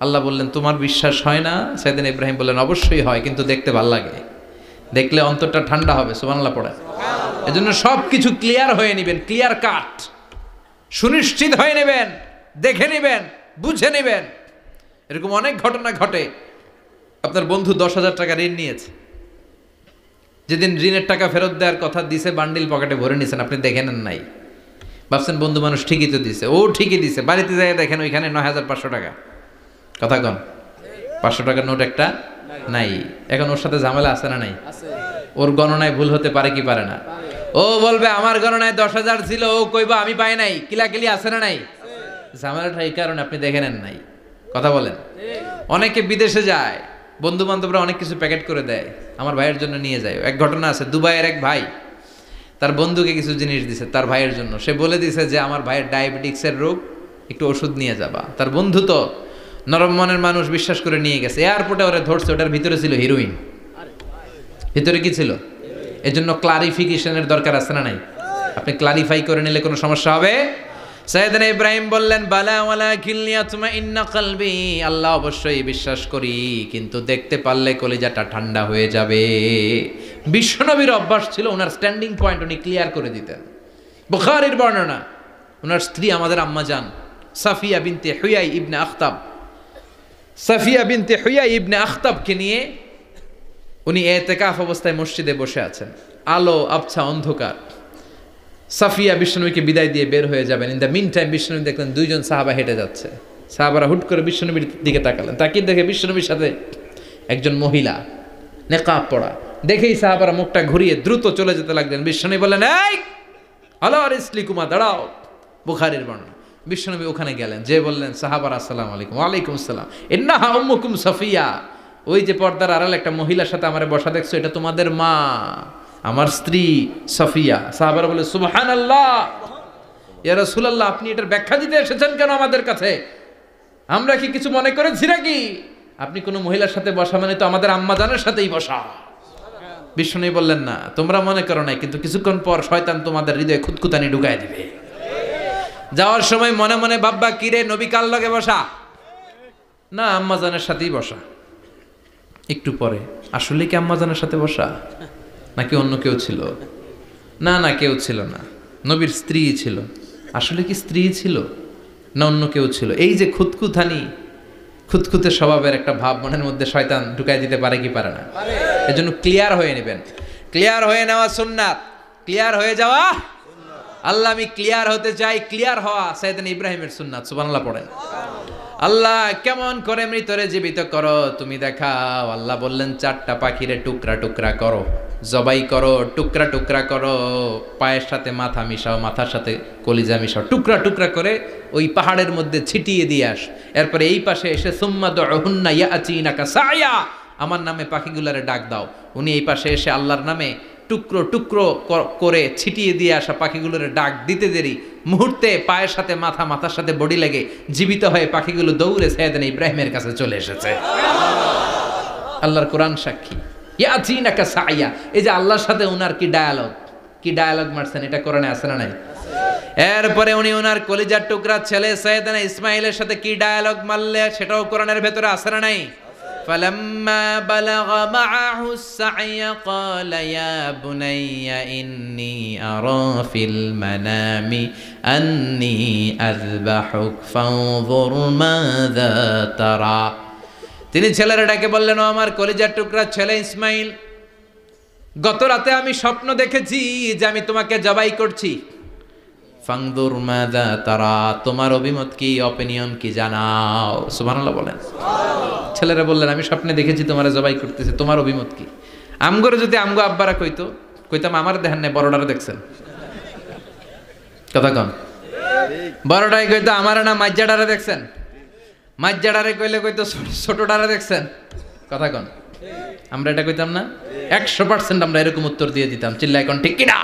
আল্লাহ বললেন, তোমার বিশ্বাস হয় না? সাইয়েদনা ইব্রাহিম বললেন, অবশ্যই হয়, কিন্তু দেখতে ভাল লাগে, দেখলে অন্তরটা ঠান্ডা হবে। সুবহানাল্লাহ পড়েন। এজন্য সব কিছু ক্লিয়ার হয়ে নেবেন, ক্লিয়ার কাট, সুনিশ্চিত হয়ে নেবেন, দেখে নেবেন, বুঝে নেবেন। এরকম অনেক ঘটনা ঘটে। আপনার বন্ধু 10,000 টাকা ঋণ নিয়েছে, যেদিন ঋণের টাকা ফেরত দেওয়ার কথা দিছে, বান্ডিল পকেটে ভরে নিয়েছেন, আপনি দেখে নেন নাই। ভাবছেন বন্ধু মানুষ, ঠিকই তো দিছে, ও ঠিকই দিছে। বাড়িতে যাই দেখেন ওইখানে 9,500 টাকা। কথা কন, 500 টাকার নোট একটা নাই। এখন ওর সাথে ঝামেলা আছে না নাই? ওর গণনায় ভুল হতে পারে কি পারে না? ও বলবে আমার গণনায় 10,000 ছিল, ও কইবা আমি পাই নাই, কিলাকিলি আছে না নাই? ঝামেলাটা এই কারণে আপনি দেখে নেন নাই। কথা বলেন। অনেকে বিদেশে যায়, বন্ধু বান্ধবরা অনেক কিছু প্যাকেট করে দেয়, আমার ভাইয়ের জন্য নিয়ে যায়। এক ঘটনা আছে, দুবাইয়ের এক ভাই তার বন্ধুকে কিছু জিনিস দিছে তার ভাইয়ের জন্য। সে বলে দিছে যে আমার ভাইয়ের ডায়াবেটিক্সের রোগ, একটু ওষুধ নিয়ে যাবা। তার বন্ধু তো নরম মনের মানুষ, বিশ্বাস করে নিয়ে গেছে। এয়ারপোর্টে ওরা ধরছে, ওটার ভিতরে ছিল হিরোইন। ভিতরে কি ছিল? এজন্য ক্লারিফিকেশনের দরকার আছে না নাই? আপনি ক্লারিফাই করে নিলে কোনো সমস্যা হবে? সাইয়েদনা ইব্রাহিম বললেন বালা ওয়ালাকিন লিয়াতমাইন্না কলবি, আল্লাহ অবশ্যই বিশ্বাস করি, কিন্তু দেখতে পারলে কলিজাটা ঠান্ডা হয়ে যাবে। বিশ্বনবীর অভ্যাস ছিল, ওনার স্ট্যান্ডিং পয়েন্ট উনি ক্লিয়ার করে দিতেন। বুখারীর বর্ণনা, ওনার স্ত্রী আমাদের আম্মা জান সাফিয়া বিনতে হুয়াই ইবনে আখতাব, সাফিয়া বিনতে হুয়াই ইবনে আখতাবকে নিয়ে উনি ইতিকাফ অবস্থায় মসজিদে বসে আছেন। আলো আবছা অন্ধকার। সাফিয়া বিশ্বনবীকে বিদায় দিয়ে বের হয়ে যাবেন। ইন দ্য মিন টাইম বিশ্বনবী দেখলেন দুইজন সাহাবা হেঁটে যাচ্ছে। সাহাবারা হুট করে বিশ্বনবীর দিকে তাকালেন। তাকিয়ে দেখে বিশ্বনবীর সাথে একজন মহিলা, নেকাব পড়া। দেখেই সাহাবারা মুখটা ঘুরিয়ে দ্রুত চলে যেতে লাগলেন। বিশ্বনবী বললেন, এই আলা রিসলিকুমা, দাঁড়াও। বুখারীর বর্ণনা। বিশ্বনবী ওখানে গেলেন, যে বললেন সাহাবারা আসসালামু আলাইকুম। ওয়ালাইকুম আসসালাম। ইন্নাহা উম্মুকুম সাফিয়া, ওই যে পর্দার আড়ালে একটা মহিলার সাথে আমারে বসা দেখছো, এটা তোমাদের মা, আমার স্ত্রী সাফিয়া। সাহাবারা বলে সুবহানাল্লাহ, ইয়া রাসূলুল্লাহ, আপনি এটার ব্যাখ্যা দিতে এসেছেন কেন আমাদের কাছে? আমরা কি কিছু মনে করেছি নাকি? আপনি কোনো মহিলার সাথে বসা মানে তো আমাদের আম্মা জানের সাথেই বসা। বিষ্ণু বললেন, না তোমরা মনে করো নাই, কিন্তু কিছুক্ষণ পর শয়তান তোমাদের হৃদয়ে খুঁতখুতানি ঢুকায় দিবে। যাওয়ার সময় মনে মনে ভাববা, কিরে নবী কার লগে বসা? না, আম্মা জানের সাথেই বসা। একটু পরে, আসলে কি আম্মা জানের সাথে বসা নাকি অন্য কেউ ছিল? না না, কেউ ছিল না, নবীর স্ত্রী ছিল। আসলে কি স্ত্রী ছিল না অন্য কেউ ছিল? এই যে খুঁতখুতানি, খুঁতখুতে স্বভাবের একটা ভাব মনের মধ্যে শয়তান ঢুকাই দিতে পারে কি পারে না? এজন্য ক্লিয়ার হয়ে নেবেন। ক্লিয়ার হয়ে নেওয়া সুন্নাত, ক্লিয়ার হয়ে যাওয়া। আল্লাহ আমি ক্লিয়ার হতে চাই, ক্লিয়ার হওয়া সাইয়েদনা ইব্রাহিমের সুন্নাত। সুবহানাল্লাহ পড়েন। আল্লাহ কেমন করে মৃতরে জীবিত করো তুমি দেখাও। আল্লাহ বললেন, 4টা পাখিরে টুকরা টুকরা করো, জবাই করো, টুকরা টুকরা করো, পায়ের সাথে মাথা মিশাও, মাথার সাথে কলিজা মিশাও, টুকরা টুকরা করে ওই পাহাড়ের মধ্যে ছিটিয়ে দিয়ে আস। এরপরে এই পাশে এসে সুম্মা দুহুন্না ইয়াতিনাকা সায়া, আমার নামে পাখিগুলারে ডাক দাও। উনি এই পাশে এসে আল্লাহর নামে টুকরো টুকরো করে ছিটিয়ে দিয়ে আসা পাখিগুলোর ডাক দিতে দেরি, মুহূর্তে পায়ের সাথে মাথা, মাথার সাথে বডি লেগে জীবিত হয়ে পাখিগুলো দৌড়ে সাইয়েদনা ইব্রাহিমের কাছে চলে এসেছে। আল্লাহর কোরআন সাক্ষী। ইয়াতিনাকা সায়া, এই যে আল্লাহর সাথে উনার কি ডায়ালগ মারছেন, এটা কোরআনে আছে না নাই? এরপরে উনি ওনার কলিজার টুকরা ছেলে সাইয়েদনা ইসমাইলের সাথে কি ডায়ালগ মারলে, সেটাও কোরআনের ভেতরে আছে না নাই? فلما بلغ معه السعي قال يا بني إني أرى في المنام أني أذبحك فانظر ماذا ترى। তিনি ছেলেরা ডাকে বললেন, ও আমার কলিজার টুকরা ছেলে ইসমাইল, গত রাতে আমি স্বপ্ন দেখেছি যে আমি তোমাকে জবাই করছি। ফাংদুর মাযা তারা, তোমার অভিমত কি, অপিনিয়ন কি জানাও। সুবহানাল্লাহ বলেন। ছেলেরা বললেন, আমি স্বপ্নে দেখেছি তোমারে জবাই করতেছি, তোমার অভিমত কি? আমগরে যদি আমগো আব্বারা কইতাম আমার দেখেন না, বড়ডারে দেখছেন। কথা কন। বড়ডাই কইতো আমার না মাজ্জাডারে দেখছেন, মাজ্জাডারে কইলে কইতো ছোটডারে দেখছেন। কথা কন। আমরা এটা কইতাম না? 100% আমরা এরকম উত্তর দিয়ে দিতাম। চিল্লায় কোন ঠিক কিনা?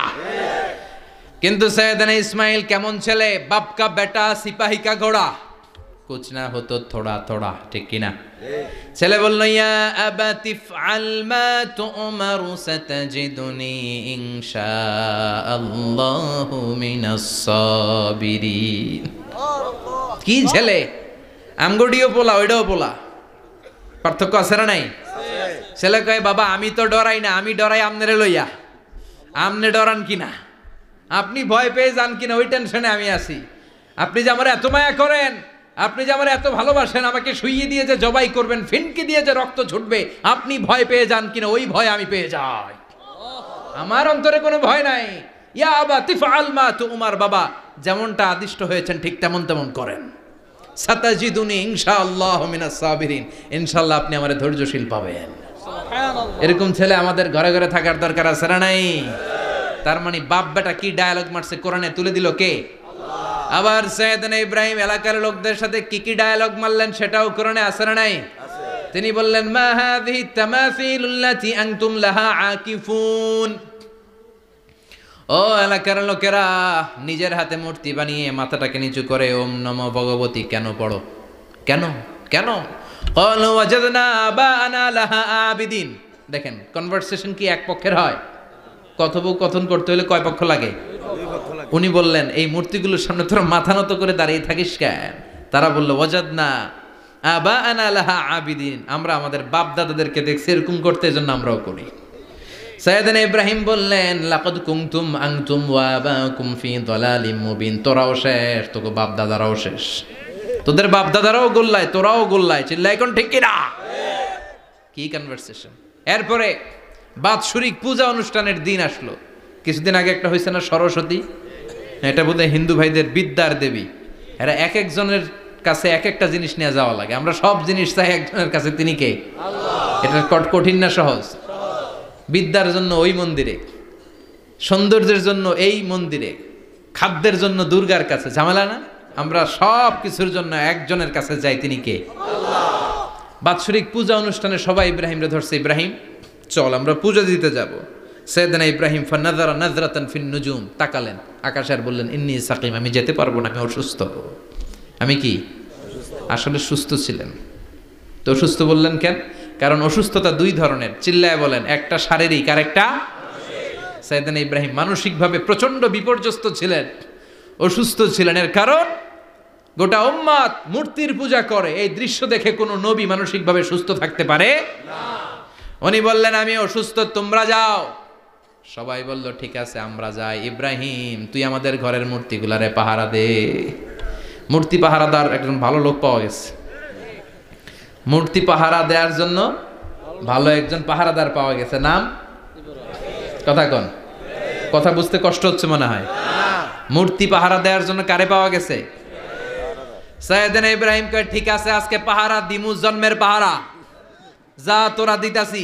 কিন্তু সাইয়েদনা ইসমাইল কেমন ছেলে, বাপ কা বেটা সিপাহী কা ঘোড়া, কুছ না হতো থোড়া থোড়া, ঠিক কিনা? ছেলে বলল, ইয়া আবাতি ফআল মা তুমারু সাতাজিদুনি ইনশাআল্লাহু মিনাস সাবিরিন। কি ছেলে, আমগডিও পোলা ওইটাও পোলা, পার্থক্য আছে না নাই? ছেলে কয়, বাবা আমি তো ডরাই না, আমি ডরাই আমনেরে লইয়া। আমনে ডরান কিনা, আপনি ভয় পেয়ে যান কিনা, ওই টেনশনে আমি আছি। আপনি যে আমার এত মায়া করেন, আপনি যে আমার এত ভালোবাসেন, আমাকে শুইয়ে দিয়ে যে জবাই করবেন, ফিনকি দিয়ে যে রক্ত ছুটবে, আপনি ভয় পেয়ে যান কিনা, ওই ভয় আমি পেয়ে যাই। আমার অন্তরে কোনো ভয় নাই। ইয়া আবাতি ফাআল মা তুমার, বাবা যেমনটা আদিষ্ট হয়েছেন ঠিক তেমন তেমন করেন। সাতাজিদুনি ইনশাআল্লাহু মিনাস সাবিরিন, ইনশাআল্লাহ আপনি আমারে ধৈর্যশীল পাবেন। এরকম ছেলে আমাদের ঘরে ঘরে থাকার দরকার আছে না নাই? তার মানে বাপ বেটা কি ডায়ালগ মারছে কোরআনে তুলে দিল কে? আবার সাইয়েদনা ইব্রাহিম এলাকার লোকদের সাথে কি কি ডায়ালগ মারলেন সেটাও কোরআনে আছে না নাই? তিনি বললেন মা হাযিহি তামাসিলুল্লাতি আনতুম লাহা আকিফুন। ও এলাকার লোকেরা, নিজের হাতে মূর্তি বানিয়ে মাথাটাকে নিচু করে ওম নমো ভগবতী কেন পড়ো? কেন কেন? ক্বালু ওয়াজাদনা আবাআনা লাহা আবিদিন। দেখেন কনভারসেশন কি এক পক্ষের হয়? কথোপকথন করতে হলে কয় পক্ষ লাগে? উনি বললেন এই মূর্তিগুলোর সামনে তোরা মাথা নত করে দাঁড়িয়ে থাকিস কেন? তারা বলল ওয়াজাদনা আবাআনা লাহা আবিদিন, আমরা আমাদের বাপ দাদাদেরকে দেখছি এরকম করতে, এজন্য আমরাও করি। সাইয়েদনা ইব্রাহিম বললেন লাকাদ কুনতুম আনতুম ওয়া আবাকুম ফি দালালিম মুবিন। তোরাও শেষ, তোকে বাপ দাদারাও শেষ, তোদের বাপ দাদারাও গোল্লায়, তোরাও গোল্লায়। চিল্লাই কোন ঠিক কিনা? কি কনভারসেশন! এরপরে বাৎসরিক পূজা অনুষ্ঠানের দিন আসলো। কিছুদিন আগে একটা হয়েছে না সরস্বতী, এটা বোধহয় হিন্দু ভাইদের বিদ্যার দেবী। এরা এক একজনের কাছে এক একটা জিনিস নিয়ে যাওয়া লাগে। আমরা সব জিনিস চাই একজনের কাছে, তিনি কে? এটা কঠিন না সহজ? বিদ্যার জন্য ওই মন্দিরে, সৌন্দর্যের জন্য এই মন্দিরে, খাদ্যের জন্য দুর্গার কাছে, ঝামেলা না? আমরা সব কিছুর জন্য একজনের কাছে যাই, তিনি কে? বাৎসরিক পূজা অনুষ্ঠানে সবাই ইব্রাহিমরে ধরছে, ইব্রাহিম চল আমরা পূজা দিতে যাব। সাইয়েদনা ইব্রাহিম ফানাযারা নাযরাতান ফিন নুজুম, তাকালেন আকাশে আর বললেন ইন্নী সাকিম, আমি যেতে পারবো না, আমি অসুস্থ। আমি কি? আসলে সুস্থ ছিলেন তো অসুস্থ বললেন কেন? কারণ অসুস্থতা দুই ধরনের, চিল্লায় বলেন, একটা শারীরিক আর একটা সাইয়েদনা ইব্রাহিম মানসিকভাবে প্রচন্ড বিপর্যস্ত ছিলেন, অসুস্থ ছিলেন। এর কারণ গোটা উম্মাত মূর্তির পূজা করে, এই দৃশ্য দেখে কোনো নবী মানসিকভাবে সুস্থ থাকতে পারে না। উনি বললেন আমি অসুস্থ, তোমরা যাও। সবাই বলল ঠিক আছে আমরা যাই। ইব্রাহিম তুই আমাদের ঘরের মূর্তিগুলারে পাহারা দে। মূর্তি পাহারাদার একজন ভালো লোক পাওয়া গেছে, মূর্তি পাহারা দেওয়ার জন্য ভালো একজন পাহারাদার পাওয়া গেছে। নাম? কথা কন, কথা বুঝতে কষ্ট হচ্ছে মনে হয়। মূর্তি পাহারা দেওয়ার জন্য কারে পাওয়া গেছে? সাইয়েদনা ইব্রাহিম কয় ঠিক আছে আজকে পাহারা দিমু, জন্মের পাহারা, যা তোরা দিতাছি,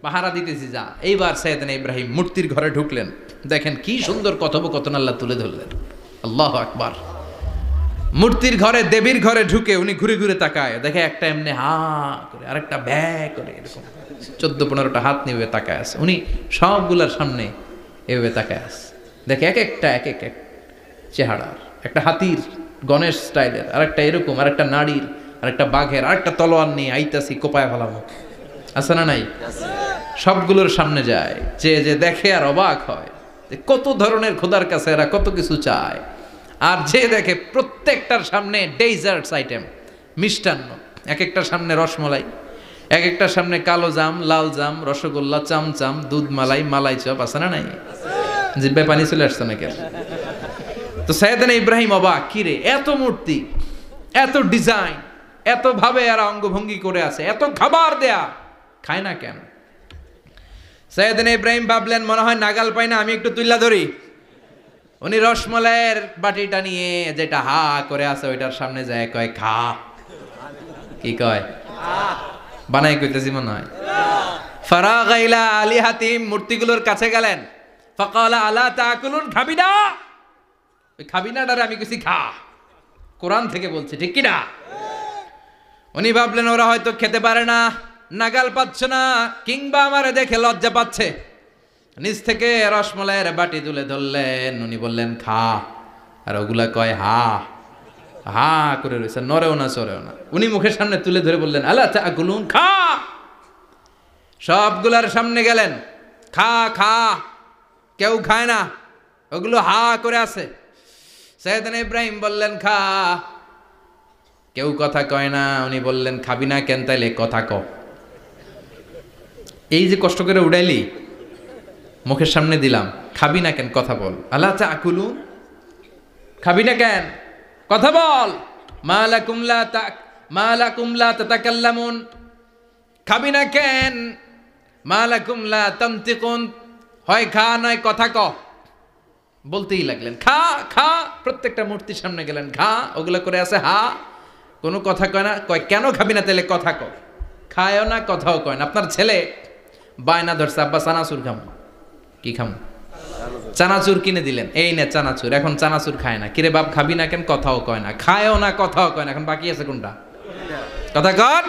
পাহারা দিতেছি যা। এইবার সাইয়েদনা ইব্রাহিম মূর্তির ঘরে ঢুকলেন। দেখেন কি সুন্দর কথোপকথন আল্লাহ তুলে ধরলেন। আল্লাহু আকবার। মূর্তির ঘরে, দেবীর ঘরে ঢুকে উনি ঘুরে ঘুরে তাকায়, দেখে একটা এমনি হা করে, আরেকটা ব্যা করে, এরকম 14-15টা হাত নিয়ে তাকায় আছে। উনি সবগুলার সামনে এভাবে তাকায় আছে, দেখে এক একটা এক এক চেহারা, একটা হাতির গণেশ স্টাইলের, আরেকটা এরকম, আরেকটা নারীর, আরেকটা বাঘের, আরেকটা তলোয়ার নিয়ে আইতাছি কোপায় ফেলামো, আছে না নাই? সবগুলোর সামনে যায়, যে দেখে আর অবাক হয় কত ধরনের খোদার কাছে এরা কত কিছু চায়। আর যে দেখে প্রত্যেকটার সামনে ডেজার্টস আইটেম, মিষ্টান্ন, এক একটার সামনে রসমলাই, এক একটার সামনে কালো জাম, লাল জাম, রসগোল্লা, চামচাম, দুধ মালাই, মালাই চপ, আছে না নাই? জিব্বায় পানি চলে আসছে নাকি? তো সাইয়েদনা ইব্রাহিম অবাক, কি রে এত মূর্তি, এত ডিজাইন, এত ভাবে এরা অঙ্গভঙ্গি করে আছে, এত খাবার দেয়া, খায় না কেন? সাইয়েদনা ইব্রাহিম ভাবলেন মনে হয় নাগাল পাই না, আমি একটু তুইলা ধরি। উনি রসমলাইয়ের বাটিটা নিয়ে, যেটা হা করে আছে ওইটার সামনে যায়, কয় খা। কি কয়? বানাই কইতেছি মনে হয়। ফারাগা ইলা আলিহাতিম, মূর্তিগুলোর কাছে গেলেন। ফাকালা আলা তাকুলুন, খাবি না? ওই খাবি না ডারে আমি কইছি খা, কোরআন থেকে বলছে, ঠিক কি না? উনি ভাবলেন ওরা হয়তো খেতে পারে না, নাগাল পাচ্ছে না, কিংবা আমারে দেখে লজ্জা পাচ্ছে। নিচ থেকে রসমলাইয়ের বাটি তুলে ধরলেন, উনি বললেন খা, আর ওগুলা কয় হা হা করে রয়েছে, নরেও না চড়েও না। উনি মুখের সামনে তুলে ধরে বললেন আলা তাকুলুন, খা। সবগুলার সামনে গেলেন, খা খা, কেউ খায় না, ওগুলো হা করে আছে। সাইয়েদনা ইব্রাহিম বললেন খা, কেউ কথা কয় না। উনি বললেন খাবি না কেন? তাইলে কথা ক। এই যে কষ্ট করে উড়াইলি, মুখের সামনে দিলাম, খাবি না কেন? কথা বল। আলা তাকুলুন, খাবি না কেন? কথা বল। মা লাকুম লা তাতাকাল্লামুন, খাবি না কেন? মা লাকুম লা তানতিকুন, হয় খা নয় কথা ক। বলতেই লাগলেন খা খা, প্রত্যেকটা মূর্তির সামনে গেলেন, খা, ওগুলো করে আছে হা, কোনো কথা কয় না। কয় কেন খাবি না? তাহলে কথা ক। খায়ও না, কথাও কয় না। আপনার ছেলে বায়না ধরছে, আব্বা চানাচুর খাম। কি খাম? চানাচুর কিনে দিলেন, এই নে চানাচুর। এখন চানাচুর খায় না। কিরে বাপ খাবি না কেন? কথাও কয় না, খায়ও না, কথাও কয় না। এখন বাকি আছে কোনটা? কথা কর।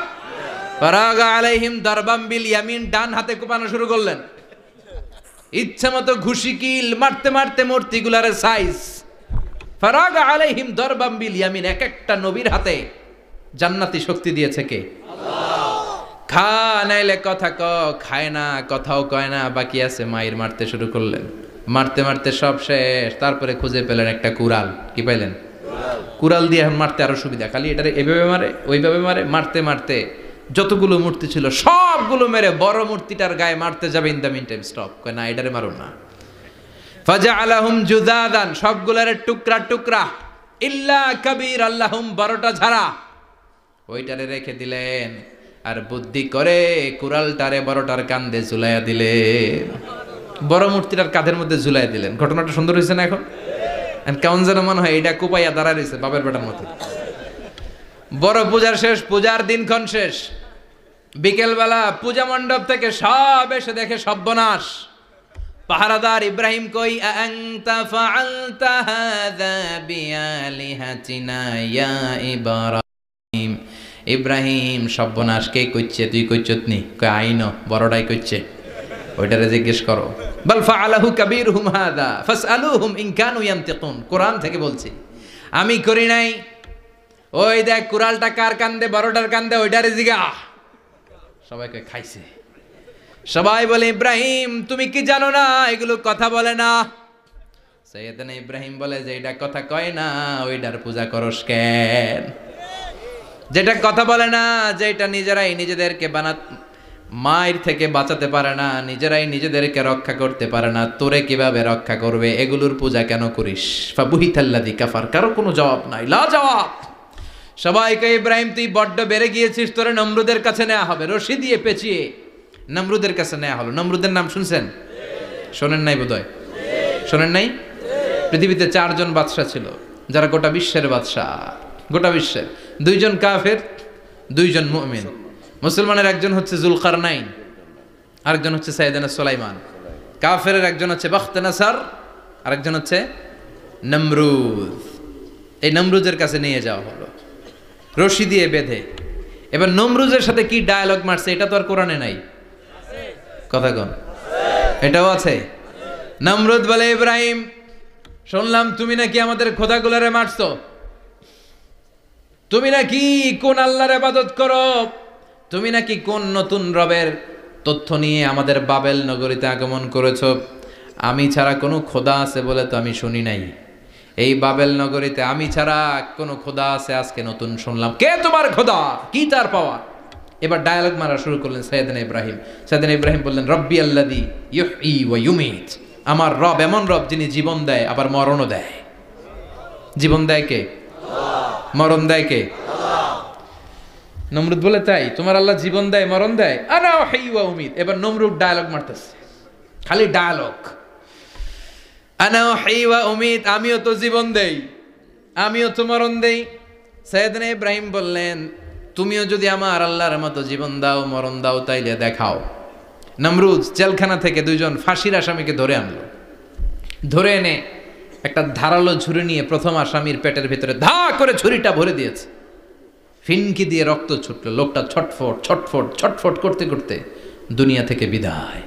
ফারাগা আলাইহিম দারবাম বিল ইয়ামিন, ডান হাতে কোপানো শুরু করলেন। ইচ্ছা মতো ঘুষি কিল মারতে মারতে মূর্তিগুলার সাইজ। ফারাগা আলাইহিম দারবাম বিল ইয়ামিন, এক একটা নবীর হাতে জান্নাতি শক্তি দিয়েছে কে? খা নাইলে কথা ক, খায় না, কথাও কয় না, বাকি আছে। মায়ের মারতে শুরু করলেন, মারতে মারতে সব শেষ। তারপরে খুঁজে পেলেন একটা কুড়াল। কি পাইলেন? কুড়াল দিয়ে এখন মারতে আরো সুবিধা। খালি এটারে এভাবে মারে, ওইভাবে মারে। মারতে মারতে যতগুলো মূর্তি ছিল সবগুলো মেরে বড় মূর্তিটার গায়ে মারতে যাবে, in the mean time stop, কয় না এটারে মারুন না। ফাজআলাহুম জুদাদান, সবগুলারে টুকরা টুকরা। ইল্লা কাবীর আল্লাহুম, বড়টা ছাড়া ওইটারে রেখে দিলেন। আর বুদ্ধি করে কুড়ালটারে বড়টার কাঁধে ঝুলাইয়া দিলেন, বড় মূর্তিটার কাঁধের মধ্যে ঝুলাইয়া দিলেন। ঘটনাটা সুন্দর হয়েছে না? এখন কেমন যেন মনে হয় এটা কোপাইয়া দাঁড়ায় রয়েছে বাবের বেটার মতো। বড় পূজার শেষ, পূজার দিনক্ষণ শেষ। বিকেলবেলা পূজা মণ্ডপ থেকে সব এসে দেখে সর্বনাশ। পাহারাদার ইব্রাহিম কই, আনতা ফাআলতা হাযা বিআলিহাতিনা ইয়া ইব্রাহিম। ইব্রাহিম সর্বনাশ কে কইছে? তুই কইছত নি? কই আইনো, বড়টাই কইছে, ওইটারে জিজ্ঞেস করো। বাল ফাআলাহু কাবীরুহুম হাযা ফাসআলুহুম ইন কানু ইয়ানতিকুন। কোরআন থেকে বলছি, আমি করি নাই। ওই দেখ কুড়ালটা কার কান্দে? বড়টার কান্দে, ওইটারে জিগা। সবাইকে খাইছে। সবাই বলে, ইব্রাহিম তুমি কি জানো না এগুলো কথা বলে না? সাইয়েদনা ইব্রাহিম বলে যে এটা কথা কয় না, ওইটার পূজা করস কেন? যেটা কথা বলে না, যেটা নিজেরাই নিজেদেরকে মায়ের থেকে বাঁচাতে পারে না, নিজেরাই নিজেদেরকে রক্ষা করতে পারে না, তোরে কিভাবে রক্ষা করবে? এগুলোর পূজা কেন করিস? ফাবুহিতাল্লাযী কাফার, কারো কোনো জবাব নাই, লা জবাব। সবাইকে, ইব্রাহিম তুই বড্ড বেড়ে গিয়েছিস, তোরে নমরুদের কাছে নেওয়া হবে। রশি দিয়ে পেঁচিয়ে নমরুদের কাছে নেওয়া হলো। নমরুদের নাম শুনছেন? শোনেন নাই বোধহয়? শোনেন নাই? পৃথিবীতে 4 জন বাদশা ছিল, যারা গোটা বিশ্বের বাদশা। গোটা বিশ্বের 2 জন কাফের, 2 জন মুমিন। মুসলমানের একজন হচ্ছে যুলকারনাইন, আরেকজন হচ্ছে সাইয়েদনা সুলাইমান। কাফেরের একজন হচ্ছে বাখতানাসার, আরেকজন হচ্ছে নমরুদ। এই নমরুদের কাছে নিয়ে যাওয়া হলো রশি দিয়ে বেঁধে। এবার নমরুদের সাথে কি ডায়ালগ মারছে এটা তো আর কোরআনে নাই। কথা কন, এটাও আছে। নমরুদ বলে, ইব্রাহিম শুনলাম তুমি নাকি আমাদের খোদাগুলারে মারছো, তুমি নাকি কোন আল্লাহর ইবাদত করো, তুমি নাকি কোন নতুন রবের তথ্য নিয়ে আমাদের বাবেল নগরীতে আগমন করেছো। আমি ছাড়া কোনো খোদা আছে বলে তো আমি শুনি নাই। এই বাবেল নগরীতে আমি ছাড়া কোনো খোদা আছে আজকে নতুন শুনলাম। কে তোমার খোদা? কি তার পাওয়া? এবার ডায়ালগ মারা শুরু করলেন সাইয়েদনা ইব্রাহিম। সাইয়েদনা ইব্রাহিম বললেন, রব্বি আল্লাযী ইউহয়ী ওয়া ইউমীত। আমার রব এমন রব যিনি জীবন দেয় আবার মরণও দেয়। জীবন দেয় কে? মরণ দেয় কে? নমরুদ বলে, তাই তোমার আল্লাহ জীবন দেয় মরণ দেয়? আনা উহয়ী ওয়া উমীত। এবার নমরুদ ডায়ালগ মারতেছে, খালি ডায়ালগ। আনা উহয়ী ওয়া উমীত, আমিও তো জীবন দেই, আমিও তো মরণ দেই। সাইয়েদনা ইব্রাহিম বললেন, তুমিও যদি আমার আল্লাহর মতো জীবন দাও মরণ দাও তাইলে দেখাও। নমরুদ জেলখানা থেকে 2 জন ফাঁসির আসামিকে ধরে আনলো। ধরে এনে একটা ধারালো ছুরি নিয়ে প্রথম আসামির পেটের ভিতরে ধা করে ছুরিটা ভরে দিয়েছে। ফিনকি দিয়ে রক্ত ছুটলো। লোকটা ছটফট ছটফট ছটফট করতে করতে দুনিয়া থেকে বিদায়।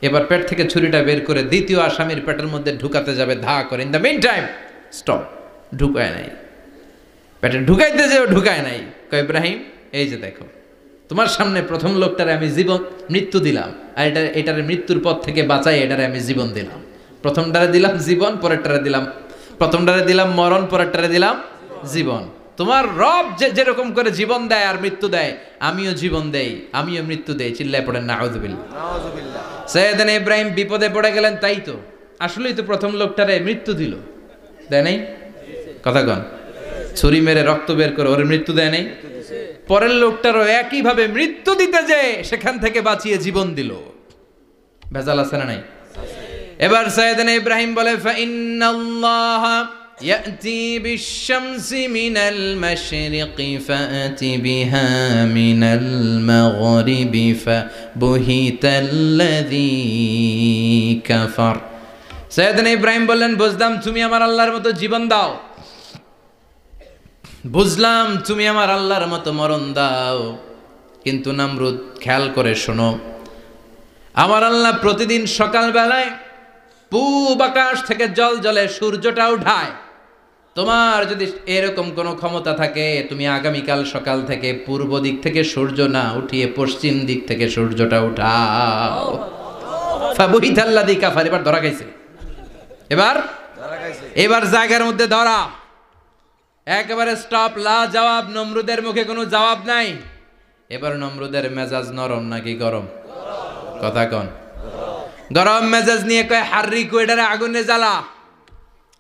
এবার পেট থেকে ছুরিটা বের করে দ্বিতীয় আসামির পেটের মধ্যে ঢুকাতে যাবে ধা করে। In the mean time stop, ঢুকায় নাই। পেটে ঢুকাইতে যেও ঢুকায় নাই। কয়, ইব্রাহিম এই যে দেখো, তোমার সামনে প্রথম লোকটারে আমি মৃত্যু দিলাম, আর এটারে মৃত্যুর পথ থেকে বাঁচাই এটারে আমি জীবন দিলাম। প্রথমটারে দিলাম জীবন, পরেরটারে দিলাম, প্রথমটারে দিলাম মরণ, পরেরটারে দিলাম জীবন। তোমার রব যেরকম করে জীবন দেয় আর মৃত্যু দেয়, আমিও জীবন দেই, আমিও মৃত্যু দেই। চিল্লায় পড়েন নাউযুবিল্লাহ। সাইয়েদনা ইব্রাহিম বিপদে পড়ে গেলেন। তাই তো, আসলেই তো প্রথম লোকটারে মৃত্যু দিল, দেয় নাই? কথা কন, ছুরি মেরে রক্ত বের করে ওর মৃত্যু দেয় নাই? পরের লোকটারও একইভাবে মৃত্যু দিতে যে সেখান থেকে বাঁচিয়ে জীবন দিল। ভেজাল আছে না নাই? এবার সাইয়েদনা ইব্রাহিম বলে, ফাইন্নাল্লাহা ইয়াতি বিশ-শামসি মিনাল মাশরিকি ফাতি বিহা মিনাল মাগরিবি ফাবুহিতাল্লাযী কাফার। সাইয়েদনা ইব্রাহিম বললেন, বুঝলাম তুমি আমার আল্লাহর মতো জীবন দাও, বুঝলাম তুমি আমার আল্লাহর মতো মরণ দাও, কিন্তু নমরুদ খেয়াল করে শোনো, আমার আল্লাহ প্রতিদিন সকালবেলায় পূব আকাশ থেকে জল জলে সূর্যটা উঠায়। তোমার যদি এরকম কোনো ক্ষমতা থাকে, তুমি আগামীকাল সকাল থেকে পূর্ব দিক থেকে সূর্য না উঠিয়ে পশ্চিম দিক থেকে সূর্যটা উঠাও। ফাবুহিতাল্লাযী কাফার। এবার ধরা খাইছে, এবার জায়গার মধ্যে ধরা, একেবারে স্টপ, লা জবাব। নমরুদের মুখে কোনো জবাব নাই। এবার নমরুদের মেজাজ নরম নাকি গরম? কথা কন। গরম মেজাজ নিয়ে কয়, হাররিকু, এটারে আগুনে জ্বালা,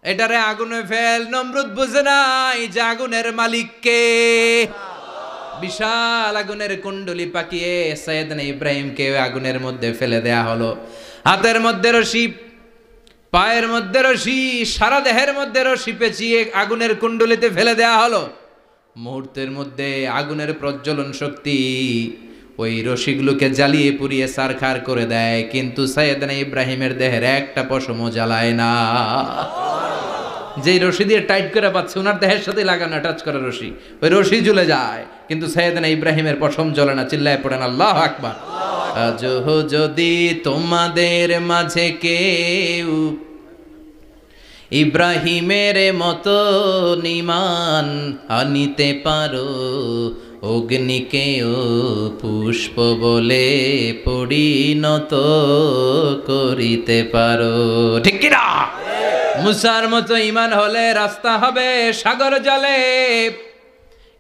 এটারে আগুনে ফেল। নমরুদ বুঝে নাই যে আগুনের মালিক কে। বিশাল আগুনের কুণ্ডলি পাকিয়ে সাইয়েদনা ইব্রাহিমকে আগুনের মধ্যে ফেলে দেয়া হলো। হাতের মধ্যে রশি, পায়ের মধ্যে রশি, সারা দেহের মধ্যে রশি পেঁচিয়ে আগুনের কুণ্ডলিতে ফেলে দেয়া হলো। মুহূর্তের মধ্যে আগুনের প্রজ্বলন শক্তি ওই রশিগুলোকে জ্বালিয়ে পুড়িয়ে সারখার করে দেয়, কিন্তু সাইয়েদনা ইব্রাহিমের দেহের একটা পশমও জ্বালায় না। যেই রশি দিয়ে টাইট করে পাচ্ছে, ওনার দেহের সাথে লাগানো টাচ করা রশি, ওই রশি জ্বলে যায়, কিন্তু সাইয়েদনা ইব্রাহিমের পশম জ্বলে না। চিল্লায় পড়েন আল্লাহু আকবার। আজো যদি তোমাদের মাঝে কেউ ইব্রাহিমের মতো ঈমান আনিতে পারো, অগ্নিকেও পুষ্প বলে পরিণত করিতে পারো, ঠিক কি না? মুসার মতো ঈমান হলে রাস্তা হবে সাগর জলে,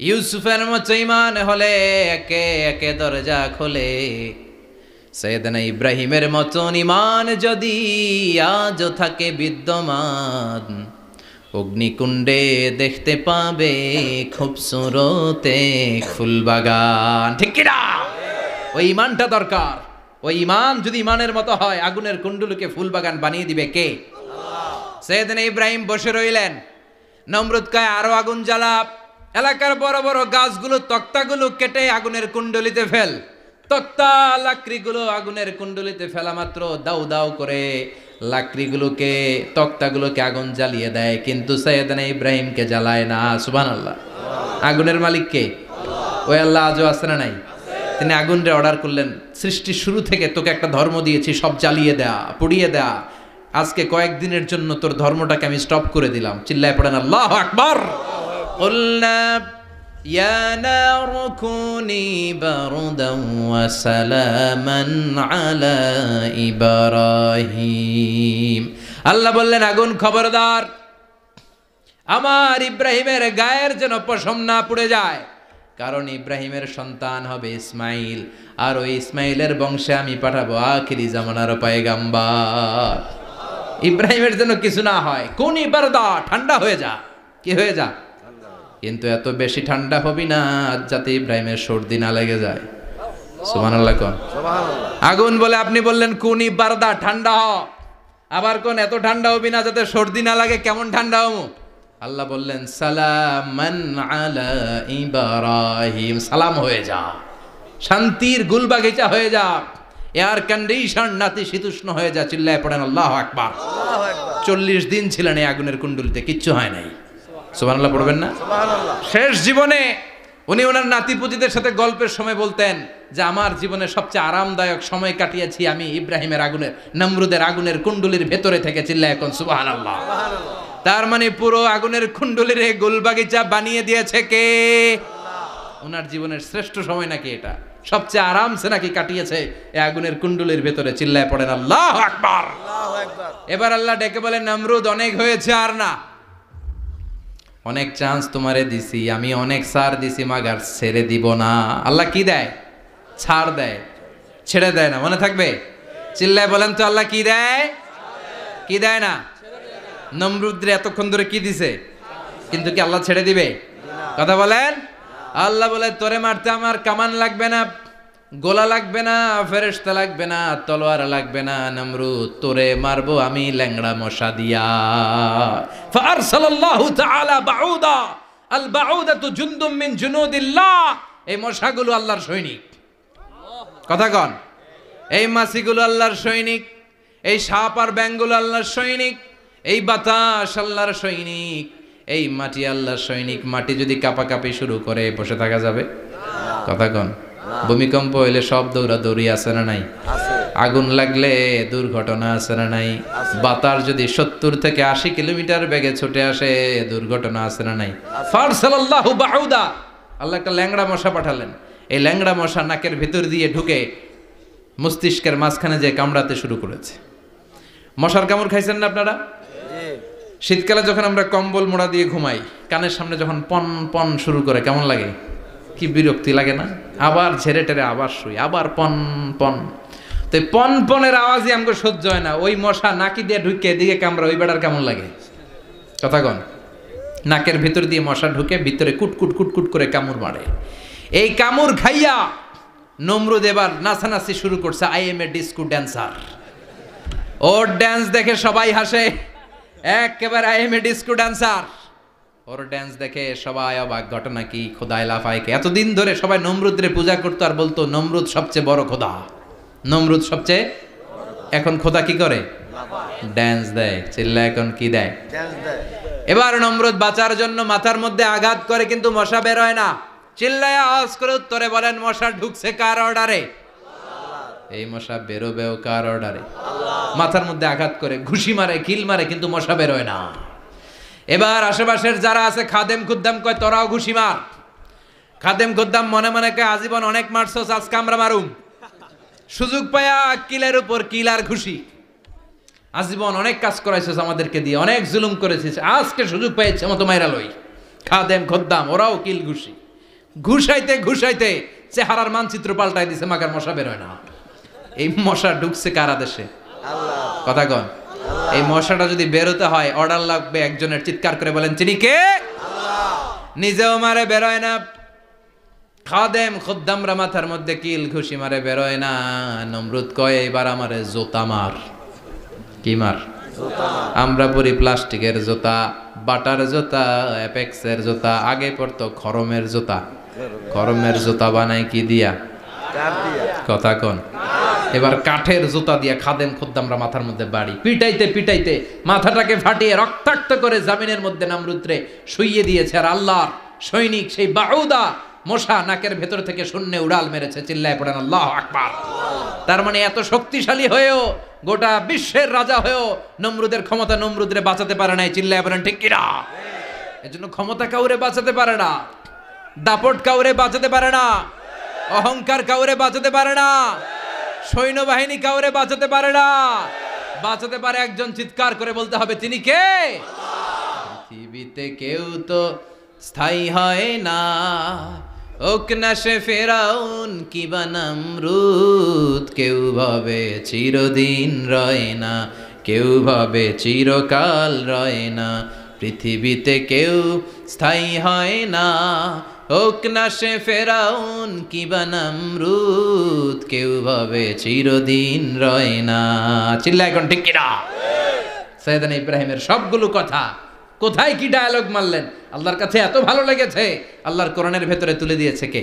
ইউসুফের মতো ঈমান হলে একে একে দরজা খোলে। সাইয়েদনা ইব্রাহিমের মতন ঈমান যদি আজও থাকে বিদ্যমান, অগ্নিকুণ্ডে দেখতে পাবে খুবসুরতে ফুলবাগান, ঠিক কি না? ওই ঈমানটা দরকার। ওই ঈমান যদি ঈমানের মতো হয়, আগুনের কুণ্ডলকে ফুলবাগান বানিয়ে দিবে কে? সাইয়েদনা ইব্রাহিম বসে রইলেন। নমরুদ কয়, আরো আগুন জ্বালা, এলাকার বড় বড় গাছগুলো, তক্তাগুলো কেটে আগুনের কুণ্ডলিতে ফেল। তক্তা লাকড়িগুলো আগুনের কুণ্ডলিতে ফেলা মাত্র দাউ দাউ করে লাকড়িগুলোকে, তক্তাগুলোকে আগুন জ্বালিয়ে দেয়, কিন্তু সাইয়েদনা ইব্রাহিমকে জ্বালায় না। সুবহানাল্লাহ। আগুনের মালিক কে? ওই আল্লাহ আজও আছে না নাই? তিনি আগুনরে অর্ডার করলেন, সৃষ্টির শুরু থেকে তোকে একটা ধর্ম দিয়েছি, সব জ্বালিয়ে দেয়া, পুড়িয়ে দেয়া, আজকে কয়েকদিনের জন্য তোর ধর্মটাকে আমি স্টপ করে দিলাম। চিল্লায় পড়েন আল্লাহু আকবার। কুলনা ইয়া নারু কুনি বারদান ওয়া সালামান আলা ইব্রাহিম। আল্লাহ বললেন, আগুন খবরদার, আমার ইব্রাহিমের গায়ের যেন পশম না পুড়ে যায়, কারণ ইব্রাহিমের সন্তান হবে ইসমাইল, আর ওই ইসমাইলের বংশে আমি পাঠাবো আখিরি জামানার পয়গাম্বার। ইব্রাহিমের যেন কিছু না হয়। কোন ইবারদা, ঠান্ডা হয়ে যা। কি হয়ে যা? কিন্তু এত বেশি ঠান্ডা হবি না যাতে ইব্রাহিমের সর্দি না লেগে যায়। সুবহানাল্লাহ কোন। আগুন বলে আপনি বললেন কোন ইবারদা, ঠান্ডা হ। আবার কোন এত ঠান্ডা হবি না যাতে সর্দি না লাগে। কেমন ঠান্ডা হবো? আল্লাহ বললেন সালামান আলা ইব্রাহিম, সালাম হয়ে যা, শান্তির গুলবাগিচা হয়ে যা, এয়ার কন্ডিশন নাতিশীতোষ্ণ হয়ে যা। চিল্লায় পড়েন আল্লাহু আকবার। 40 দিন ছিলেন এই আগুনের কুণ্ডলিতে, কিচ্ছু হয় নাই। সুবহানাল্লাহ পড়বেন না? শেষ জীবনে উনি ওনার নাতিপুতিদের সাথে গল্পের সময় বলতেন যে আমার জীবনে সবচেয়ে আরামদায়ক সময় কাটিয়েছি আমি ইব্রাহিমের আগুনের, নমরুদের আগুনের কুণ্ডলির ভেতরে থেকে। চিল্লায় এখন সুবহানাল্লাহ। তার মানে পুরো আগুনের কুণ্ডলির গোলবাগিচা বানিয়ে দিয়েছে কে? ওনার জীবনের শ্রেষ্ঠ সময় নাকি এটা, সবচেয়ে আরামসে নাকি কাটিয়েছে এই আগুনের কুণ্ডলির ভেতরে। চিল্লায় পড়েন আল্লাহু আকবার। এবার আল্লাহ ডেকে বলেন, নমরুদ অনেক হয়েছে, আর না, অনেক চান্স তোমারে দিছি আমি, অনেক ছাড় দিছি, মাগার ছেড়ে দিব না। আল্লাহ কি দেয়? ছাড় দেয়, ছেড়ে দেয় না। মনে থাকবে? চিল্লায় বলেন তো, আল্লাহ কি দেয়? কি দেয় না? নমরুদরে এতক্ষণ ধরে কি দিছে, কিন্তু কি আল্লাহ ছেড়ে দিবে? কথা বলেন। আল্লাহ বলে, তোরে মারতে আমার কামান লাগবে না, গোলা লাগবে না, ফেরেশতা লাগবে না, তলোয়ার লাগবে না, নমরুদ তোরে মারবো আমি ল্যাংড়া মশা দিয়া। ফারসালাল্লাহু তাআলা বাউদা, আল বাউদাতু জুনদুম মিন জুনুদিল্লাহ। এই মশাগুলো আল্লাহর সৈনিক। কথা কন, এই মাছিগুলো আল্লাহর সৈনিক, এই সাপ আর ব্যাঙগুলো আল্লাহর সৈনিক, এই বাতাস আল্লাহর সৈনিক, এই মাটি আল্লাহর সৈনিক। মাটি যদি কাঁপাকাঁপি শুরু করে বসে থাকা যাবে? কথা কন। ভূমিকম্প হইলে সব দৌড়াদৌড়ি আছে না নাই? আগুন লাগলে দুর্ঘটনা আছে না নাই? বাতাস যদি 70 থেকে 80 কিলোমিটার বেগে ছুটে আসে দুর্ঘটনা আছে না নাই? ফারসালাল্লাহু বাউদা, আল্লাহ একটা ল্যাংড়া মশা পাঠালেন। এই ল্যাংড়া মশা নাকের ভিতর দিয়ে ঢুকে মস্তিষ্কের মাঝখানে যে কামড়াতে শুরু করেছে। মশার কামড় খাইছেন না আপনারা? শীতকালে যখন আমরা কম্বল মোড়া দিয়ে ঘুমাই, কানের সামনে যখন পন পন শুরু করে কেমন লাগে? কি বিরক্তি লাগে না? আবার ঝেড়ে টেরে আবার শুই, আবার পন পন। তো পন পনের আওয়াজই আমাকে সহ্য হয় না। ওই মশা নাকি দিয়ে ঢুকে এদিকে কামড়া, ওই বেড়ার কেমন লাগে? কথা কন। নাকের ভিতর দিয়ে মশা ঢুকে ভিতরে কুটকুট কুটকুট করে কামড় মারে। এই কামড় খাইয়া নমরুদ এবার নাচানাচি শুরু করছে। I M A disco dancer. Or dance দেখে সবাই হাসে, একেবারে I M A disco dancer. Or dance দেখে সবাই অবাক। ঘটনা কি? খোদায় লাফাইকে এতদিন ধরে সবাই নমরুদরে পূজা করতো আর বলতো নমরুদ সবচেয়ে বড় খোদা, নমরুদ সবচেয়ে। এখন খোদা কি করে? ড্যান্স দেয়। চিল্লা এখন কি দেয়? এবার নমরুদ বাঁচার জন্য মাথার মধ্যে আঘাত করে, কিন্তু মশা বের হয় না। চিল্লায় আওয়াজ করে উত্তরে বলেন, মশা ঢুকছে কার অর্ডারে? এই মশা বেরোবেও কার অর্ডারে? মাথার মধ্যে আঘাত করে ঘুষি মারে, কিল মারে, কিন্তু মশা বের হয় না। এবার আশেপাশের যারা আছে খাদেম খুদ্দাম কয় তোরাও ঘুষি মার। খাদেম খুদ্দাম মনে মনে কয় আজীবন অনেক মারছস, আজকে আমরা মারুম। সুযোগ পায়া কিলের উপর কিল আর ঘুষি। আজীবন অনেক কাজ করাইছস আমাদেরকে দিয়ে, অনেক জুলুম করেছিস, আজকে সুযোগ পেয়েছে মতো মাইরা লই। খাদেম খুদ্দাম ওরাও কিল ঘুষি। ঘুষাইতে ঘুষাইতে চেহারার মানচিত্র পাল্টাই দিছে, মাগার মশা বের হয় না। এই মশা ঢুকছে কার আদেশে? কথা কন। এই মশাটা যদি বেরোতে হয় অর্ডার লাগবে একজনের। চিৎকার করে বলেন, চিনি কে? নিজেও মারে, বেরোয় না। খাদেম খুদ্দামরা মাথার মধ্যে কিল ঘুষি মারে, বেরোয় না। নমরুদ কয় এবার আমারে জোতা মার। কি মার? আমরা পরি প্লাস্টিকের জুতা, বাটার জুতা, অ্যাপেক্সের জুতা। আগে পড়তো খরমের জুতা। খরমের জুতা বানাই কি দিয়া? কথা কন। এবার কাঠের জুতা দিয়া খাদেম খুদ্দামরা মাথার মধ্যে বাড়ি। পিটাইতে পিটাইতে মাথাটাকে ফাটিয়ে রক্তাক্ত করে জামিনের মধ্যে নমরুদরে শুইয়ে দিয়েছে। আর আল্লাহর সৈনিক সেই বাউদা মশা নাকের ভেতর থেকে শূন্যে উড়াল মেরেছে। চিল্লায় পড়েন আল্লাহু আকবার। তার মানে এত শক্তিশালী হয়েও, গোটা বিশ্বের রাজা হয়েও নমরুদের ক্ষমতা নমরুদরে বাঁচাতে পারে নাই। চিল্লায় পড়েন ঠিক কিনা? এজন্য ক্ষমতা কাউরে বাঁচাতে পারে না, দাপট কাউরে বাঁচাতে পারে না, অহংকার কাউরে বাঁচাতে পারে না, সৈন্যবাহিনী কাউরে বাঁচাতে পারে না। বাঁচাতে পারে একজন। চিৎকার করে বলতে হবে, তিনি কে? পৃথিবীতে কেউ তো স্থায়ী হয় না, হোক না সে ফেরাউন কিবা নমরুদ। কেউ ভাবে চিরদিন রয় না, কেউ ভাবে চিরকাল রয় না। পৃথিবীতে কেউ স্থায়ী হয় না, হোক না সে ফেরাউন কিবা নমরুদ। কেউ ভাবে চিরদিন রয় না। চিল্লা এখন ঠিক কিনা? সাইয়েদনা ইব্রাহিমের সবগুলো কথা কোথায় কি ডায়ালগ মারলেন, আল্লাহর কাছে এত ভালো লেগেছে, আল্লাহর কোরআনের ভেতরে তুলে দিয়েছে কে?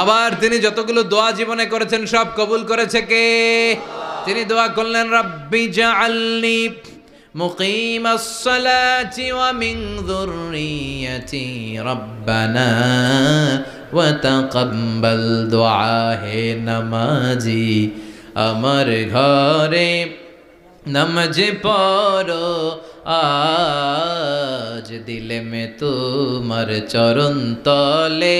আবার তিনি যতগুলো দোয়া জীবনে করেছেন সব কবুল করেছে কে? তিনি দোয়া করলেন, রাব্বি জাআলনি মুকিমাস সালাতি ওয়া মিন যুররিয়াতি রাব্বানা ওয়া তাকাব্বাল দুআ। হে নামাজি আমার ঘরে নামাজ পড়ো আজ, দিলে মে তোমার চরণ তলে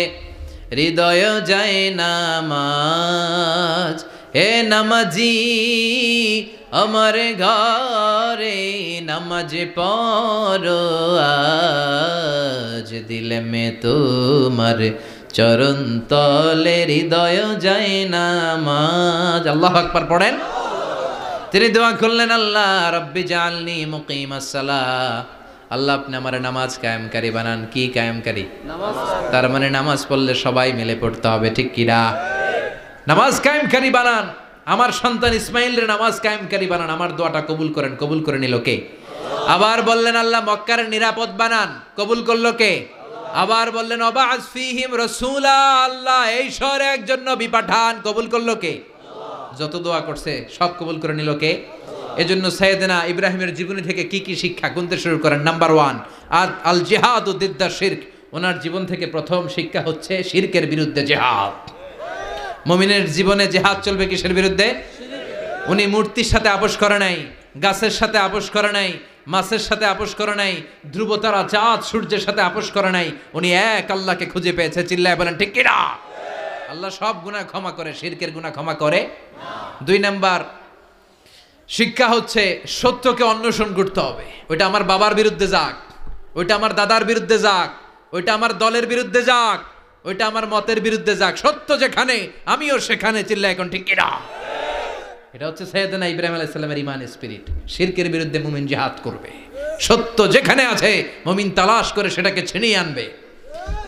হৃদয় যায় নামাজ। হে নামাজি আমার ঘরে নামাজ পড়ো আজ, দিলে মে তোমার চরণ তলে হৃদয় যায় নামাজ। আল্লাহু আকবার পড়েন। তিনি দোয়া করলেন, আল্লাহ রব্বি জাআলনি মুকিমাস সালাহ, আল্লাহ আপনি আমার নামাজ কায়েমকারী বানান। কি কায়েমকারী? নামাজ। তার মানে নামাজ পড়লে সবাই মিলে পড়তে হবে, ঠিক কিনা? নামাজ কায়েমকারী বানান, আমার সন্তান ইসমাইলের নামাজ কায়েমকারী বানান, আমার দোয়াটা কবুল করেন। কবুল করে নিল কে? আবার বললেন আল্লাহ মক্কার নিরাপদ বানান, কবুল করলো কে? আবার বললেন ওয়াবা'আস ফীহিম রাসূলা, আল্লাহ এই শহরে একজন নবী পাঠান, কবুল করলো কে? যত দোয়া করছে সব কবুল করে নিল কে? এজন্য সাইয়েদনা ইব্রাহিমের জীবনী থেকে কি কি শিক্ষা গুনতে শুরু করেন। নাম্বার 1, আল জিহাদু দিদ্দা শিরক। ওনার জীবন থেকে প্রথম শিক্ষা হচ্ছে শিরকের বিরুদ্ধে জিহাদ। মুমিনের জীবনে জিহাদ চলবে কিসের বিরুদ্ধে? উনি মূর্তির সাথে আপোষ করে নাই, গাছের সাথে আপোষ করে নাই, মাছের সাথে আপোষ করে নাই, ধ্রুবতারা চাঁদ সূর্যের সাথে আপোষ করে নাই। উনি এক আল্লাহকে খুঁজে পেয়েছে। চিল্লায় বলেন ঠিক কিনা? আল্লাহ সব গুনাহ ক্ষমা করে, শিরকের গুনাহ ক্ষমা করে না। 2 নাম্বার শিক্ষা হচ্ছে সত্যকে অন্বেষণ করতে হবে। ওইটা আমার বাবার বিরুদ্ধে যাক, ওইটা আমার দাদার বিরুদ্ধে যাক, ওইটা আমার দলের বিরুদ্ধে যাক, ওইটা আমার মতের বিরুদ্ধে যাক, সত্য যেখানে আমিও সেখানে। চিল্লায় এখন ঠিক কিনা? এটা হচ্ছে সাইয়েদনা ইব্রাহিম আলাইহিস সালামের ঈমান স্পিরিট। শিরকের বিরুদ্ধে মুমিন জিহাদ করবে, সত্য যেখানে আছে মুমিন তালাশ করে সেটাকে ছিনিয়ে আনবে।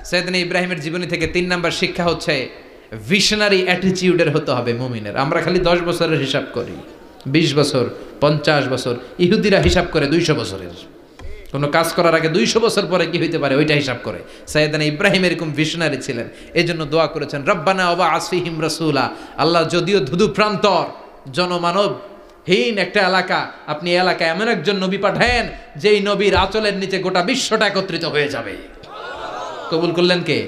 সাইয়েদনা ইব্রাহিমের জীবনী থেকে 3 নাম্বার শিক্ষা হচ্ছে ভিশনারি অ্যাটিটিউডের হতে হবে মুমিনের। আমরা খালি 10 বছরের হিসাব করি, 20 বছর, 50 বছর। ইহুদিরা হিসাব করে 200 বছরের। কোনো কাজ করার আগে 200 বছর পরে কি হইতে পারে ওইটা হিসাব করে। সাইয়েদনা ইব্রাহিম এরকম ভিশনারি ছিলেন, এজন্য দোয়া করেছেন রব্বানা ওয়াবা'আস ফীহিম রাসূলা। আল্লাহ যদিও ধুধু প্রান্তর জনমানব হীন একটা এলাকা, আপনি এলাকায় এমন একজন নবী পাঠায়েন যেই নবীর আঁচলের নিচে গোটা বিশ্বটা একত্রিত হয়ে যাবে। কবুল করলেন কে?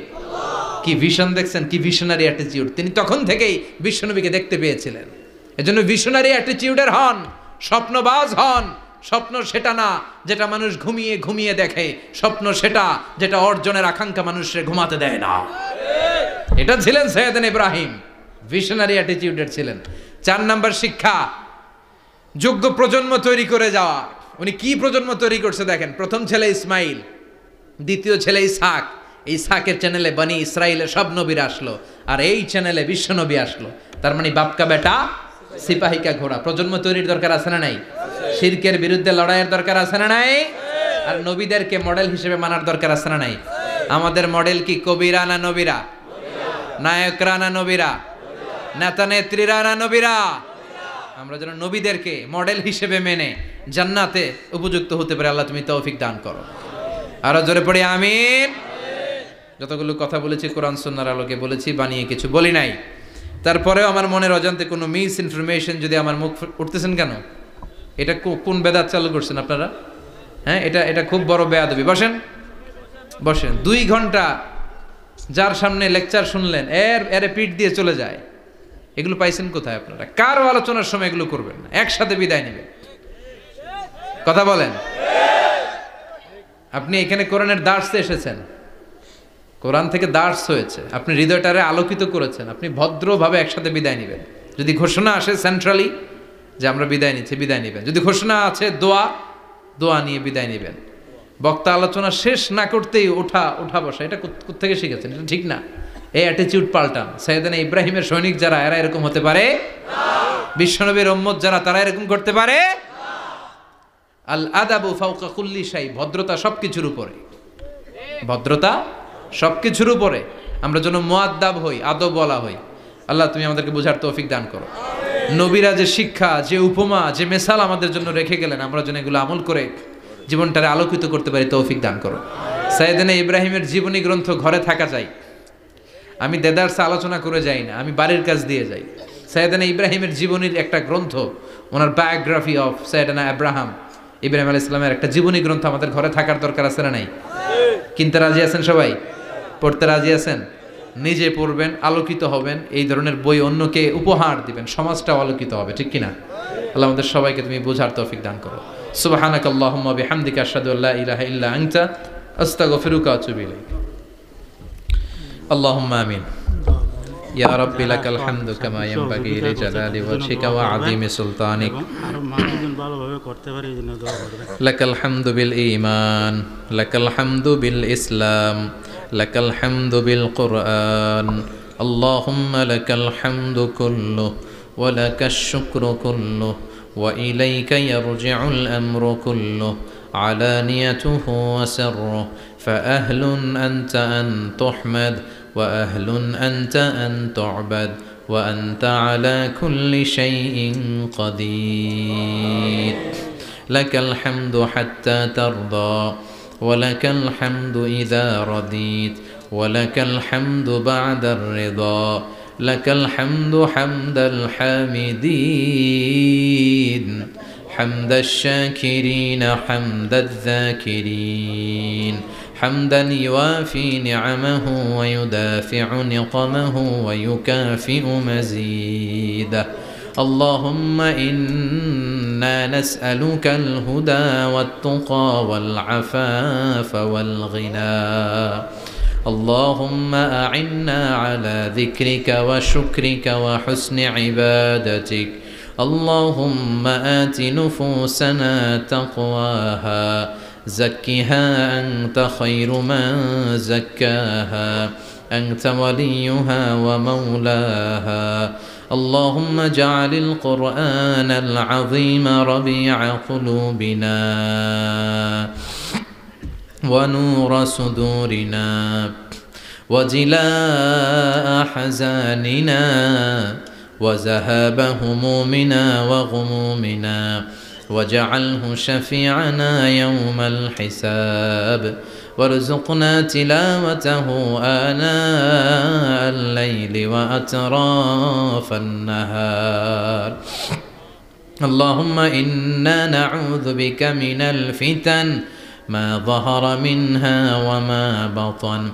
কি ভিশন দেখছেন, কি ভিশনারি অ্যাটিটিউড। তিনি তখন থেকেই বিশ্বনবীকে দেখতে পেয়েছিলেন। এজন্য ভিশনারি অ্যাটিটিউডের হন, স্বপ্নবাজ হন। স্বপ্ন সেটা না যেটা মানুষ ঘুমিয়ে ঘুমিয়ে দেখে, স্বপ্ন সেটা যেটা অর্জনের আকাঙ্ক্ষা মানুষের ঘুমাতে দেয় না। এটা ছিলেন সাইয়েদনা ইব্রাহিম, ভিশনারি অ্যাটিটিউডের ছিলেন। 4 নাম্বার শিক্ষা যোগ্য প্রজন্ম তৈরি করে যাওয়া। উনি কি প্রজন্ম তৈরি করছে দেখেন। প্রথম ছেলে ইসমাইল, দ্বিতীয় ছেলে ইসহাক। ইসহাকের চ্যানেলে বনি ইসরাইলের সব নবীরা আসলো, আর এই চ্যানেলে বিশ্ব নবী আসলো। তার মানে বাপকা বেটা সিপাহিকা ঘোড়া। প্রজন্ম তৈরির দরকার আছে না নাই? শিরকের বিরুদ্ধে লড়াইয়ের দরকার আছে না নাই? আর নবীদেরকে মডেল হিসেবে মানার দরকার আছে না নাই? আমাদের মডেল কি কবিরা না নবীরা? নায়করা না নবীরা? নেতা নেত্রীরা না নবীরা? আমরা যেন নবীদেরকে মডেল হিসেবে মেনে জান্নাতে উপযুক্ত হতে পারে। আল্লাহ তুমি তৌফিক দান করো। আরো জোরে পড়ি আমিন। যতগুলো কথা বলেছি কোরআন সুন্নাহর আলোকে বলেছি, বানিয়ে কিছু বলি নাই। তারপরেও আমার মনের অজান্তে কোনো মিস ইনফরমেশন যদি আমার মুখ উঠতেছেন কেন? এটা কোন বেদাত চালু করছেন আপনারা? হ্যাঁ, এটা খুব বড় বেয়াদবি। বসেন বসেন। 2 ঘন্টা যার সামনে লেকচার শুনলেন, এর পিঠ দিয়ে চলে যায়। এগুলো পাইছেন কোথায় আপনারা? কারো আলোচনার সময় এগুলো করবেন না, একসাথে বিদায় নেবেন। কথা বলেন। আপনি এখানে কোরআনের দার্সে এসেছেন, কোরআন থেকে দার্স হয়েছে, আপনি হৃদয়টারে আলোকিত করেছেন, আপনি ভদ্রভাবে একসাথে বিদায় নেবেন। যদি ঘোষণা আসে সেন্ট্রালি যে আমরা বিদায় নিচ্ছি, বিদায় নেবেন। যদি ঘোষণা আছে দোয়া নিয়ে বিদায় নেবেন। বক্তা আলোচনা শেষ না করতেই ওঠা বসা, এটা কোত্থেকে শিখেছেন? এটা ঠিক না। এই অ্যাটিটিউড পাল্টান। সাইয়েদনা ইব্রাহিমের সৈনিক যারা, এরা এরকম হতে পারে না। বিশ্বনবীর উম্মত যারা, তারা এরকম করতে পারে না। আল আদাবু ফাওকা কুল্লি শাই। ভদ্রতা সবকিছুর উপরে, ভদ্রতা সবকিছুর উপরে। আমরা যেন মুআদ্দাব হই, আদব বলা হই। আল্লাহ তুমি আমাদেরকে বোঝার তৌফিক দান করো। নবীরা যে শিক্ষা, যে উপমা, যে মেসাল আমাদের জন্য রেখে গেলেন, আমরা যেন এগুলো আমল করে জীবনটারে আলোকিত করতে পারি, তৌফিক দান করো। সাইয়েদনা ইব্রাহিমের জীবনী গ্রন্থ ঘরে থাকা চাই। আমি দেদারসে আলোচনা করে যাই না, আমি বাড়ির কাজ দিয়ে যাই। সাইয়েদনা ইব্রাহিমের জীবনীর একটা গ্রন্থ, ওনার বায়োগ্রাফি অফ সাইয়েদনা ইব্রাহিম আলাইহিস সালামের একটা জীবনী গ্রন্থ আমাদের ঘরে থাকার দরকার আছে না নাই? কিনতে রাজি আছেন সবাই? পড়তে রাজি আছেন? নিজে পড়বেন, আলোকিত হবেন, এই ধরনের বই অন্যকে উপহার দিবেন, সমাজটাও আলোকিত হবে। ঠিক কিনা? আল্লাহ আমাদের সবাইকে তুমি বোঝার তৌফিক দান করো। সুবহানাকাল্লাহুম্মা বিহামদিকা আশহাদু আল্লা ইলাহা ইল্লা আনতা আস্তাগফিরুকা ওয়া আতুবু ইলাইক। আল্লাহুম্মা আমিন। ইয়া রাব্বি লাকাল হামদু কামা ইয়ানবাগি লিজালালি ওয়াজহিকা ওয়া আযীমি সুলতানিক। ভালোভাবে করতে পারি এই জন্য দোয়া করবেন। লাকাল হামদু বিল ঈমান, লাকাল হামদু বিল ইসলাম, লাকাল হামদু বিল কুরআন। আল্লাহুম্মা লাকাল হামদু কুল্লু ওয়া লাকাশ শুকরু কুল্লু ওয়া ইলাইকা ইয়ারজিউল আমরু কুল্লু আলানিয়াতুহু ওয়া সিররুহু ফাআহলুন আনতা আন তুহমাদ وأهل أنت أن تعبد وأنت على كل شيء قدير لك الحمد حتى ترضى ولك الحمد إذا رضيت ولك الحمد بعد الرضا لك الحمد حمد الحامدين حمد الشاكرين حمد الذاكرين حمدا يوافي نعمه ويدافع نقمه ويكافئ مزيده اللهم إنا نسألك الهدى والتقى والعفاف والغنى اللهم أعنا على ذكرك وشكرك وحسن عبادتك اللهم آت نفوسنا تقواها زكها أنت خير من زكاها أنت وليها ومولاها اللهم اجعل القرآن العظيم ربيع قلوبنا ونور صدورنا وجلاء حزاننا وذهاب همومنا وغمومنا واجعله شفيعنا يوم الحساب وارزقنا تلاوته آناء الليل وأطراف النهار اللهم إنا نعوذ بك من الفتن ما ظهر منها وما بطن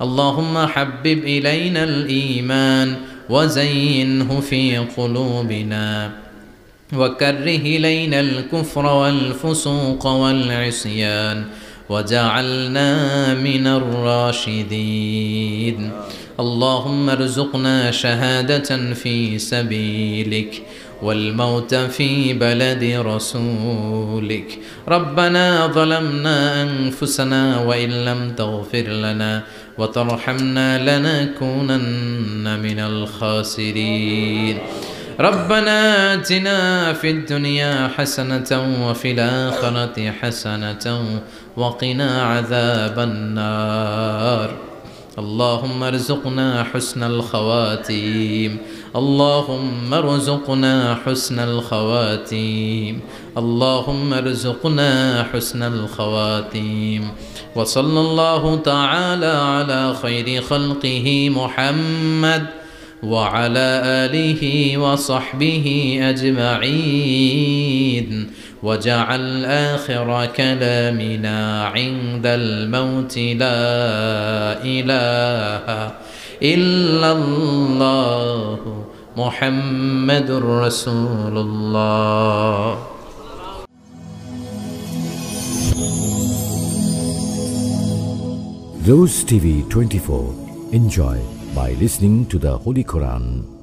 اللهم حبب إلينا الإيمان وزينه في قلوبنا وكره إلينا الكفر والفسوق والعصيان وجعلنا من الراشدين اللهم ارزقنا شهادة في سبيلك والموت في بلد رسولك ربنا ظلمنا أنفسنا وإن لم تغفر لنا وترحمنا لنكونن من الخاسرين ربنا آتنا في الدنيا حسنة وفي الآخرة حسنة وقنا عذاب النار اللهم ارزقنا حسن الخواتيم اللهم ارزقنا حسن الخواتيم اللهم ارزقنا حسن الخواتيم وصلى الله تعالى على خير خلقه محمد وعلى آله وصحبه أجمعين وجعل آخر كلامنا عند الموت لا إله إلا الله محمد رسول الله. Rose TV 24. Enjoy by listening to the Holy Quran.